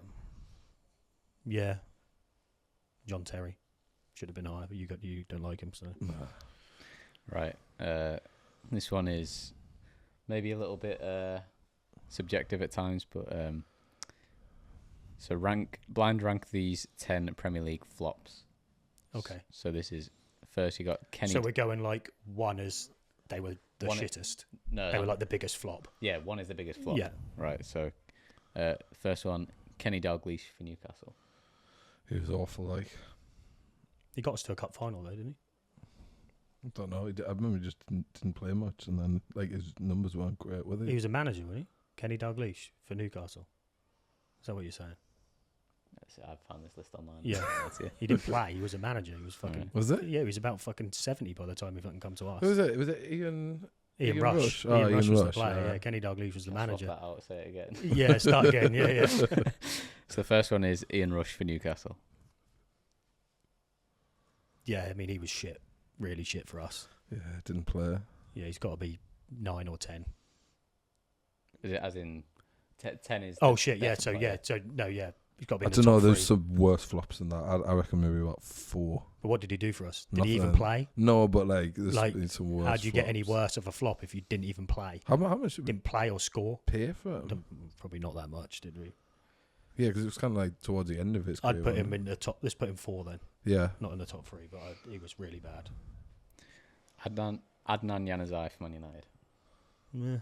John Terry should have been higher, but you don't like him, so. Right. This one is maybe a little bit subjective at times, but so blind rank these 10 Premier League flops. Okay. So this is first you got Kenny. So we're going like 1 as they were the One- shittest. No, They were like the biggest flop. yeah, 1 is the biggest flop. Yeah. Right. So first one, Kenny Dalglish for Newcastle. He was awful. Like, He got us to a cup final though, didn't I don't know. I remember he just didn't play much, and then like his numbers weren't great, were he? they? He was a manager, wasn't he? Kenny Dalglish for Newcastle. Is that what you're saying? I've found this list online. Yeah. That's it. He didn't play. He was a manager. He was fucking. Alright. Was it? Yeah, he was about fucking 70 by the time he fucking come to us. Who was it? Was it Ian? Ian Ian Rush. Rush. Ian Oh, Rush Ian was the Rush, player. yeah. Yeah, Kenny Dalglish was the I'll swap manager. that out, say it again. Yeah, start again. Yeah. So the first one is Ian Rush for Newcastle. Yeah, I mean, he was shit. Really shit for us. Yeah, didn't play. Yeah, he's got to be 9 or 10. Is it as in 10 is? Oh, the shit, yeah. best So, player? he's got to be I in the don't know. top There's 3. some worse flops than that. I reckon maybe about 4. But what did he do for us? Did he even Nothing. play? No, but like there's Like, been some worse. How'd you get any flops. worse of a flop if you didn't even play? How much did we Didn't play or score? pay for him? Probably not that much, did we? Yeah, because it was kind of like towards the end of his career. I'd put him wasn't in the top. Let's put him 4 then. it? Yeah. Not in the top 3, but he was really bad. Adnan Januzaj for Man United. Yeah.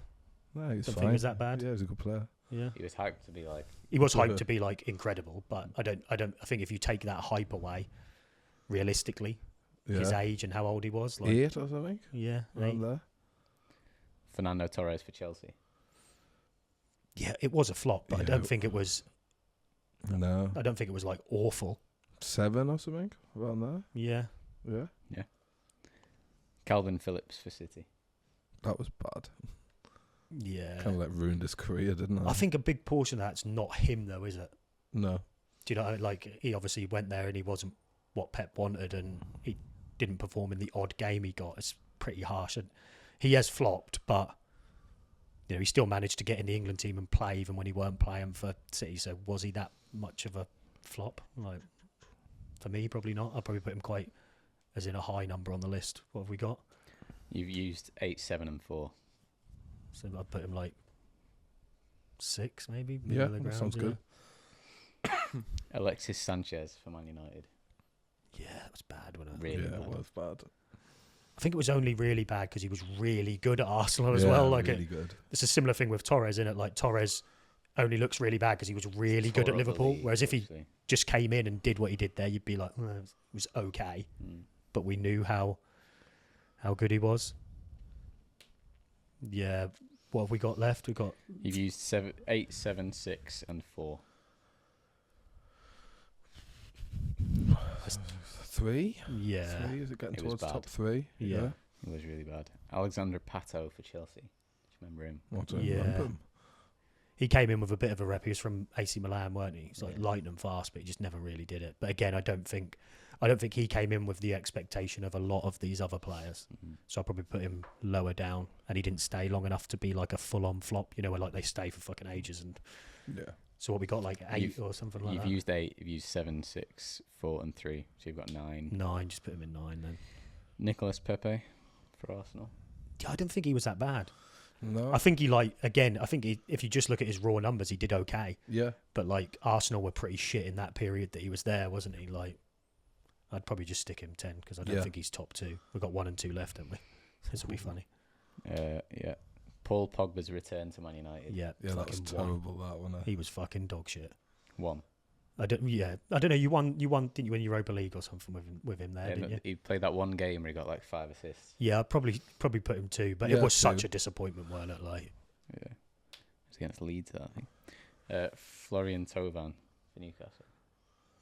No, he's Don't fine. think he was that bad. Yeah, he's a good player. Yeah. He was hyped to be like. He was hyped to be like incredible, but I think if you take that hype away, realistically, Yeah. his age and how old he was, like 8 or something. yeah, Around there. Fernando Torres for Chelsea. yeah, it was a flop, but I Yeah. don't think it was. No. I don't think it was like awful. 7 or something around there. Yeah, Yeah. Calvin Phillips for City. That was bad. yeah. Kind of like ruined his career, didn't it? I think a big portion of that's not him though, is it? No. Do you know, like he obviously went there and he wasn't what Pep wanted, and he didn't perform in the odd game he got. It's pretty harsh, and he has flopped, but he still managed to get in the England team and play even when he weren't playing for City. So was he that much of a flop? Like for me, probably not. I'd probably put him quite as in a high number on the list. What have we got? You've used 8, 7, and 4. So I'd put him like 6 maybe. Yeah, middle of the that ground, sounds good. Alexis Sanchez for Man United. Yeah, that was bad, wasn't it? Really Yeah, bad. it was bad. I think it was only really bad because he was really good at Arsenal as Yeah, well. Like really good. it's a similar thing with Torres, isn't it? Like Torres only looks really bad because he was really good at Tore up the Liverpool. league, Whereas if he actually. just came in and did what he did there, you'd be like, it was okay. But we knew how good he was. Yeah. What have we got left? We've got... You've used 8, 7, 6, and 4. 3? Yeah. 3? Is it getting It was towards bad. top 3? Yeah. It was really bad. Alexander Pato for Chelsea. Do you remember him? I don't Yeah. remember him. He came in with a bit of a rep. He was from AC Milan, weren't he? He's like Yeah. lightning fast, but he just never really did it. But again, I don't think he came in with the expectation of a lot of these other players. So I probably put him lower down, and he didn't stay long enough to be like a full-on flop. You know, where like they stay for fucking ages. And Yeah. so what we got, like 8 or something like You've that. used 8. You've used 7, 6, 4, and 3. So you've got 9. 9. Just put him in 9 then. Nicolas Pepe for Arsenal. Yeah, I don't think he was that bad. No. I think if you just look at his raw numbers, he did okay. Yeah. But like Arsenal were pretty shit in that period that he was there, wasn't he? Like, I'd probably just stick him 10 because I don't think he's top 2. We've got 1 and 2 left, haven't we? This will be funny. Yeah. Paul Pogba's return to Man United. Yeah, Yeah, that was fucking 1. terrible, that one. He was fucking dog shit. 1. I don't know. You won, didn't you win Europa League or something with him there, Yeah, didn't you? he played that one game where he got like 5 assists. Yeah, I'd probably put him 2, but Yeah, it was 2. such a disappointment, weren't it? Like, Yeah. It was against Leeds, I think. Florian Thauvin for Newcastle.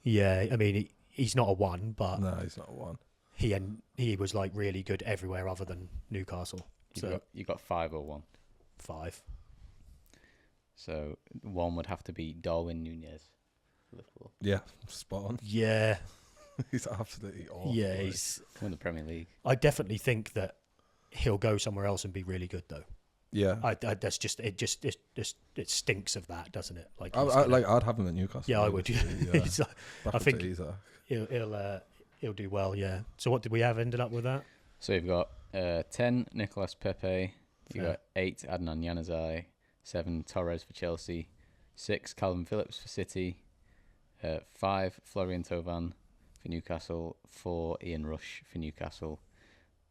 yeah, I mean, he's not a 1, but No, he's not 1. he was like really good everywhere other than Newcastle. You got 5 or 1. 5. So 1 would have to be Darwin Núñez. Liverpool. Yeah, spot on. Yeah, He's absolutely awful. yeah. like. He's. Won the Premier League. I definitely think that he'll go somewhere else and be really good, though. Yeah. That's just it stinks of that, doesn't it? Like, I'd have him at Newcastle. yeah, I would. obviously, He's like- Back I up think- to Isaac. he'll do well. Yeah. So what did we have ended up with that? So you've got 10 Nicolas Pepe. You Fair. got 8 Adnan Januzaj. 7 Torres for Chelsea. 6 Calvin Phillips for City. 5 Florian Thauvin for Newcastle. 4 Ian Rush for Newcastle.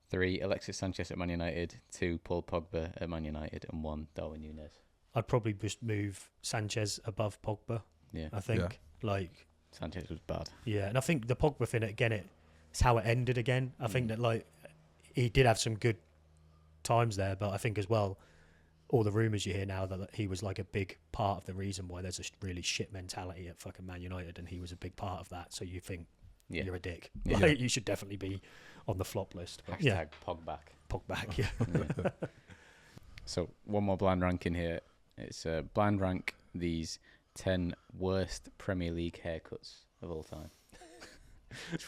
3 Alexis Sanchez at Man United. 2 Paul Pogba at Man United. And 1 Darwin Núñez. I'd probably just move Sanchez above Pogba. Yeah. I think. Yeah. Like, Sanchez was bad. yeah, and I think the Pogba thing again, it's how it ended again. I think that like he did have some good times there, but I think as well, all the rumours you hear now that he was like a big part of the reason why there's a really shit mentality at fucking Man United, and he was a big part of that. So you think you're a dick. Yeah. Like, you should definitely be on the flop list. But yeah, Pogback. Pogback. Yeah. Yeah. So one more blind ranking here. It's blind rank these 10 worst Premier League haircuts of all time.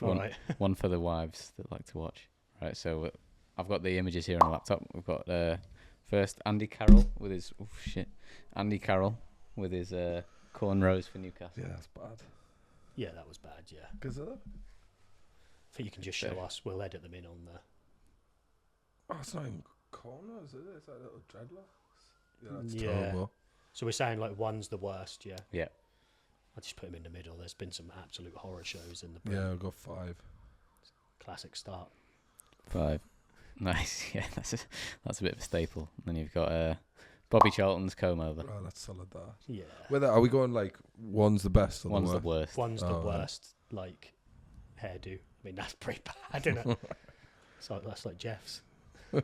All right. One for the wives that like to watch. Right, so I've got the images here on the laptop. We've got first Andy Carroll with his cornrows for Newcastle. Yeah, that's bad. Yeah, that was bad. Yeah. Because of that? I think you can just show us. We'll edit them in on the. Oh, it's not even corners, is it? It's like little dreadlocks. Yeah, that's Yeah. terrible. So we're saying like one's the worst. Yeah. Yeah. I just put him in the middle. There's been some absolute horror shows in the Yeah, I'll go 5. classic start. 5. Nice. Yeah, that's a bit of a staple. And then you've got Bobby Charlton's comb over. Oh, that's solid, that. Yeah. Whether are we going like one's the best or One's the the worst? worst. One's the Oh, right. worst, like hairdo. I mean, that's pretty bad, isn't it? So that's like Jeff's. Do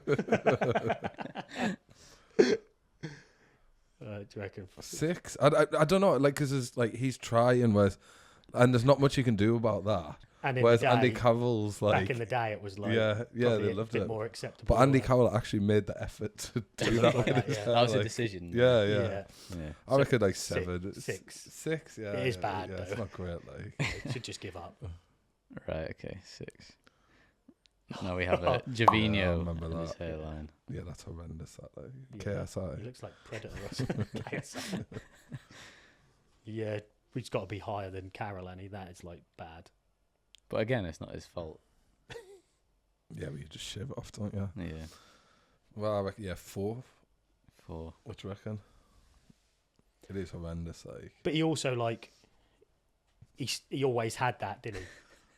you reckon? 6. I don't know, like, because it's like he's trying, and there's not much you can do about that. And in Whereas the day, Andy Cavill's like, back in the day, it was like yeah, probably they a loved bit it. more acceptable. But Andy wasn't Cowell actually made the effort to do that. Like with that, his yeah. hair, That was a like- decision. Yeah, it? yeah. Yeah. I reckon like Six. 7. 6. 6, yeah. It is yeah, bad, Yeah, though. it's not great, like. You should just give up. Right, okay, 6. Now we have Yeah, I Javinho remember and his that. hairline. Yeah, that's horrendous. That like Yeah. KSI. He looks like Predator or something. KSI. Yeah, we've got to be higher than Carroll, Annie. That is like bad. But again, it's not his fault. Yeah, but you just shave it off, don't you? Yeah. Well, I reckon 4. 4. What do you reckon? It is horrendous, like. But he also like he always had that, didn't he?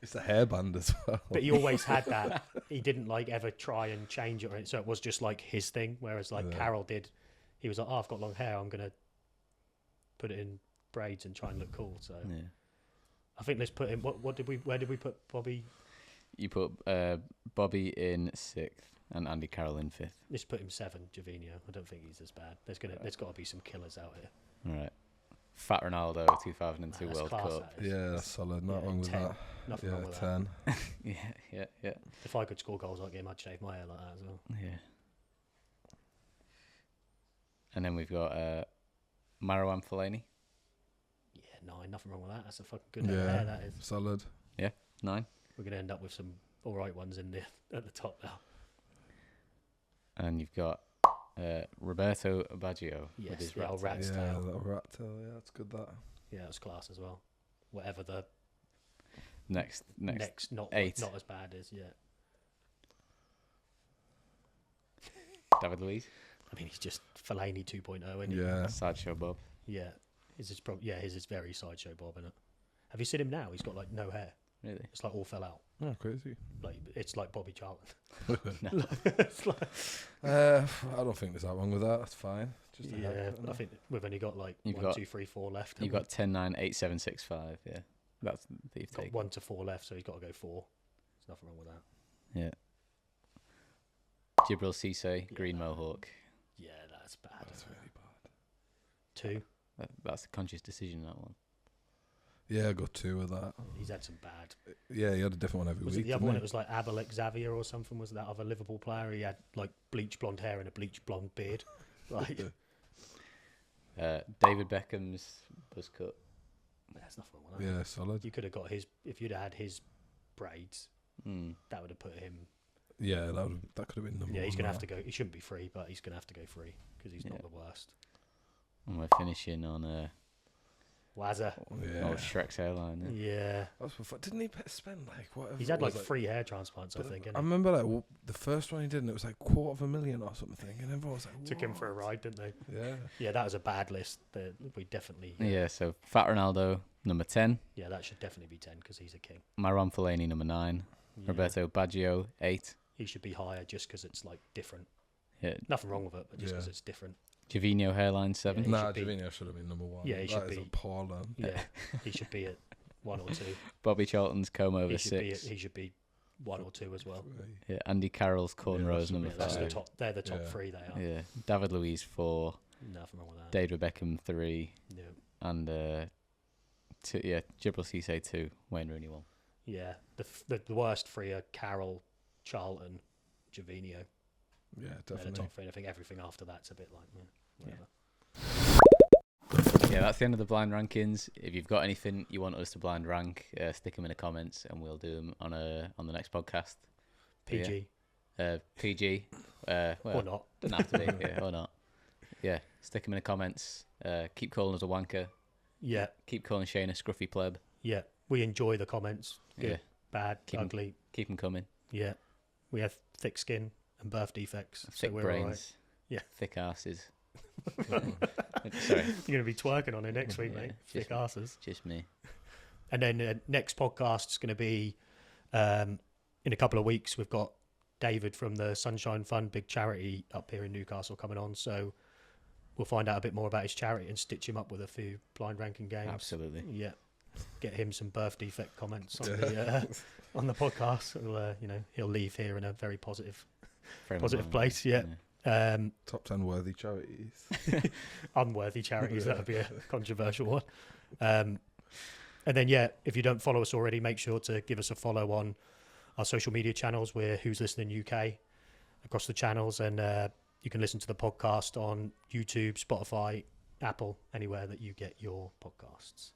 It's a hairband as well. But he always had that. He didn't like ever try and change it, so it was just like his thing. Whereas like Carroll did, he was like, "Oh, I've got long hair. I'm gonna put it in braids and try and look cool." So I think let's put him. Where did we put Bobby? You put Bobby in 6th and Andy Carroll in 5th. Let's put him 7. Jovino. I don't think he's as bad. There's got to be some killers out here. All right. Fat Ronaldo, 2002 World Cup. Yeah, that's solid. Not wrong with 10. that. Nothing wrong with 10. that. Yeah. If I could score goals like him, I'd shave my hair like that as well. Yeah. And then we've got Marouane Fellaini. Yeah, 9. Nothing wrong with that. That's a fucking good hair, that is. Solid. Yeah, 9. We're going to end up with some all right ones in there at the top now. And you've got Roberto Baggio with his rat rat's Yeah, tail. little rat tail. Yeah, that's good. That. Yeah, that's class as well. Whatever the next not 8. not as bad as David Luiz. I mean, he's just Fellaini 2.0, isn't he? Yeah. Sideshow Bob. Yeah. His is very sideshow Bob, isn't it? Have you seen him now? He's got like no hair. Really? It's like all fell out. Oh, crazy. Like it's like Bobby Charlton. No. It's like, I don't think there's that wrong with that. That's fine. Just a yeah, haircut, I think we've only got like You've 1, got- 2, 3, 4 left. You've got 10, 9, 8, 7, 6, 5. Yeah. That's the He's got 1 to 4 left, so he's got to go 4. There's nothing wrong with that. Yeah. Jibril Cisse, Green Mohawk. Yeah, that's bad. That's really bad. 2. That's a conscious decision, that one. Yeah, I got 2 with that. He's had some bad. Yeah, he had a different one every Was week. it the other didn't one? he? It was like Abelek Xavier or something. Was that other Liverpool player? He had like bleach blonde hair and a bleach blonde beard. Like, David Beckham's buzz cut. there's nothing wrong with that. Yeah, solid. You could have got his if you'd had his braids. That would have put him. Yeah, that could have been number 1. Yeah, he's gonna have to go. He shouldn't be free, but he's gonna have to go free because he's not the worst. And we're finishing on Wazza. Yeah. Shrek's hairline. Yeah. That's before. Didn't he spend like whatever? He's had it was, like 3 hair transplants, I think. I remember like the first one he did, and it was like $250,000 or something, and everyone was like, Took him for a ride, didn't they? Yeah. Yeah, that was a bad list. That we definitely. Yeah, so Fat Ronaldo, number 10. Yeah, that should definitely be 10 because he's a king. Marouane Fellaini, number 9. Yeah. Roberto Baggio, 8. He should be higher just because it's like different. Yeah. Nothing wrong with it, but just because it's different. Jovino hairline, 7. He Nah, should be- Jovino should have been number 1. Yeah, he should be. appalling. Yeah, he should be at 1 or 2. Bobby Charlton's comb over, He should be. 6. He should be 1 or 2 as well. Yeah, Andy Carroll's cornrows, that's number Yeah, that's the 5. top. They're the top Yeah. 3. They are. Yeah, David Luiz, 4. Nothing wrong with that. David Beckham, 3. No. And 2, Jibril Cisse, 2. Wayne Rooney, 1. Yeah, the worst 3 are Carroll, Charlton, Jovino. Yeah, They're the definitely. top 3. And I think everything after that's a bit like whatever. Yeah, that's the end of the blind rankings. If you've got anything you want us to blind rank, stick them in the comments, and we'll do them on the next podcast. PG PG, well, or not. doesn't have to be, yeah, or not. Yeah, stick them in the comments. Keep calling us a wanker. Yeah, Keep calling Shane a scruffy pleb. yeah. We enjoy the comments. Good, Yeah, bad, Keep 'em- ugly. keep them coming. Yeah, we have thick skin and birth defects, Thick so we're brains. all right. Yeah. Thick asses. You're Sorry, going to be twerking on it next week, Yeah, mate. just Thick me. asses. just me. And then next podcast is going to be in a couple of weeks. We've got David from the Sunshine Fund, big charity up here in Newcastle, coming on. So we'll find out a bit more about his charity and stitch him up with a few blind ranking games. Absolutely. Yeah. Get him some birth defect comments on the podcast. So, he'll leave here in a very positive Frame of Positive mind. place, yeah. Top 10 worthy charities. Unworthy charities. That would be a controversial one. And then, if you don't follow us already, make sure to give us a follow on our social media channels. We're Who's Listening UK across the channels, and you can listen to the podcast on YouTube, Spotify, Apple, anywhere that you get your podcasts.